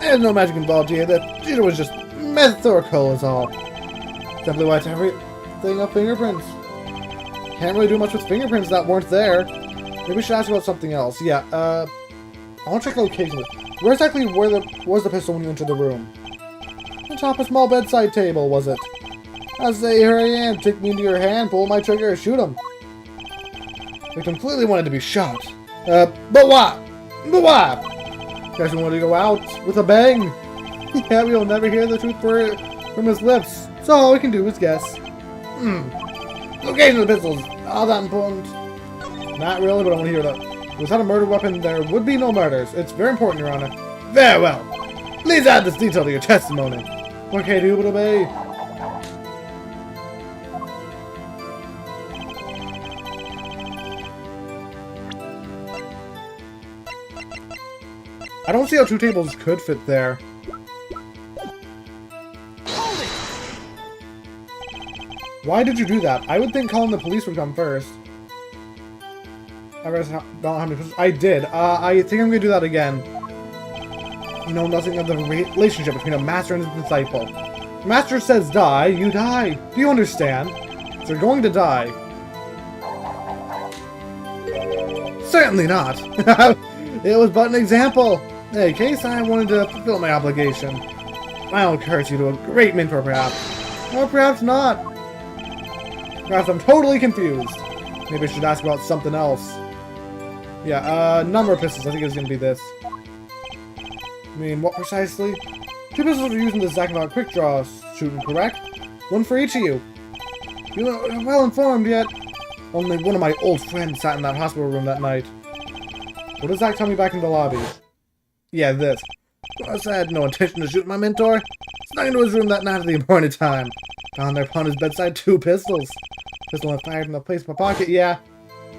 There's no magic involved here. The shooter was just methodical is all. Simply wiped everything up fingerprints. Can't really do much with fingerprints that weren't there. Maybe we should ask about something else. Yeah, I want to check the location. Where exactly was the pistol when you entered the room? On top of a small bedside table, was it? I say, here I am, take me into your hand, pull my trigger, shoot him. We completely wanted to be shot. But what? But what? Guess we wanted to go out with a bang. Yeah, we'll never hear the truth from his lips, so all we can do is guess. Location of the pistols, all that important. Not really, but I want to hear that. Without a murder weapon, there would be no murders. It's very important, Your Honor. Very well. Please add this detail to your testimony. What can I do but obey? I don't see how 2 tables could fit there. Why did you do that? I would think calling the police would come first. I don't know how many pistols. I did. I think I'm gonna do that again. You know nothing of the relationship between a master and his disciple. The master says die, you die. Do you understand? So you're going to die. Certainly not. It was but an example. In any case, I wanted to fulfill my obligation. I will encourage you to a great mentor, perhaps. Or perhaps not. Perhaps I'm totally confused. Maybe I should ask about something else. Yeah, number of pistols. I think it's gonna be this. I mean, what precisely? 2 pistols were used in the Zakavon quick draw shooting, correct? 1 for each of you. You are well informed, yet only one of my old friends sat in that hospital room that night. What does Zach tell me back in the lobby? Yeah, this. Plus, I had no intention to shoot my mentor. Snuck into his room that night at the appointed time. Found there upon his bedside 2 pistols. Pistol I fired in the place of my pocket, yeah.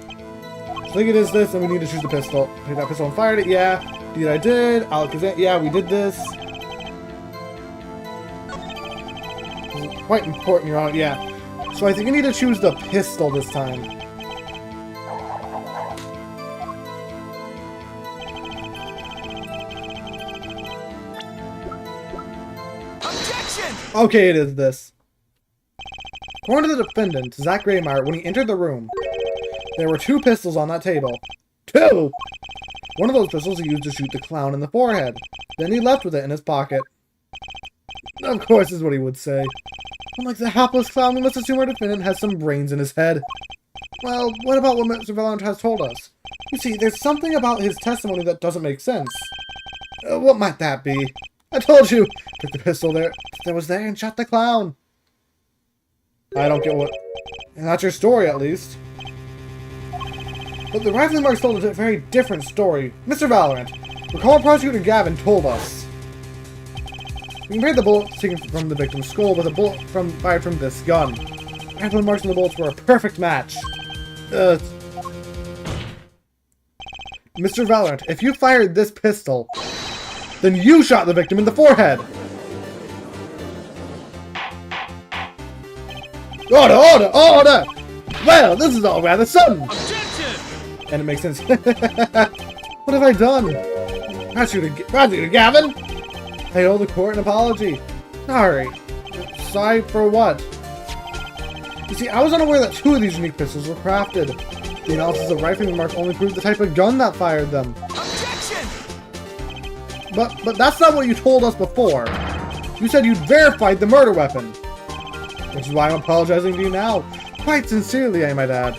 I think it is this, and we need to choose the pistol. Take that pistol and fired it, yeah. I did. Alakazam, yeah, we did this. It's quite important, Your Honor. Yeah. So I think you need to choose the pistol this time. Objection! Okay, it is this. According to the defendant, Zach Graymeyer, when he entered the room, there were 2 pistols on that table. 2! One of those pistols he used to shoot the clown in the forehead. Then he left with it in his pocket. Of course, is what he would say. Unlike the hapless clown, we must assume our defendant has some brains in his head. Well, what about what Mr. Valorant has told us? You see, there's something about his testimony that doesn't make sense. What might that be? I told you! Took the pistol there was there and shot the clown. I don't get what... That's your story, at least. But the rifling marks told a very different story. Mr. Valorant, recall what Prosecutor Gavin told us. We compared the bullet taken from the victim's skull with a bullet fired from this gun. Rifling marks on the bullets were a perfect match. Mr. Valorant, if you fired this pistol, then you shot the victim in the forehead! Order! Order! Order! Well, this is all rather sudden! Objection! And it makes sense. What have I done? Prosecutor Gavin? I owe the court an apology. Sorry. Sorry for what? You see, I was unaware that 2 of these unique pistols were crafted. The analysis of rifling marks only proved the type of gun that fired them. Objection! But that's not what you told us before. You said you'd verified the murder weapon. Which is why I'm apologizing to you now. Quite sincerely, I might add.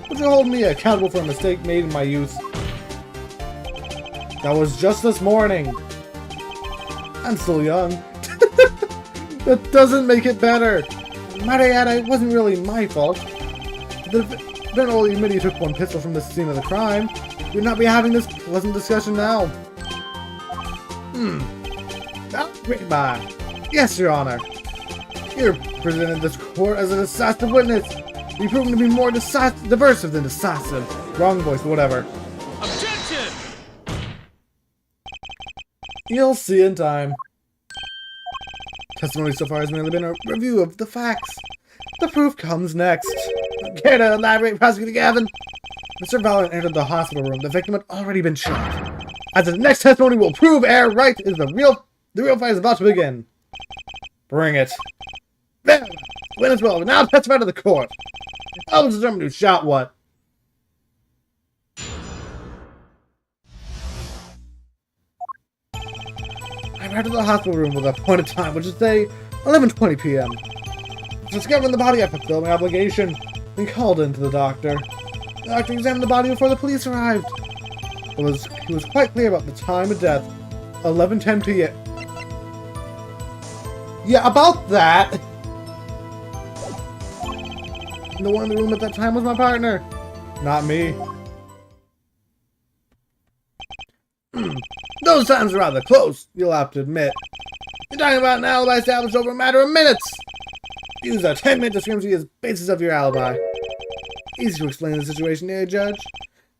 Would you hold me accountable for a mistake made in my youth? That was just this morning. I'm still young. That doesn't make it better. Might I add, it wasn't really my fault. Then only admit you took 1 pistol from the scene of the crime. We'd not be having this pleasant discussion now. Great bye. Yes, Your Honor. You're presented this court as a decisive witness. You've proven to be more diverse than decisive. Wrong voice, whatever. Objection! You'll see in time. Testimony so far has merely been a review of the facts. The proof comes next. Care to elaborate, Prosecutor Gavin? Mr. Valorant entered the hospital room. The victim had already been shot. As the next testimony will prove, air right is the real fight is about to begin. Bring it. There. Witness will now testify to the court. I will determine who shot what. I arrived at the hospital room with a appointed time, which is say 11:20 p.m. Discovering the body, I fulfilled my obligation and called in to the doctor. The doctor examined the body before the police arrived. He was quite clear about the time of death, 11:10 p.m. Yeah, about that. And the one in the room at that time was my partner, not me. Those times are rather close, you'll have to admit. You're talking about an alibi established over a matter of minutes. Use a 10-minute discrepancy as basis of your alibi. Easy to explain the situation here, Judge.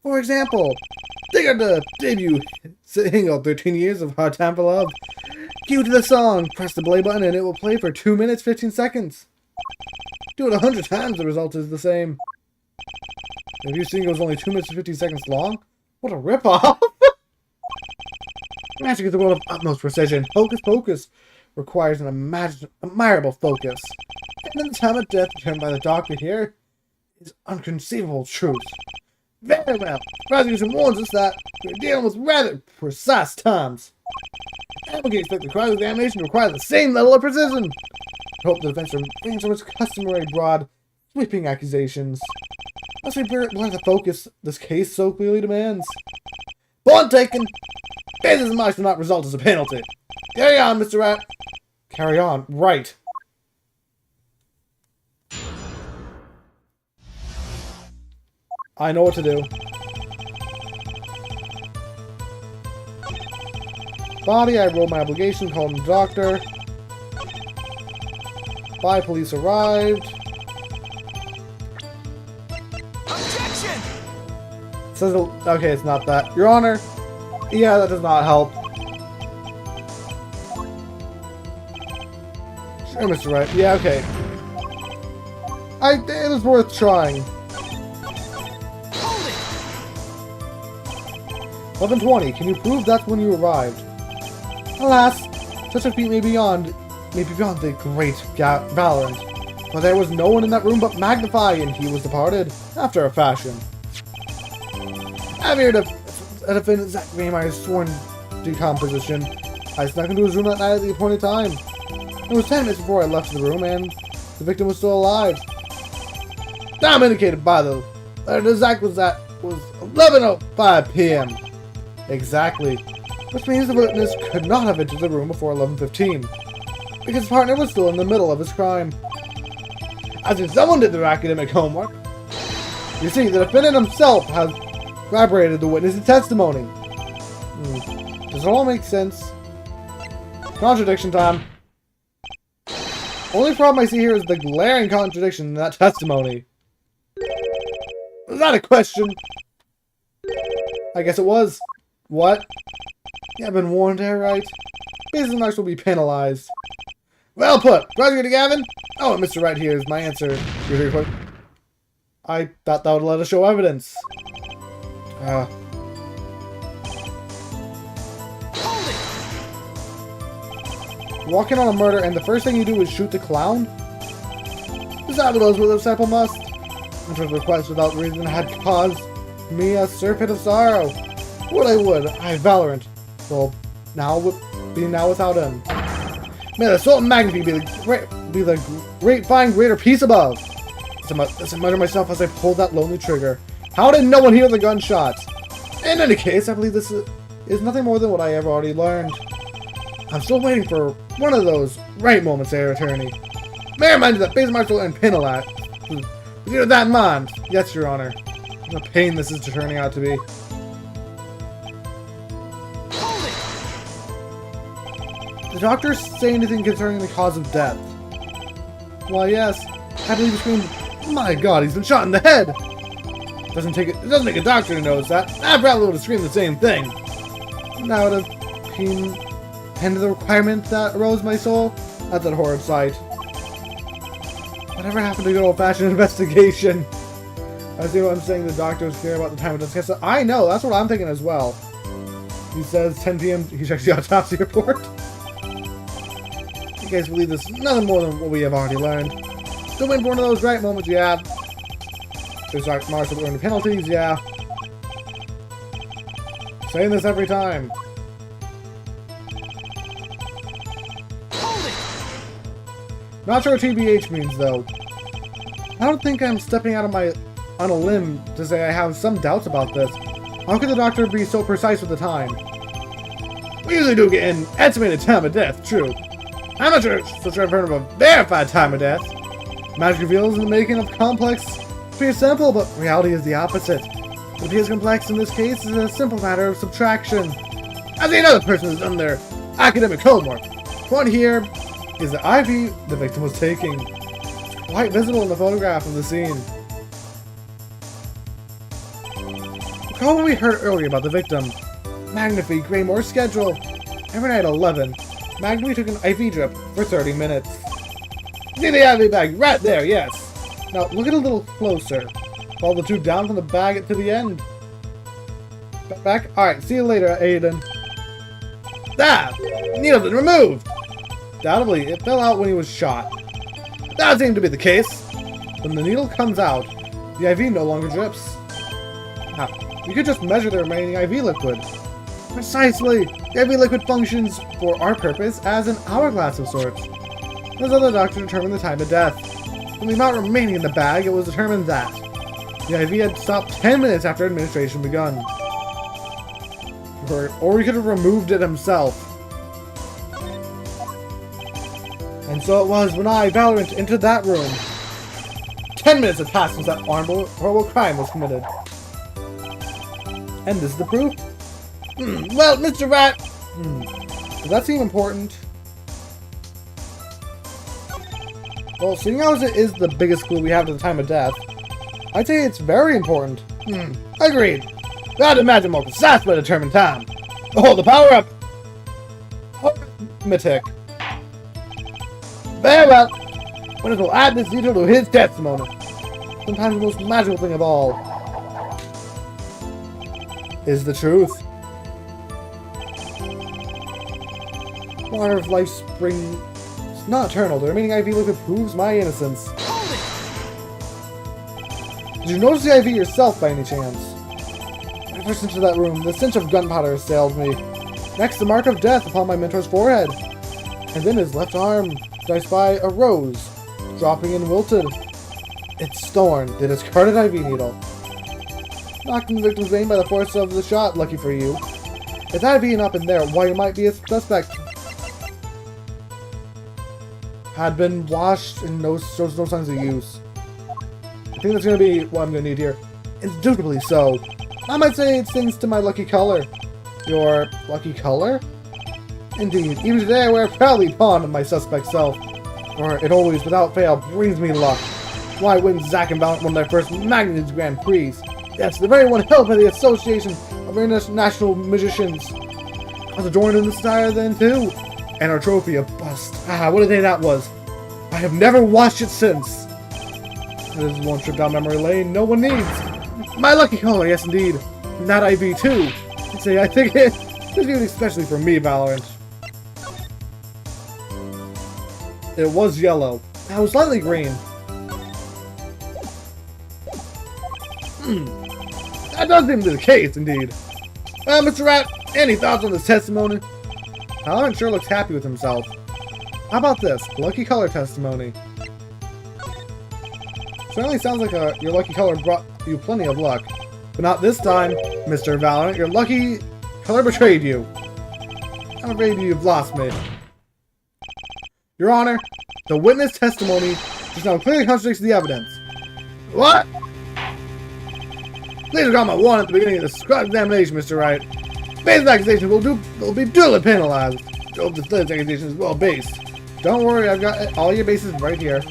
For example, take out the debut single 13 Years of Hard Time for Love. Cue to the song, press the play button and it will play for 2 minutes 15 seconds. Do it 100 times, the result is the same. The debut single is only 2 minutes and 15 seconds long? What a ripoff! Magic is the world of utmost precision. Hocus Pocus requires an admirable focus. And in the time of death determined by the doctor here is unconceivable truth. Very well. Prosecution warns us that we're dealing with rather precise times. Advocate expect the cross-examination to require the same level of precision. I hope the defense refrains from its customary broad, sweeping accusations. Must we blur the focus this case so clearly demands. Point taken! Basis marks will not result as a penalty. Carry on, Mr. Rat. Carry on, right. I know what to do. Body, I rolled my obligation, called the doctor. Bye, police arrived. Objection! Says, okay, it's not that. Your Honor, yeah, that does not help. Oh, Mr. Right. Yeah, okay. It was worth trying. Hold it! 11:20. Can you prove that's when you arrived? Alas, such a feat may be beyond the great Valorant. But there was no one in that room but Magnify, and he was departed after a fashion. Having heard of Zach Raymeyer's sworn decomposition, I snuck into his room that night at the appointed time. It was 10 minutes before I left the room, and the victim was still alive. Time indicated by the letter Zach was 11:05 p.m. Exactly, which means the witness could not have entered the room before 11:15, because his partner was still in the middle of his crime. As if someone did their academic homework. You see, the defendant himself has corroborated the witness's testimony. Does it all make sense? Contradiction time. Only problem I see here is the glaring contradiction in that testimony. Was that a question? I guess it was. What? Yeah, I've been warned here, right? Business marks will be penalized. Well put. Prosecutor Gavin? Oh, Mr. Right here is my answer. I thought that would let us show evidence. Hold it! Walking on a murder and the first thing you do is shoot the clown? Is that what those with a disciple must? Which was request without reason had caused me a serpent of sorrow. What I would, I Valorant. Well, now without him. May the soul of Magnitude be the great fine greater peace above. As I mutter myself as I pulled that lonely trigger. How did no one hear the gunshot? In any case, I believe this is nothing more than what I have already learned. I'm still waiting for one of those right moments, Air Attorney. May I remind you that Base Marshal and Pinalat. With you that in mind. Yes, Your Honor. What a pain this is turning out to be. Did the doctors say anything concerning the cause of death? Why, yes. I believe he screamed, "My God, he's been shot in the head!" It doesn't take a doctor to notice that. I probably would have screamed the same thing. That would have pinned the requirement that arose my soul. That's that horrid sight. Whatever happened to good old-fashioned investigation? I see what I'm saying. The doctor was clear about the time of discussion. I know. That's what I'm thinking as well. He says 10 p.m. He checks the autopsy report. You guys believe this is nothing more than what we have already learned. Still waiting for one of those right moments, yeah. There's like Marshall earning penalties, yeah. Saying this every time. Not sure what TBH means, though. I don't think I'm stepping out on a limb to say I have some doubts about this. How could the doctor be so precise with the time? We usually do get an estimated time of death, true. I'm not sure I've heard of a verified time of death. Magic reveals in the making of complex appears simple, but reality is the opposite. What appears complex in this case is a simple matter of subtraction. As another person has done their academic homework. One here is the IV the victim was taking. It's quite visible in the photograph of the scene. Recall what we heard earlier about the victim. Magnify Greymore's schedule. Every night at 11, Magnify took an IV drip for 30 minutes. See the IV bag right there, yes. Now look at it a little closer. Follow the tube down from the bag to the end. Back? Alright, see you later, Aiden. Ah! Needle's been removed! Undoubtedly, it fell out when he was shot. That seemed to be the case. When the needle comes out, the IV no longer drips. Now, you could just measure the remaining IV liquid. Precisely! The IV liquid functions, for our purpose, as an hourglass of sorts. This other doctor determined the time of death. From the amount remaining in the bag, it was determined that the IV had stopped 10 minutes after administration begun. Or he could have removed it himself. And so it was when I, Valorant, entered that room. 10 minutes had passed since that horrible crime was committed. And this is the proof? Well, Mr. Rat! Does that seem important? Well, seeing as it is the biggest clue we have to the time of death, I'd say it's very important. Agreed. I'd imagine more precise way to determine time. Behold the power-up! Arithmetic. Very well. Witness will add this detail to his testimony. Sometimes the most magical thing of all is the truth. Water of life spring is not eternal. The remaining IV liquid proves my innocence. Did you notice the IV yourself by any chance? When I first entered that room, the stench of gunpowder assailed me. Next, the mark of death upon my mentor's forehead. And then his left arm, did I spy a rose, dropping and wilted. Its thorn did its discarded IV needle. Knocked in the victim's vein by the force of the shot, lucky for you. If that IV had not been there, why you might be a suspect. Had been washed and shows no signs of use. I think that's going to be what I'm going to need here. Indubitably so. I might say it's thanks to my lucky color. Your lucky color? Indeed, even today I wear proudly upon of my suspect self. For it always, without fail, brings me luck. Why wouldn't Zack and Valent won their first Magnitude Grand Prix? Yes, the very one held by the Association of International Magicians. I was adorned in this attire then too. And our trophy, a bust. Ah, what a day that was. I have never watched it since. This is one trip down memory lane no one needs. My lucky color, yes indeed. And that IV too. I think it's even especially for me, Valorant. It was yellow. It was slightly green. That does seem to be the case, indeed. Mr. Rat, any thoughts on this testimony? Valorant sure looks happy with himself. How about this? Lucky color testimony. Certainly sounds like your lucky color brought you plenty of luck. But not this time, Mr. Valorant. Your lucky color betrayed you. I'm afraid you've lost me. Your Honor, the witness testimony just now clearly contradicts the evidence. What? Please recall my warning at the beginning of this examination, Mr. Wright. Based accusation will be duly penalized. I hope this accusation is well based. Don't worry, I've got all your bases right here.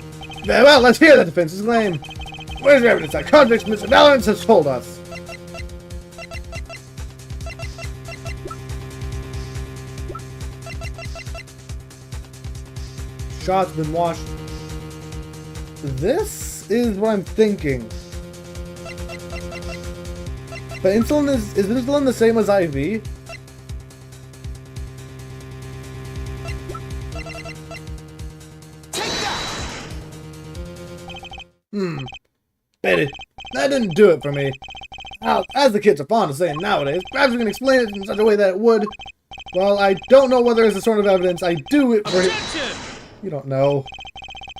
Very well, let's hear the defense's claim. Where's your evidence that contradicts Mr. Valorant has told us? Shot's been washed. This is what I'm thinking. But insulin is insulin the same as IV? Betty, that didn't do it for me. Now, as the kids are fond of saying nowadays, perhaps we can explain it in such a way that it would. Well, I don't know whether it's the sort of evidence I do it for. You don't know.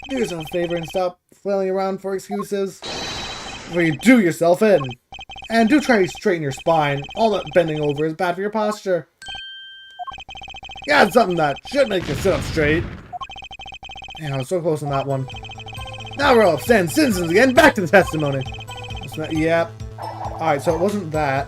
Do yourself a favor and stop flailing around for excuses. Or you do yourself in. And do try to straighten your spine. All that bending over is bad for your posture. Yeah, it's something that should make you sit up straight. Man, I was so close on that one. Now we're all of citizens again. Back to the testimony. Yep. Alright, so it wasn't that.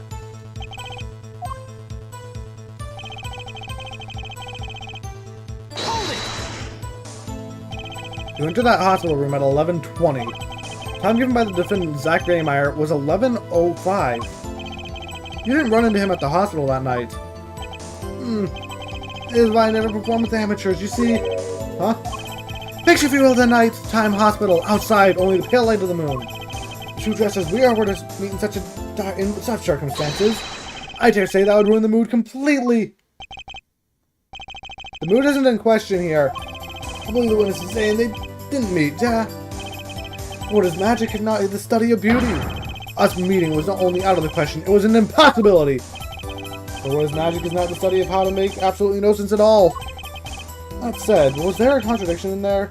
You entered that hospital room at 11:20. Time given by the defendant, Zach Graymeyer, was 11:05. You didn't run into him at the hospital that night. This is why I never perform with amateurs, you see? Huh? Picture, if you will, the night-time hospital, outside, only the pale light of the moon. True dressed as we are, were to meet in such circumstances. I dare say that would ruin the mood completely. The mood isn't in question here. I believe the witness is saying they didn't meet, What is magic if not the study of beauty? Us meeting was not only out of the question, it was an impossibility. But what is magic is not the study of how to make absolutely no sense at all. That said, was there a contradiction in there?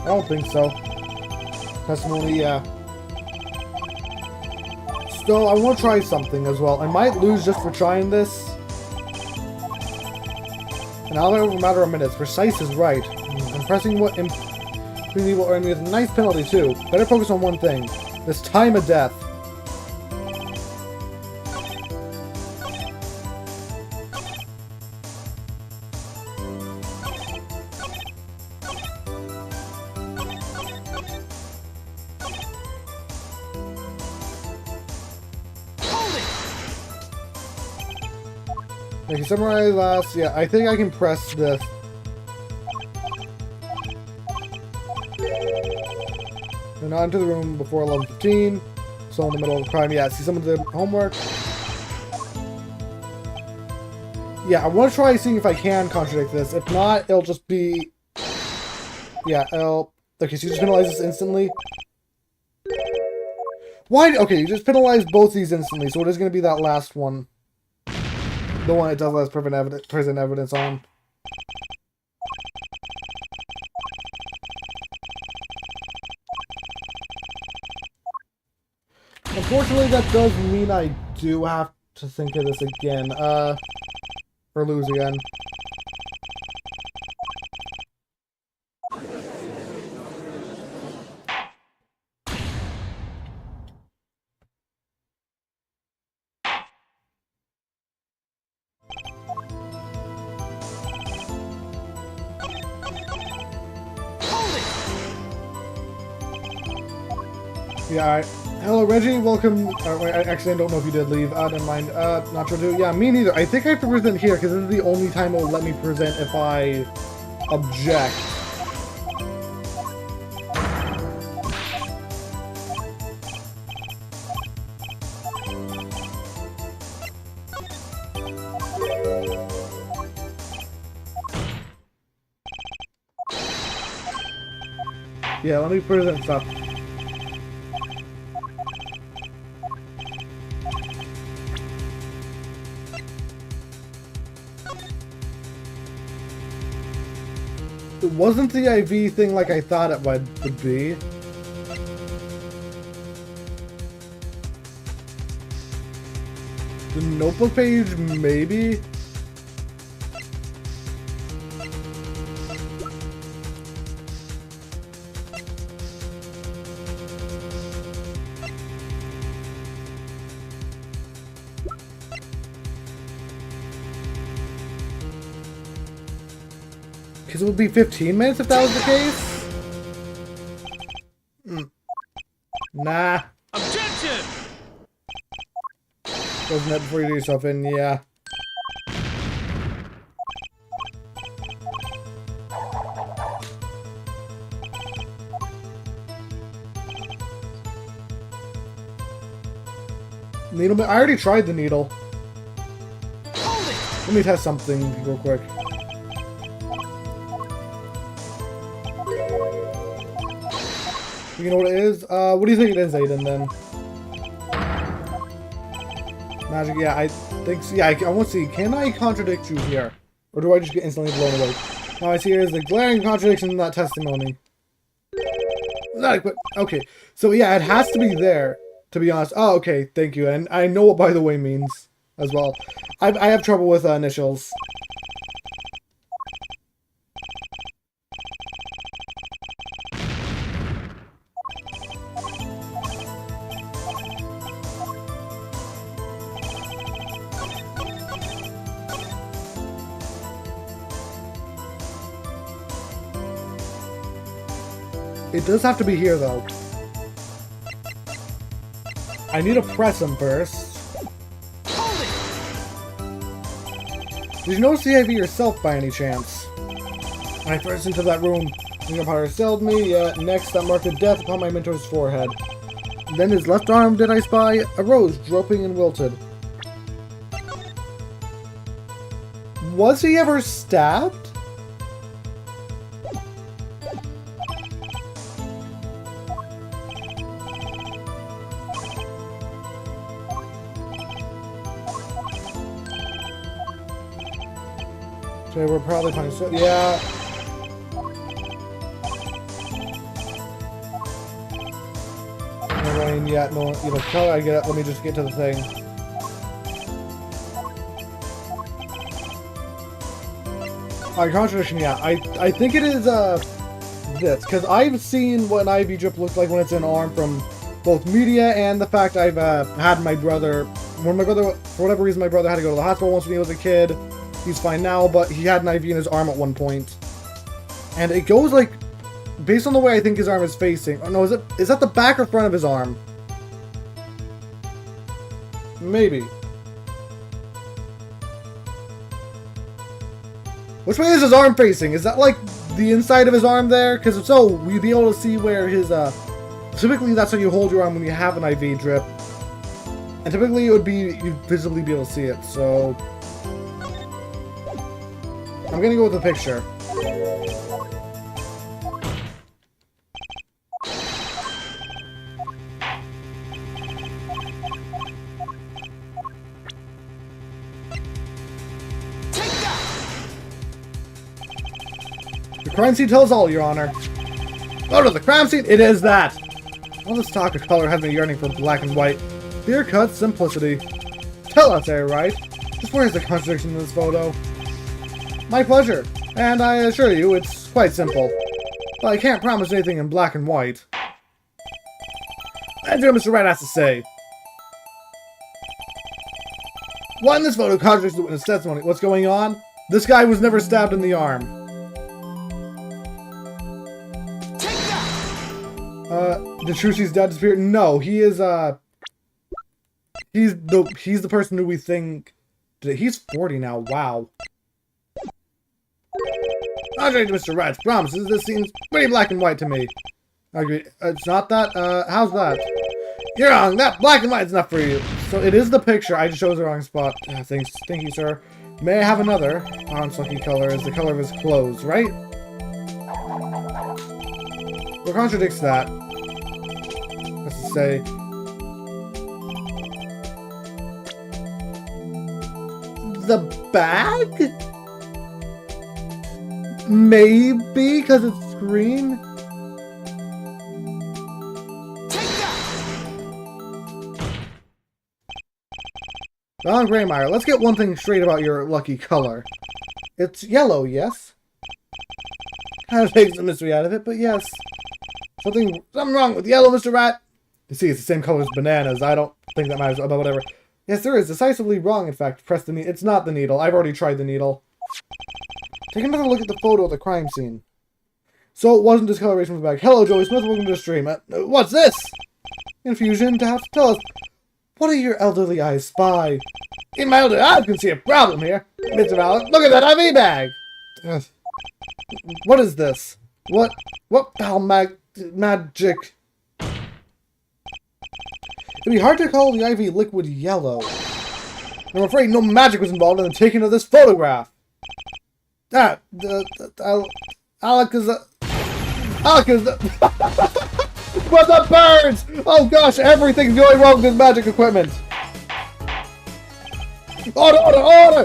I don't think so. Testimony, yeah. So, I want to try something as well. I might lose just for trying this. And I'll over a matter of minutes. Precise is right. I'm pressing what impunity will earn me with a nice penalty too. Better focus on one thing. This time of death. Okay, summarize last. Yeah, I think I can press this. Go not into the room before 11:15. So in the middle of the crime. Yeah, see some of the homework. Yeah, I want to try seeing if I can contradict this. If not, it'll just be... Yeah, okay, so you just penalize this instantly. Why? Okay, you just penalize both these instantly, so it is going to be that last one. The one it does less present evidence on. Unfortunately, that does mean I do have to think of this again. Or lose again. Yeah, alright. Hello, Reggie. Welcome. Wait, actually, I don't know if you did leave. Never mind. Not sure to. Yeah, me neither. I think I have to present here because this is the only time it will let me present if I object. Yeah, let me present stuff. It wasn't the IV thing like I thought it would be. The notebook page, maybe? Because it would be 15 minutes if that was the case? Nah. Objection! Wasn't that before you do yourself in? Yeah. Needle. I already tried the needle. Let me test something real quick. You know what it is? What do you think it is, Aiden, then? Magic, yeah, I think so. Yeah, I want to see. Can I contradict you here? Or do I just get instantly blown away? Now I see here is the glaring contradiction in that testimony. But, okay. So, yeah, it has to be there, to be honest. Oh, okay, thank you. And I know what by the way means as well. I have trouble with initials. It does have to be here, though. I need to press him first. Did you notice the IV yourself by any chance? When I first entered that room, the umpire assailed me, next that marked a death upon my mentor's forehead. Then his left arm, did I spy, arose, drooping and wilted. Was he ever stabbed? Okay, we're probably fine. So, yeah. No rain yet. No, you know, color. I get it. Let me just get to the thing. Alright, contradiction. Yeah, I think it is this because I've seen what an IV drip looks like when it's in arm from both media and the fact I've had my brother. When my brother, for whatever reason, my brother had to go to the hospital once when he was a kid. He's fine now, but he had an IV in his arm at one point. And it goes like, based on the way I think his arm is facing. Oh no, is that the back or front of his arm? Maybe. Which way is his arm facing? Is that like the inside of his arm there? Because if so, we'd be able to see where his, typically that's how you hold your arm when you have an IV drip. And typically it would be, you'd visibly be able to see it, so... I'm gonna go with the picture. The crime scene tells all, Your Honor. Oh, no, the crime scene? It is that! All this talk of color has me yearning for black and white. Clear-cut simplicity. Tell us, there, right? Just where's the contradiction in this photo? My pleasure. And I assure you, it's quite simple. But I can't promise anything in black and white. Let's hear what Mr. Wright has to say. What in this photo contradicts the witness testimony? What's going on? This guy was never stabbed in the arm. Did Trushi's dad disappear? No, he is, he's the person who we think... He's 40 now, wow. Contrary to Mr. Wright's promises, this seems pretty black and white to me. I agree. It's not that? How's that? You're wrong, that black and white is enough for you. So it is the picture, I just chose the wrong spot. Thanks, thank you, sir. May I have another? Arm's lucky color is the color of his clothes, right? What contradicts that? Let's just say... The bag? Maybe, because it's green? Don Graymeyer, let's get one thing straight about your lucky color. It's yellow, yes? Kind of takes the mystery out of it, but yes. Something wrong with yellow, Mr. Rat? You see, it's the same color as bananas. I don't think that matters, but whatever. Yes, there is. Decisively wrong, in fact. Press the needle. It's not the needle. I've already tried the needle. Take another look at the photo of the crime scene. So it wasn't discoloration from the bag. Hello, Joey Smith. Welcome to the stream. What's this? Infusion? To have to tell us. What do your elderly eyes spy? In my elderly eyes, can see a problem here. Mr. Allen, look at that IV bag. What is this? What foul magic? It'd be hard to call the IV liquid yellow. I'm afraid no magic was involved in the taking of this photograph. Alec is what the birds! Oh gosh, everything's going wrong with this magic equipment. Order, order, order!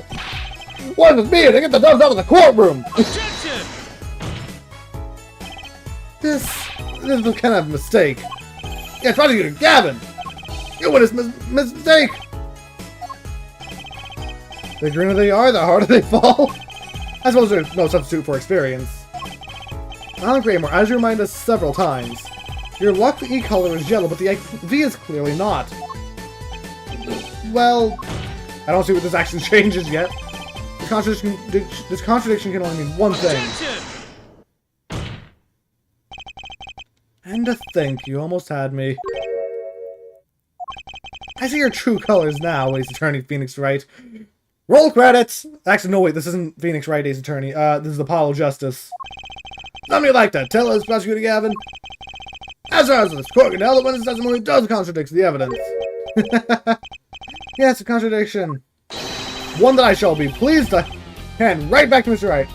What is me? They get the dogs out of the courtroom. Objection! This was kind of a mistake. Yeah, prosecutor Gavin. You witnessed mistake. The greener they are, the harder they fall. I suppose there's no substitute for experience. Alan Graymore, as you remind us several times, your lucky color is yellow, but the IV is clearly not. Well, I don't see what this actually changes yet. This contradiction can only mean one thing. Objection! And to think, you almost had me. I see your true colors now, Ace Attorney Phoenix Wright. Roll credits! Actually, no, wait, this isn't Phoenix Wright, Ace Attorney. This is Apollo Justice. Something you'd like to tell us, Prosecutor Gavin? As far as this court can tell, the witness testimony does contradict the evidence. Yes, a contradiction. One that I shall be pleased to hand right back to Mr. Wright.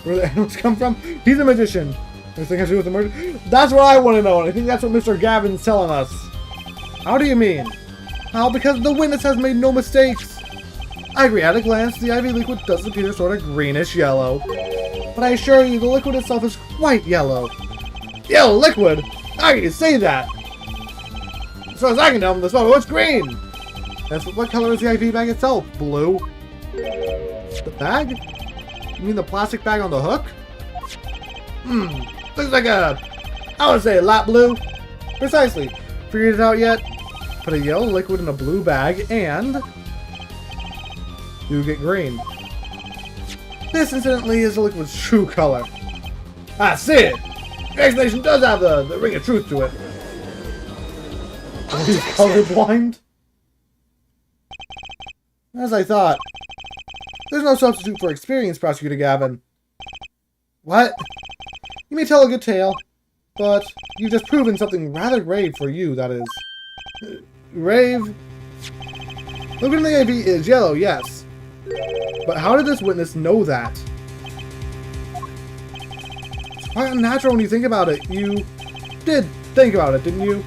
Where the animals come from? He's a magician. Anything has to do with the murder? That's what I want to know, and I think that's what Mr. Gavin's telling us. How do you mean? How? Because the witness has made no mistakes. I agree, at a glance, the IV liquid does appear sort of greenish yellow. But I assure you, the liquid itself is quite yellow. Yellow liquid? How can you say that? As far as I can tell from this photo, it's green! That's what color is the IV bag itself? Blue? The bag? You mean the plastic bag on the hook? Looks like a... I would say a light blue. Precisely. Figured it out yet? Put a yellow liquid in a blue bag and... you get green. This, incidentally, is the liquid's true color. I see it! Your explanation does have the ring of truth to it. Are you colorblind? As I thought. There's no substitute for experience, Prosecutor Gavin. What? You may tell a good tale, but you've just proven something rather grave for you, that is. Grave? Looking in the IV is yellow, yes. But how did this witness know that? It's quite unnatural when you think about it. You did think about it, didn't you?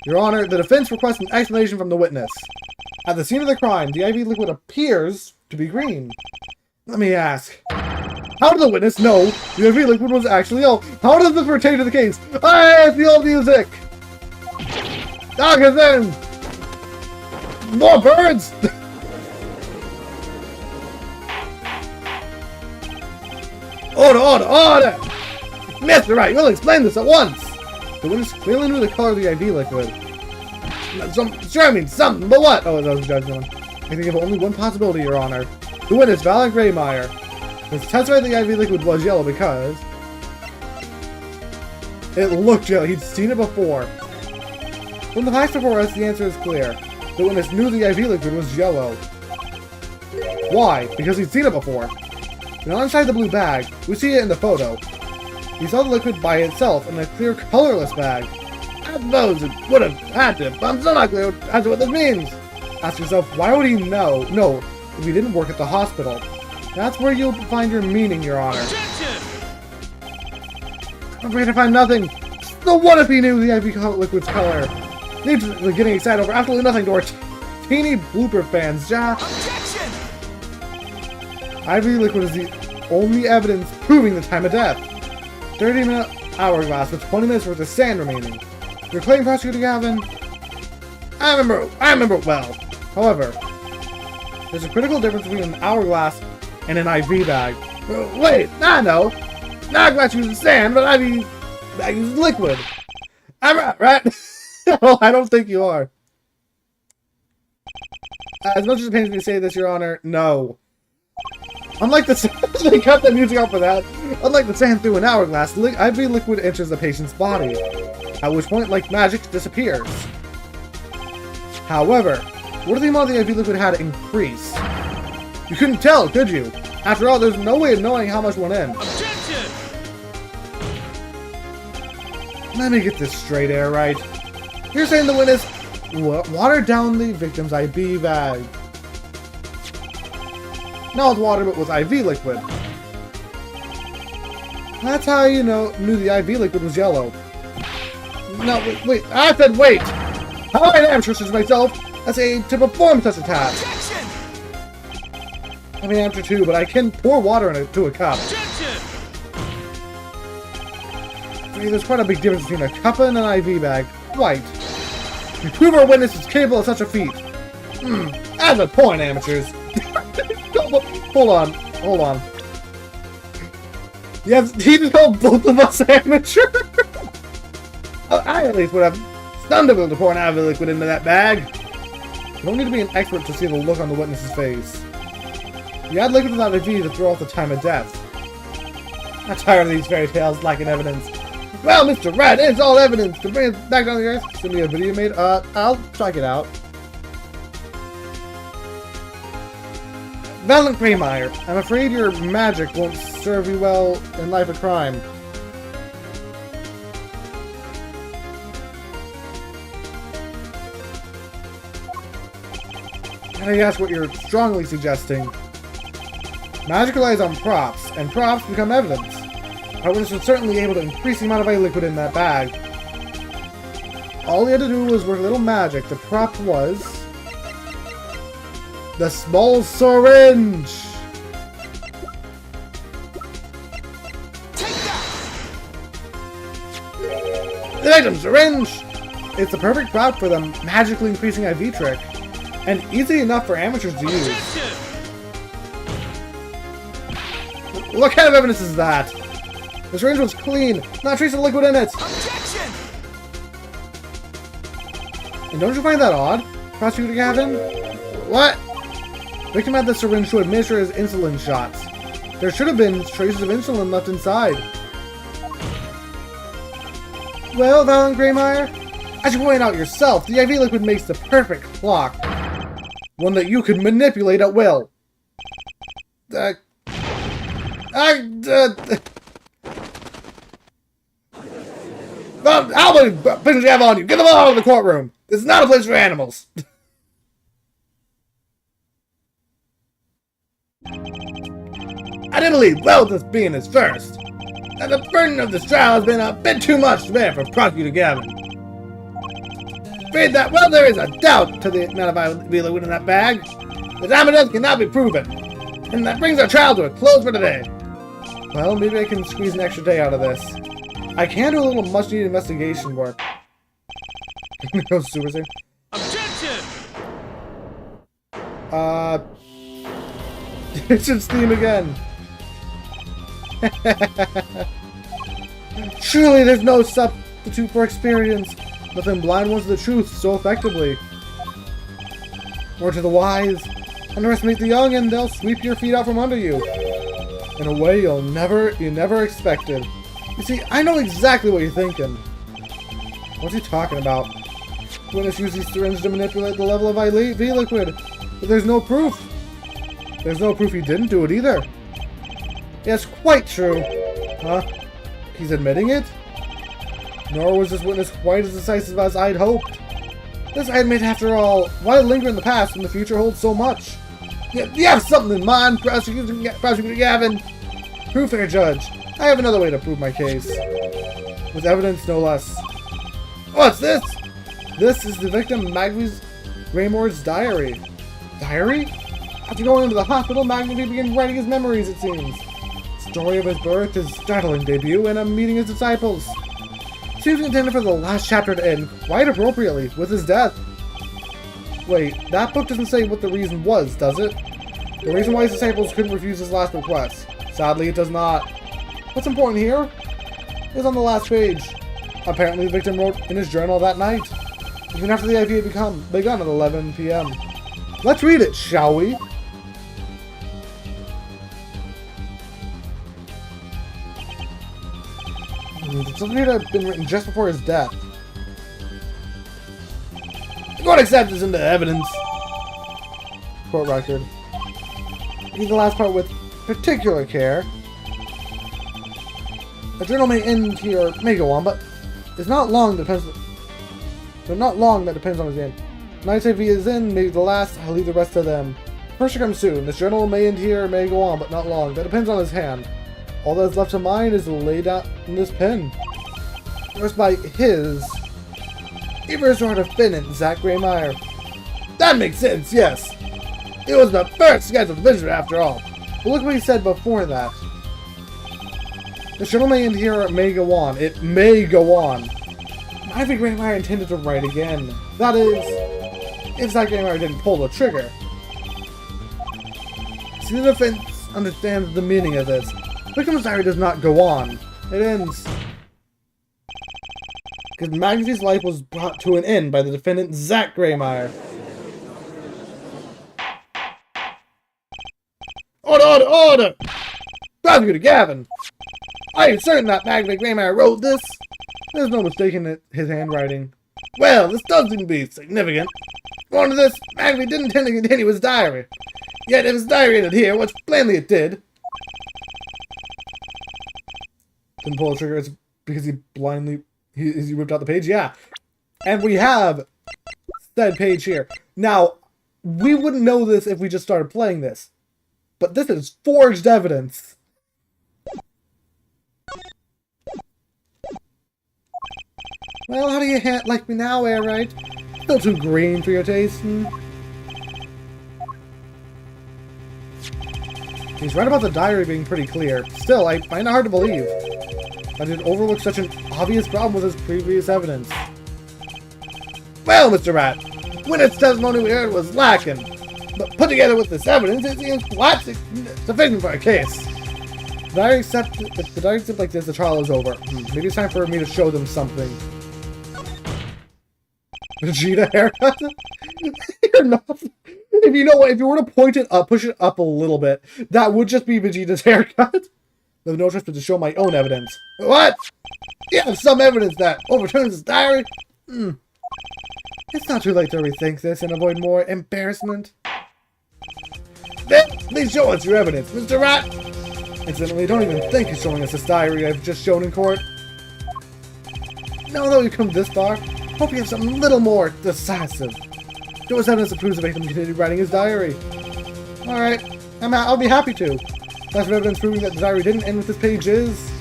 Your Honor, the defense requests an explanation from the witness. At the scene of the crime, the IV liquid appears to be green. Let me ask. How did the witness know the IV liquid was actually yellow? How does this pertain to the case? Ah, it's the old music! Dogazin! More birds! Order! Mr. Wright, you'll explain this at once! The witness clearly knew the color of the IV liquid. Sure means something, but what? Oh, that was the judge one. I think of only one possibility, Your Honor. The witness, Valak Graymeyer, has testified the IV liquid was yellow because it looked yellow. He'd seen it before. From the facts before us, the answer is clear. The witness knew the IV liquid was yellow. Why? Because he'd seen it before. Now inside the blue bag, we see it in the photo. He saw the liquid by itself in a clear, colorless bag. I suppose it would have had to, but I'm still not clear as to what this means. Ask yourself, why would he know? No, if he didn't work at the hospital. That's where you'll find your meaning, Your Honor. I'm afraid to find nothing. So what if he knew the IV liquid's color? Needlessly getting excited over absolutely nothing to our teeny blooper fans, ja. IV liquid is the only evidence proving the time of death. 30-minute hourglass with 20 minutes worth of sand remaining. Your claim, Prosecutor Gavin? I remember it well. However, there's a critical difference between an hourglass and an IV bag. Wait, I know. An hourglass uses sand, but IV bag uses liquid. I'm right? No, I don't think you are. As much as it pains me to say this, Your Honor, no. Unlike the they cut the music out for that. Unlike the sand through an hourglass, IV liquid enters the patient's body, at which point, like magic, disappears. However, what if the amount of the IV liquid had increased? You couldn't tell, could you? After all, there's no way of knowing how much went in. Objection! Let me get this straight, Air Right. You're saying the witness watered down the victim's IV bag. Not with water, but with IV liquid. That's how you knew the IV liquid was yellow. No, wait, I said wait! How am I an amateur such as myself to perform such a task? Objection! I'm an amateur too, but I can pour water into a cup. Objection! There's quite a big difference between a cup and an IV bag. Right. We prove our witness is capable of such a feat. That's a point, amateurs. Hold on. Yes, he just called both of us amateur. I at least would have stunned him to pour an IV liquid into that bag. You don't need to be an expert to see the look on the witness's face. You add liquid without IV to throw off the time of death. I'm tired of these fairy tales lacking evidence. Well, Mr. Red, it's all evidence to bring it back down to the earth. Send me a video made. I'll check it out. Valak Graymeyer, I'm afraid your magic won't serve you well in life of crime. And I ask what you're strongly suggesting. Magic relies on props, and props become evidence. Our witness was certainly able to increase the amount of IV liquid in that bag. All he had to do was work a little magic. The prop was the small syringe. Take that! The victim syringe! It's the perfect prop for the magically increasing IV trick, and easy enough for amateurs to use. Objection! What kind of evidence is that? The syringe was clean, not a trace of liquid in it. Objection! And don't you find that odd, Prosecutor Gavin? What? Victim had the syringe to administer his insulin shots. There should have been traces of insulin left inside. Well, Valak Graymeyer, As you pointed out yourself, the IV liquid makes the perfect clock. One that you could manipulate at will. How many pictures do you have on you? Get them all out of the courtroom! This is not a place for animals! I didn't believe this being his first. And the burden of this trial has been a bit too much to bear for Prosecutor Gavin. Afraid that, there is a doubt to the amount of IV liquid in that bag. The damages cannot be proven. And that brings our trial to a close for today. Well, maybe I can squeeze an extra day out of this. I can do a little much-needed investigation work. Go Super Saiyan. Objection! It's its theme again. Surely there's no substitute for experience. Nothing blind ones to the truth so effectively. Or to the wise. Underestimate the young and they'll sweep your feet out from under you. In a way you never expected. You see, I know exactly what you're thinking. What's he talking about? Witness used these syringes to manipulate the level of IV liquid. But there's no proof. There's no proof he didn't do it either. Yes, quite true. Huh? He's admitting it? Nor was this witness quite as decisive as I'd hoped. This I admit, after all, why linger in the past when the future holds so much? You have something in mind, Prosecutor Gavin. Proof, fair judge. I have another way to prove my case. With evidence, no less. What's this? This is the victim, Magvy's Raymord's diary. Diary? After going into the hospital, Magvy began writing his memories, it seems. The story of his birth, his startling debut, and meeting his disciples. Seems intended for the last chapter to end, quite appropriately, with his death. Wait, that book doesn't say what the reason was, does it? The reason why his disciples couldn't refuse his last request. Sadly, it does not. What's important here is on the last page. Apparently, the victim wrote in his journal that night, even after the IV had begun at 11 p.m. Let's read it, shall we? It's something that had been written just before his death. I'm going to accept this into evidence. Court record. Read the last part with particular care. A journal may end here, may go on, but it's not long. That depends on his end. Nights if he is in, maybe the last. I'll leave the rest to them. Pressure comes soon. This journal may end here, may go on, but not long. That depends on his hand. All that's left of mine is to lay down in this pen. First by his. Ever's our defendant, Zach Graymeyer. That makes sense, yes. It was the first scheduled visit after all. But look what he said before that. The journal may end here or it may go on. It may go on. I think Graymeyer intended to write again. That is, if Zach Graymeyer didn't pull the trigger. See, the defense understands the meaning of this. Victim's diary does not go on. It ends. Because Magsy's life was brought to an end by the defendant, Zach Graymeyer. Order, order, order! Prosecutor Gavin! I am certain that Magnus Graymeyer wrote this. There's no mistaking his handwriting. Well, this does seem to be significant. According to this, Magnus didn't intend to continue his diary. Yet if his diary ended here, which plainly it did, didn't pull the trigger, it's because he blindly he ripped out the page? Yeah. And we have said page here. Now, we wouldn't know this if we just started playing this. But this is forged evidence. Well, how do you like me now, Airite? Still too green for your taste, He's right about the diary being pretty clear. Still, I find it hard to believe that he'd overlook such an obvious problem with his previous evidence. Well, Mr. Rat, witness testimony we heard was lacking, but put together with this evidence, it seems quite sufficient for a case. If the diary accept like this, the trial is over. Maybe it's time for me to show them something. Vegeta haircut? You're not. If you know what, if you were to point it up, push it up a little bit, that would just be Vegeta's haircut. There's no choice but to show my own evidence. What? You have some evidence that overturns his diary? It's not too late to rethink this and avoid more embarrassment. Then, please show us your evidence, Mr. Rat! Incidentally, don't even think of showing us this diary I've just shown in court. Now that we've come this far, hope you have something a little more decisive. Show us evidence that proves that Victim continued writing his diary. Alright, I'll be happy to. Lots of evidence proving that the diary didn't end with this page is...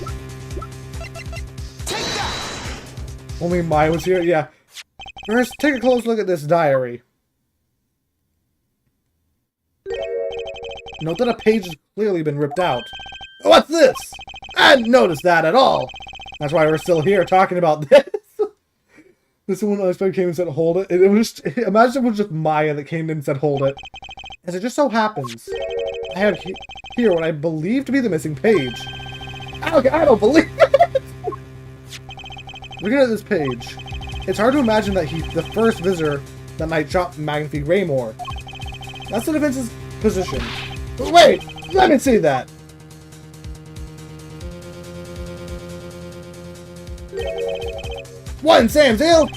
Take that! Only Maya was here? Yeah. First, take a close look at this diary. Note that a page has clearly been ripped out. What's this? I didn't notice that at all. That's why we're still here talking about this. This one unexpectedly came and said, hold it. It was just, imagine it was just Maya that came in and said, hold it. As it just so happens, I have here what I believe to be the missing page. Okay, I don't believe it. Looking at this page, it's hard to imagine that he's the first visitor that might shop Magnify Greymore. That's the defense's position. But wait, let me see that. What in Sam's Hill?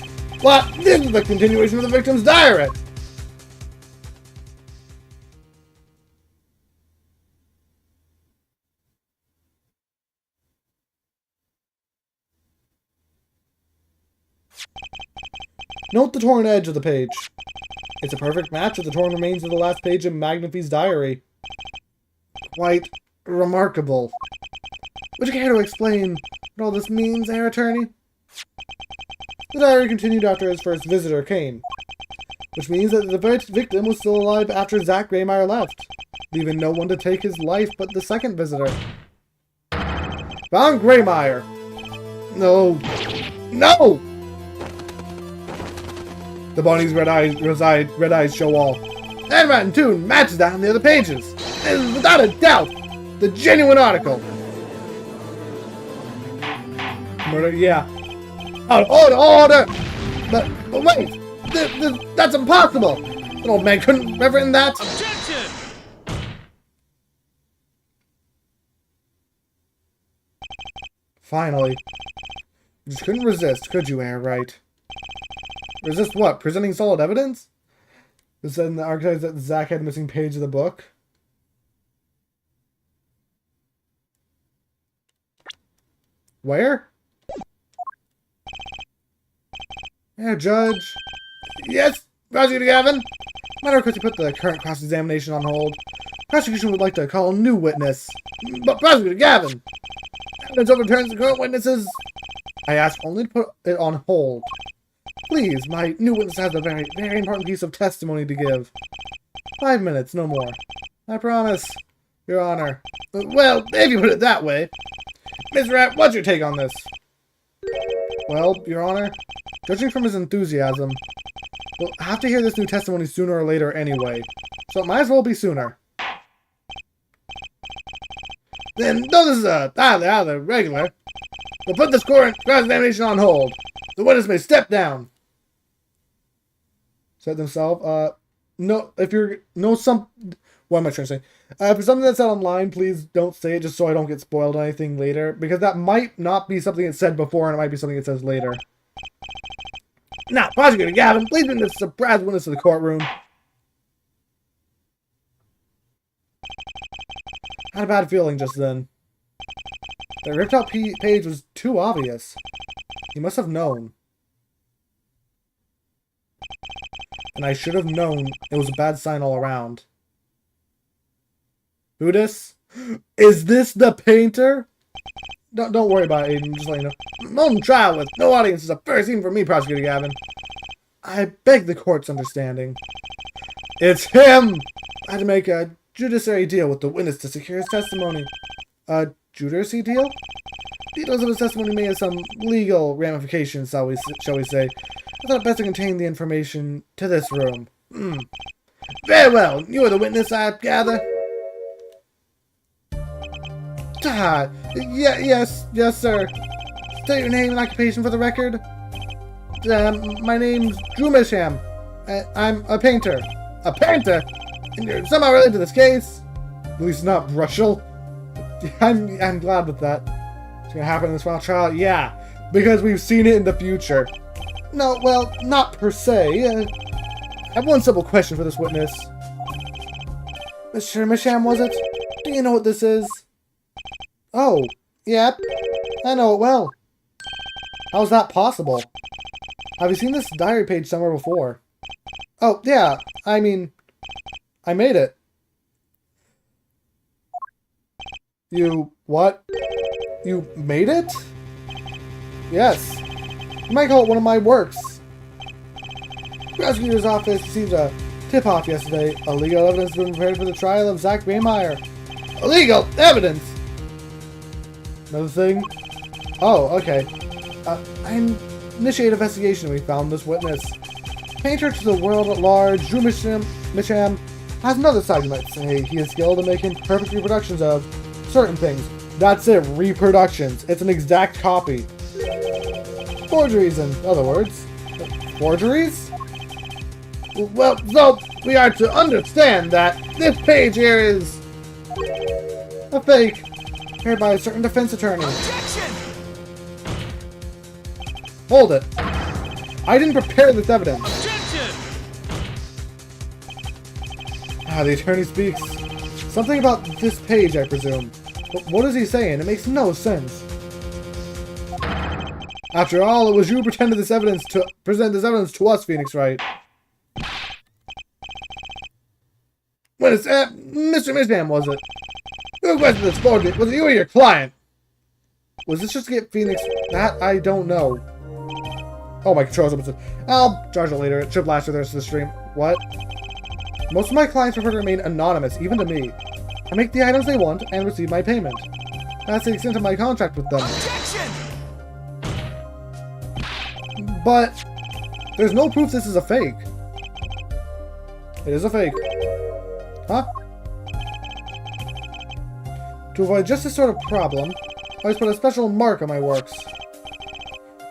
What? This is the continuation of the victim's diary. Note the torn edge of the page. It's a perfect match with the torn remains of the last page of Magnify's diary. Quite remarkable. Would you care to explain what all this means, Herr Attorney? The diary continued after his first visitor came, which means that the victim was still alive after Zach Graymeyer left, leaving no one to take his life but the second visitor. Found Graymeyer! No! No! The bunny's red eyes show all. And Rat and Toon matches that on the other pages. It is without a doubt the genuine article. Murder, yeah. Order! But wait! That's impossible! The old man couldn't have written that! Objection! Finally. You just couldn't resist, could you, Herr Wright? Resist what? Presenting solid evidence? It said in the archives that Zach had a missing page of the book. Where? Yeah, Judge. Yes, Prosecutor Gavin. Matter request to put the current cross-examination on hold. Prosecution would like to call a new witness. But Prosecutor Gavin! Evidence overturns the current witnesses. I ask only to put it on hold. Please, my new witness has a very, very important piece of testimony to give. 5 minutes, no more. I promise, Your Honor. Well, if you put it that way. Mr. Rat, what's your take on this? Well, Your Honor, judging from his enthusiasm, we'll have to hear this new testimony sooner or later anyway. So it might as well be sooner. Then, though this is out of the regular, we'll put this current cross-examination on hold. The witness may step down. Said themselves. No, if you're, what am I trying to say? If it's something that's said online, please don't say it just so I don't get spoiled on anything later. Because that might not be something it said before and it might be something it says later. Now, Prosecutor Gavin, please bring this surprise witness to the courtroom. I had a bad feeling just then. The ripped out page was too obvious. He must have known. And I should have known it was a bad sign all around. Who this? Is this the painter? Don't worry about it, Aiden. Just let you know. Own trial with no audience is a first even for me, Prosecutor Gavin. I beg the court's understanding. It's him! I had to make a judiciary deal with the witness to secure his testimony. A judiciary deal? Details of his testimony may have some legal ramifications, shall we say. I thought it best to contain the information to this room. Very well. You are the witness, I gather? Yes, sir. State your name and occupation for the record. My name's Drew Misham. I'm a painter. A painter? And you're somehow related to this case? At least not Brushel. I'm glad with that. It's gonna happen in this final trial? Yeah, because we've seen it in the future. No, well, not per se. I have one simple question for this witness. Mr. Misham, was it? Do you know what this is? Oh, yep. I know it well. How's that possible? Have you seen this diary page somewhere before? Oh, yeah. I mean, I made it. You... what? You made it? Yes. You might call it one of my works. Prosecutor's office received a tip-off yesterday. Illegal evidence has been prepared for the trial of Zach Baymeyer. Illegal evidence? Another thing? Oh, okay. I initiate investigation. We found this witness. Painter to the world at large, Drew Misham has another side, you might say. He is skilled in making perfect reproductions of certain things. That's it, reproductions. It's an exact copy. Forgeries, in other words. Forgeries? Well, so we are to understand that this page here is a fake, prepared by a certain defense attorney. Objection! Hold it. I didn't prepare this evidence. Objection! The attorney speaks. Something about this page, I presume. But what is he saying? It makes no sense. After all, it was you who pretended this evidence to present this evidence to us, Phoenix Wright. When it's Mr. Misham, was it? Who requested this forgery? Was it you or your client? Was this just to get Phoenix? That I don't know. Oh, my controls up. I'll charge it later. It should last for the rest of the stream. What? Most of my clients prefer to remain anonymous, even to me. I make the items they want and receive my payment. That's the extent of my contract with them. Objection! But there's no proof this is a fake. It is a fake. Huh? To avoid just this sort of problem, I always put a special mark on my works.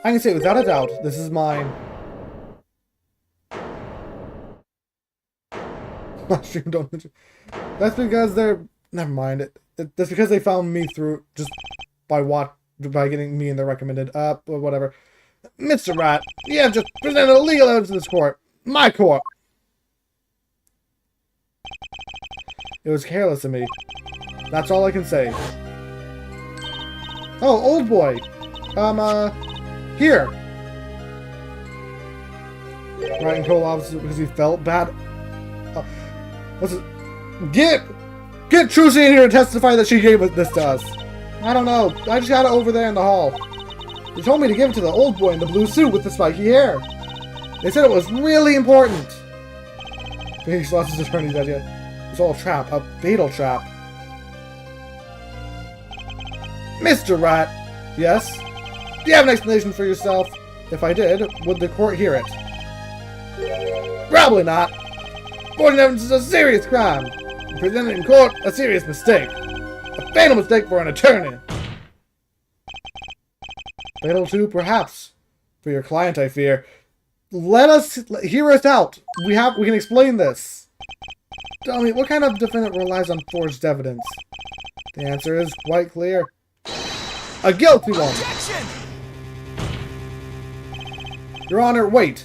I can say without a doubt, this is mine. That's because they're... Never mind. That's because they found me through... Just by getting me in the recommended... whatever. Mr. Rat, you have just presented illegal evidence to this court. My court. It was careless of me. That's all I can say. Oh, old boy. Here. Right, and Cole obviously because he felt bad. What's it? Get Trucy in here to testify that she gave this to us. I don't know. I just got it over there in the hall. They told me to give it to the old boy in the blue suit with the spiky hair. They said it was really important. Phoenix lost his attorney's idea. It was all a trap, a fatal trap. Mr. Rat, yes? Do you have an explanation for yourself? If I did, would the court hear it? Probably not. Forging evidence is a serious crime. And presented in court, a serious mistake. A fatal mistake for an attorney. Fatal too, perhaps. For your client, I fear. Hear us out. We can explain this. Tell me, what kind of defendant relies on forged evidence? The answer is quite clear. A guilty one. Objection! Your Honor, wait.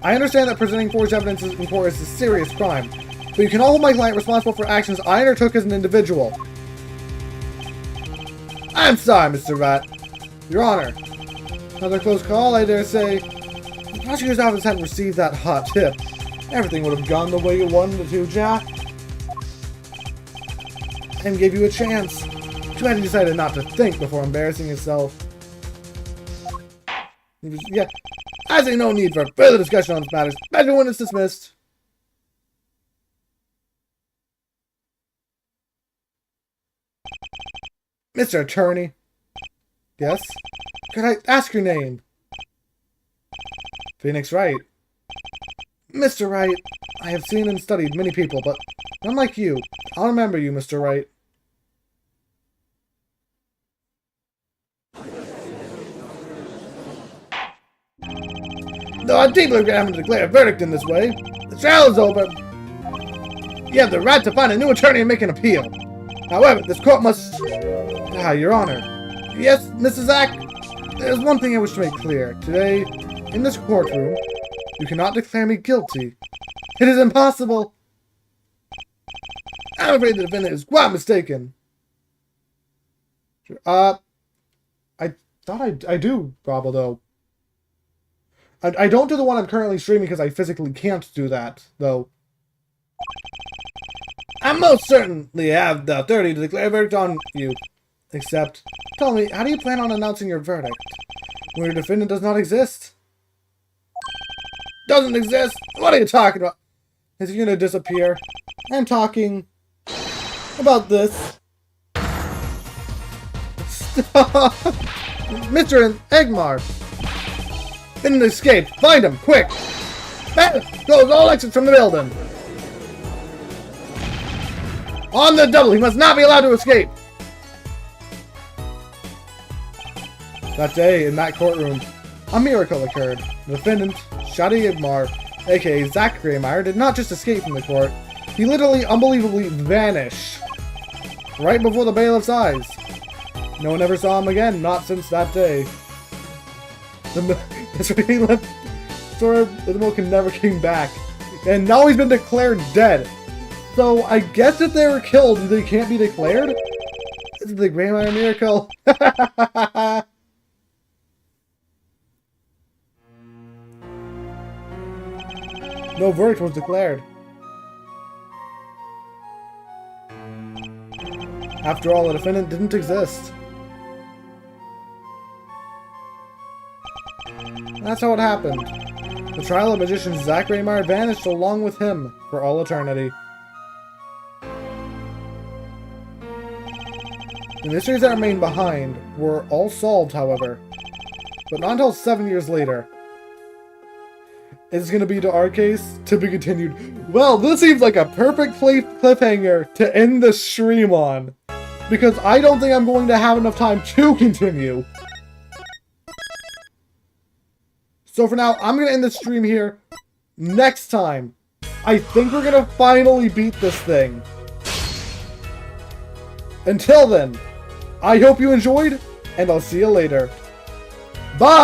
I understand that presenting forged evidence in court is a serious crime, but you can all hold my client responsible for actions I undertook as an individual. I'm sorry, Mr. Rat. Your Honor, another close call, I dare say. If the prosecutor's office hadn't received that hot tip, everything would have gone the way you wanted it to, Jack. And gave you a chance. Too bad you decided not to think before embarrassing yourself. Yeah, I see no need for further discussion on this matter, especially when it's dismissed. Mr. Attorney. Yes? Could I ask your name? Phoenix Wright. Mr. Wright, I have seen and studied many people, but unlike you, I'll remember you, Mr. Wright. Though I deeply regret having to declare a verdict in this way, the trial is over. You have the right to find a new attorney and make an appeal. However, this court must... Your Honor. Yes, Mrs. Zack? There's one thing I wish to make clear. Today, in this courtroom, you cannot declare me guilty. It is impossible. I'm afraid the defendant is quite mistaken. I thought I do, Bravo, though. I don't do the one I'm currently streaming because I physically can't do that, though. I most certainly have the authority to declare a verdict on you. Except, tell me, how do you plan on announcing your verdict? When your defendant does not exist? Doesn't exist? What are you talking about? Is he gonna disappear? I'm talking about this. Stop! Mr. Egmar! Didn't escape! Find him! Quick! Bandit! Close all exits from the building! On the double! He must not be allowed to escape! That day, in that courtroom, a miracle occurred. The defendant, Shadi Egmar, aka Zach Graymeyer, did not just escape from the court, he literally unbelievably vanished. Right before the bailiff's eyes. No one ever saw him again, not since that day. That's why he left. Sora the Milk never came back. And now he's been declared dead. So I guess if they were killed, they can't be declared? This is the Graymeyer miracle. No verdict was declared. After all, the defendant didn't exist. That's how it happened. The trial of magician Zach Graymeyer vanished along with him for all eternity. The mysteries that remained behind were all solved, however, but not until 7 years later. It's gonna be, to our case, to be continued. Well, this seems like a perfect cliffhanger to end the stream on, because I don't think I'm going to have enough time to continue. So for now, I'm going to end the stream here. Next time, I think we're going to finally beat this thing. Until then, I hope you enjoyed, and I'll see you later. Bye!